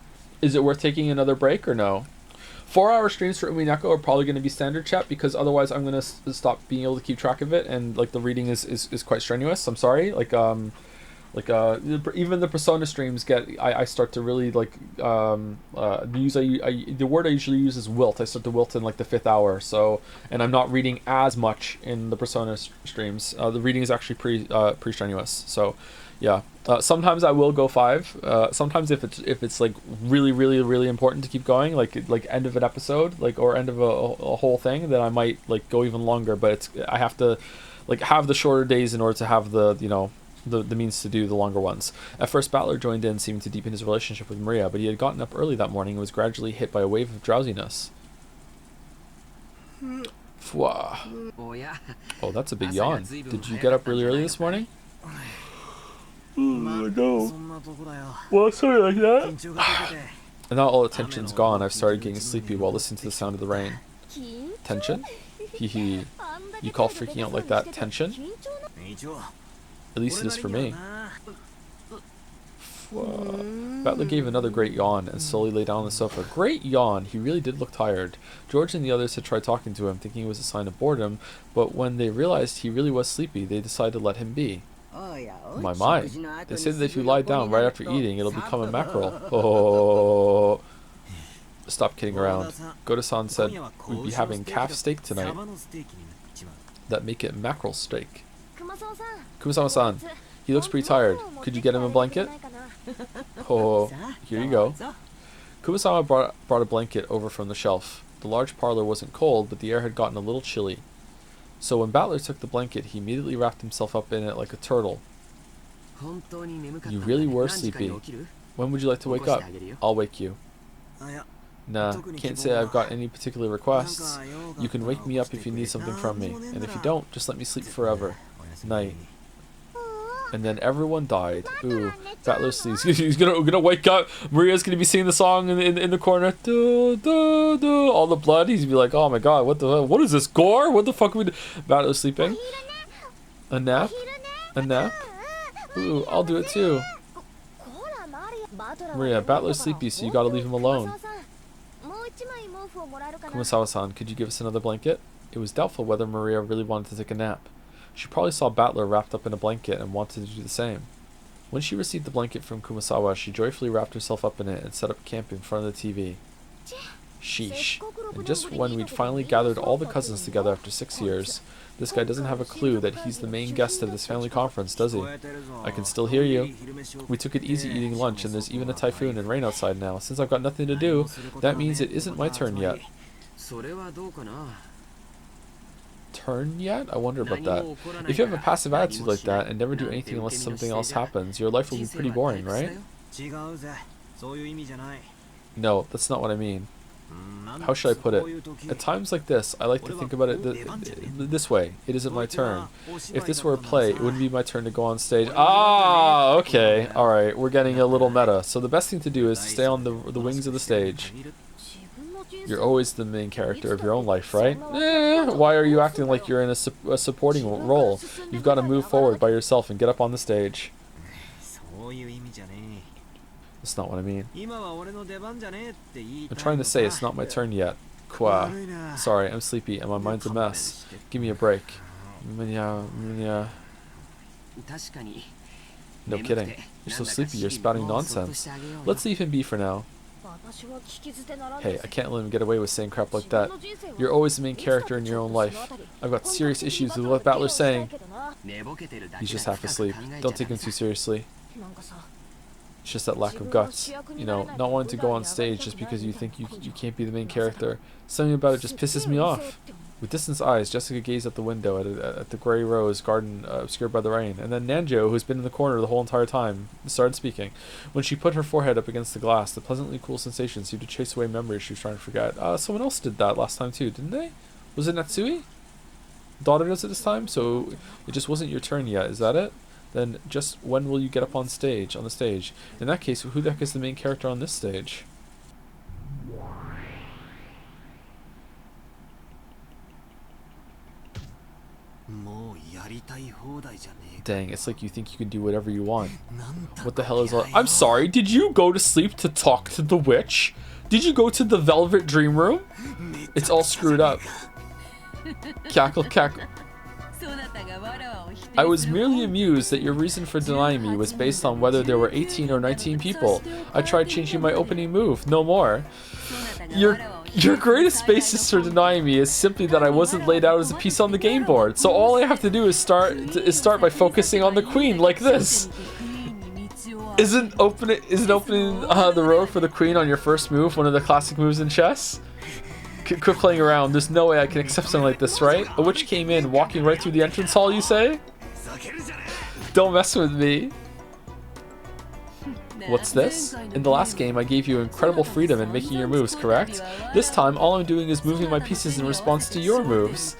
Is it worth taking another break or no? 4-hour streams for Umineko are probably going to be standard, chat, because otherwise I'm going to stop being able to keep track of it, and like the reading is quite strenuous. I'm sorry. Even the Persona streams I start to really the word I usually use is wilt. I start to wilt in like the 5th hour, so, and I'm not reading as much in the Persona streams. The reading is actually pretty strenuous, so yeah. Sometimes I will go 5. Sometimes if it's like really important to keep going, like end of an episode, like, or end of a whole thing, then I might like go even longer. But I have to like have the shorter days in order to have the the means to do the longer ones. At first, Battler joined in, seeming to deepen his relationship with Maria, but he had gotten up early that morning and was gradually hit by a wave of drowsiness. Fwah. Oh, that's a big yawn. Did you get up really early this morning? No. Well, sorry like that. And now all the tension's gone. I've started getting sleepy while listening to the sound of the rain. Tension? Hee. You call freaking out like that tension? At least it is for me. Battler gave another great yawn and slowly lay down on the sofa. Great yawn! He really did look tired. George and the others had tried talking to him, thinking it was a sign of boredom, but when they realized he really was sleepy, they decided to let him be. My. They say that if you lie down right after eating, it'll become a mackerel. Oh. Stop kidding around. Goto-san said we'd be having calf steak tonight. That make it mackerel steak. Kumasama-san, he looks pretty tired. Could you get him a blanket? Oh, here you go. Kumasama brought a blanket over from the shelf. The large parlor wasn't cold, but the air had gotten a little chilly. So when Battler took the blanket, he immediately wrapped himself up in it like a turtle. You really were sleepy. When would you like to wake up? I'll wake you. Nah, can't say I've got any particular requests. You can wake me up if you need something from me, and if you don't, just let me sleep forever. Night. And then everyone died. Ooh, Battler sleeps. He's gonna wake up. Maria's gonna be singing the song in the corner. Do, do, do. All the blood. He's gonna be like, oh my god, what is this, gore? What the fuck are we do? Battler's sleeping. A nap? A nap? Ooh, I'll do it too. Maria, Battler's sleepy, so you gotta leave him alone. Kumasawa-san, could you give us another blanket? It was doubtful whether Maria really wanted to take a nap. She probably saw Battler wrapped up in a blanket and wanted to do the same. When she received the blanket from Kumasawa, she joyfully wrapped herself up in it and set up camp in front of the TV. Sheesh. And just when we'd finally gathered all the cousins together after 6 years, this guy doesn't have a clue that he's the main guest of this family conference, does he? I can still hear you. We took it easy eating lunch, and there's even a typhoon and rain outside now. Since I've got nothing to do, that means it isn't my turn yet. Turn yet? I wonder about that. If you have a passive attitude like that and never do anything unless something else happens, your life will be pretty boring, right? No, that's not what I mean. How should I put it? At times like this, I like to think about it this way. It isn't my turn. If this were a play, it wouldn't be my turn to go on stage. Ah, okay. Alright, we're getting a little meta. So the best thing to do is to stay on the wings of the stage. You're always the main character of your own life, right? Why are you acting like you're in a supporting role? You've got to move forward by yourself and get up on the stage. That's not what I mean. I'm trying to say it's not my turn yet. Kwa. Sorry, I'm sleepy and my mind's a mess. Give me a break. No kidding. You're so sleepy you're spouting nonsense. Let's leave him be for now. Hey, I can't let him get away with saying crap like that. You're always the main character in your own life. I've got serious issues with what Battler's saying. He's just half asleep. Don't take him too seriously. It's just that lack of guts. You know, not wanting to go on stage just because you think you can't be the main character. Something about it just pisses me off. With distant eyes, Jessica gazed out the window at the grey rose garden obscured by the rain, and then Nanjo, who's been in the corner the whole entire time, started speaking. When she put her forehead up against the glass, the pleasantly cool sensation seemed to chase away memories she was trying to forget. Someone else did that last time too, didn't they? Was it Natsui? Daughter does it this time? So it just wasn't your turn yet, is that it? Then just when will you get up on the stage? In that case, who the heck is the main character on this stage? Dang, it's like you think you can do whatever you want. What the hell is all... I'm sorry, did you go to sleep to talk to the witch? Did you go to the Velvet Dream Room? It's all screwed up. Cackle, cackle. I was merely amused that your reason for denying me was based on whether there were 18 or 19 people. I tried changing my opening move, no more. Your greatest basis for denying me is simply that I wasn't laid out as a piece on the game board. So all I have to do is start by focusing on the queen like this. Isn't opening the road for the queen on your first move one of the classic moves in chess? Quit playing around. There's no way I can accept something like this, right? A witch came in, walking right through the entrance hall, you say? Don't mess with me. What's this? In the last game, I gave you incredible freedom in making your moves, correct? This time, all I'm doing is moving my pieces in response to your moves.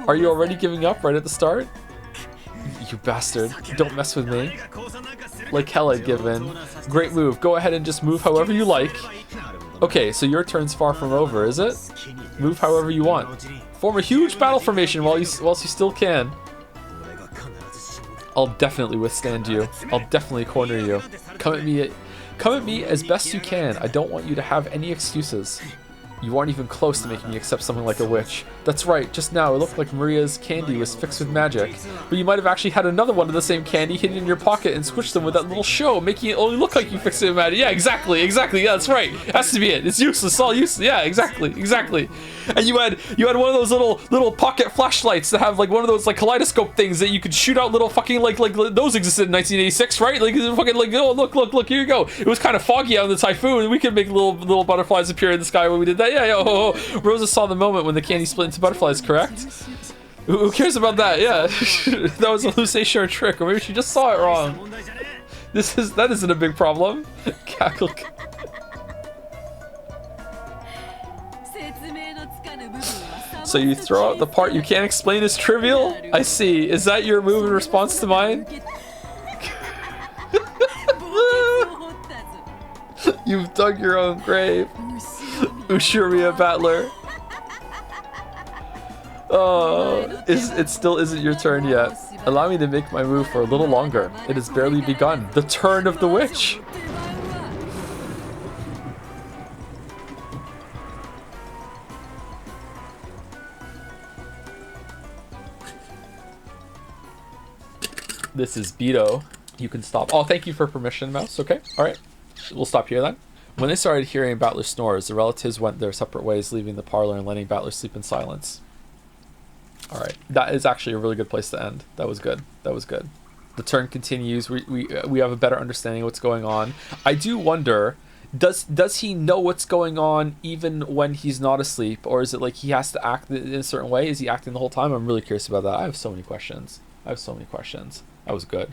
Are you already giving up right at the start? You bastard. Don't mess with me. Like hell I'd give in. Great move. Go ahead and just move however you like. Okay, so your turn's far from over, is it? Move however you want. Form a huge battle formation whilst you still can. I'll definitely withstand you. I'll definitely corner you. Come at me as best you can. I don't want you to have any excuses. You aren't even close to making me accept something like a witch. That's right, just now it looked like Maria's candy was fixed with magic. But you might have actually had another one of the same candy hidden in your pocket and switched them with that little show, making it only look like you fixed it with magic. Yeah, exactly, yeah, that's right. Has to be it. It's useless, it's all useless. Yeah, exactly. And you had one of those little pocket flashlights that have like one of those like kaleidoscope things that you could shoot out little fucking like those existed in 1986, right? Like fucking like, oh look, here you go. It was kind of foggy out in the typhoon and we could make little butterflies appear in the sky when we did that. Yeah. Rosa saw the moment when the candy split into butterflies, correct? Who cares about that? Yeah. That was a hallucination or a trick, or maybe she just saw it wrong. That isn't a big problem. Cackle. So you throw out the part you can't explain as trivial? I see. Is that your move in response to mine? You've dug your own grave. Ushuria Battler. Oh, it still isn't your turn yet. Allow me to make my move for a little longer. It has barely begun. The turn of the witch. This is Beto. You can stop. Oh, thank you for permission, Mouse. Okay, all right. We'll stop here then. When they started hearing Battler's snores, the relatives went their separate ways, leaving the parlor and letting Battler sleep in silence. All right, that is actually a really good place to end. That was good. The turn continues. We have a better understanding of what's going on. I do wonder, does he know what's going on even when he's not asleep, or is it like he has to act in a certain way? Is he acting the whole time? I'm really curious about that. I have so many questions. That was good.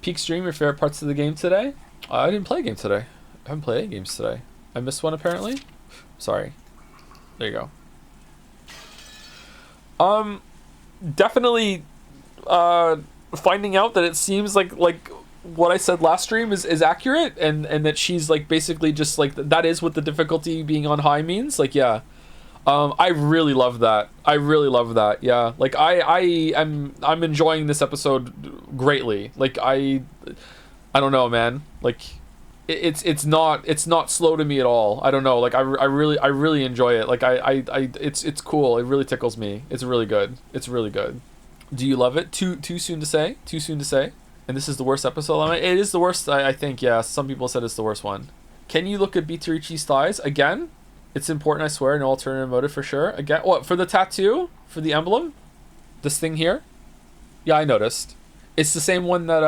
Peak stream, your favorite parts of the game today? I didn't play a game today. I haven't played any games today. I missed one apparently. Sorry. There you go. Definitely finding out that it seems like what I said last stream is accurate, and that she's like basically just like that is what the difficulty being on high means. Like, yeah. I really love that. Yeah. Like I'm enjoying this episode greatly. Like I don't know, man. Like it's not slow to me at all. I don't know. Like I really enjoy it. Like it's cool. It really tickles me. It's really good. Do you love it? Too soon to say. And this is the worst episode. I mean, it is the worst. I think. Yeah. Some people said it's the worst one. Can you look at Beatrice's thighs again? It's important, I swear. No alternative motive for sure. Again, what, for the tattoo? For the emblem? This thing here? Yeah, I noticed. It's the same one that,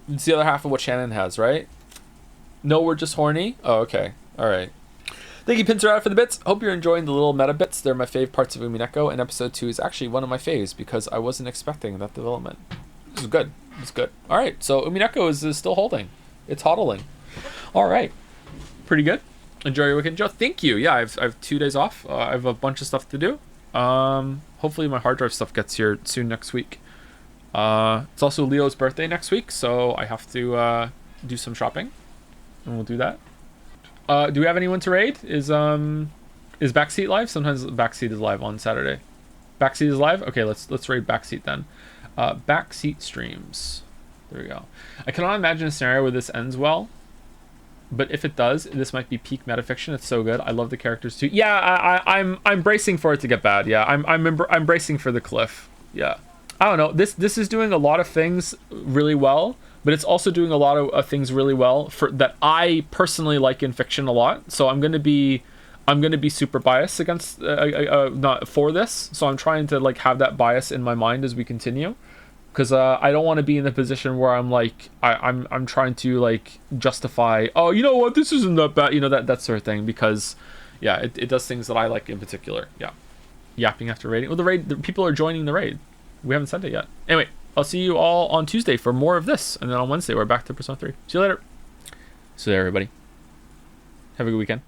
it's the other half of what Shannon has, right? No, we're just horny? Oh, okay. Alright. Thank you, Pincer, for the bits. Hope you're enjoying the little meta bits. They're my fave parts of Umineko, and episode 2 is actually one of my faves because I wasn't expecting that development. It was good. Alright, so Umineko is still holding. It's hodling. Alright. Pretty good. Enjoy your weekend, Joe. Thank you. Yeah, I have 2 days off. I have a bunch of stuff to do. Hopefully my hard drive stuff gets here soon next week. It's also Leo's birthday next week, so I have to do some shopping, and we'll do that. Do we have anyone to raid? Is Backseat live? Sometimes Backseat is live on Saturday. Backseat is live. Okay, let's raid Backseat then. Backseat streams. There we go. I cannot imagine a scenario where this ends well, but if it does, this might be peak metafiction. It's so good. I love the characters too. Yeah, I'm bracing for it to get bad. Yeah, I'm bracing for the cliff. Yeah, I don't know. This is doing a lot of things really well, but it's also doing a lot of things really well for that I personally like in fiction a lot. So I'm gonna be super biased against not for this. So I'm trying to like have that bias in my mind as we continue. Because I don't want to be in the position where I'm like I'm trying to like justify, oh, you know what, this isn't that bad, you know, that sort of thing, because yeah, it does things that I like in particular. Yeah, yapping after raiding. Well, the people are joining the raid. We haven't sent it yet. Anyway, I'll see you all on Tuesday for more of this, and then on Wednesday we're back to Persona 3. See you later. See you there, everybody. Have a good weekend.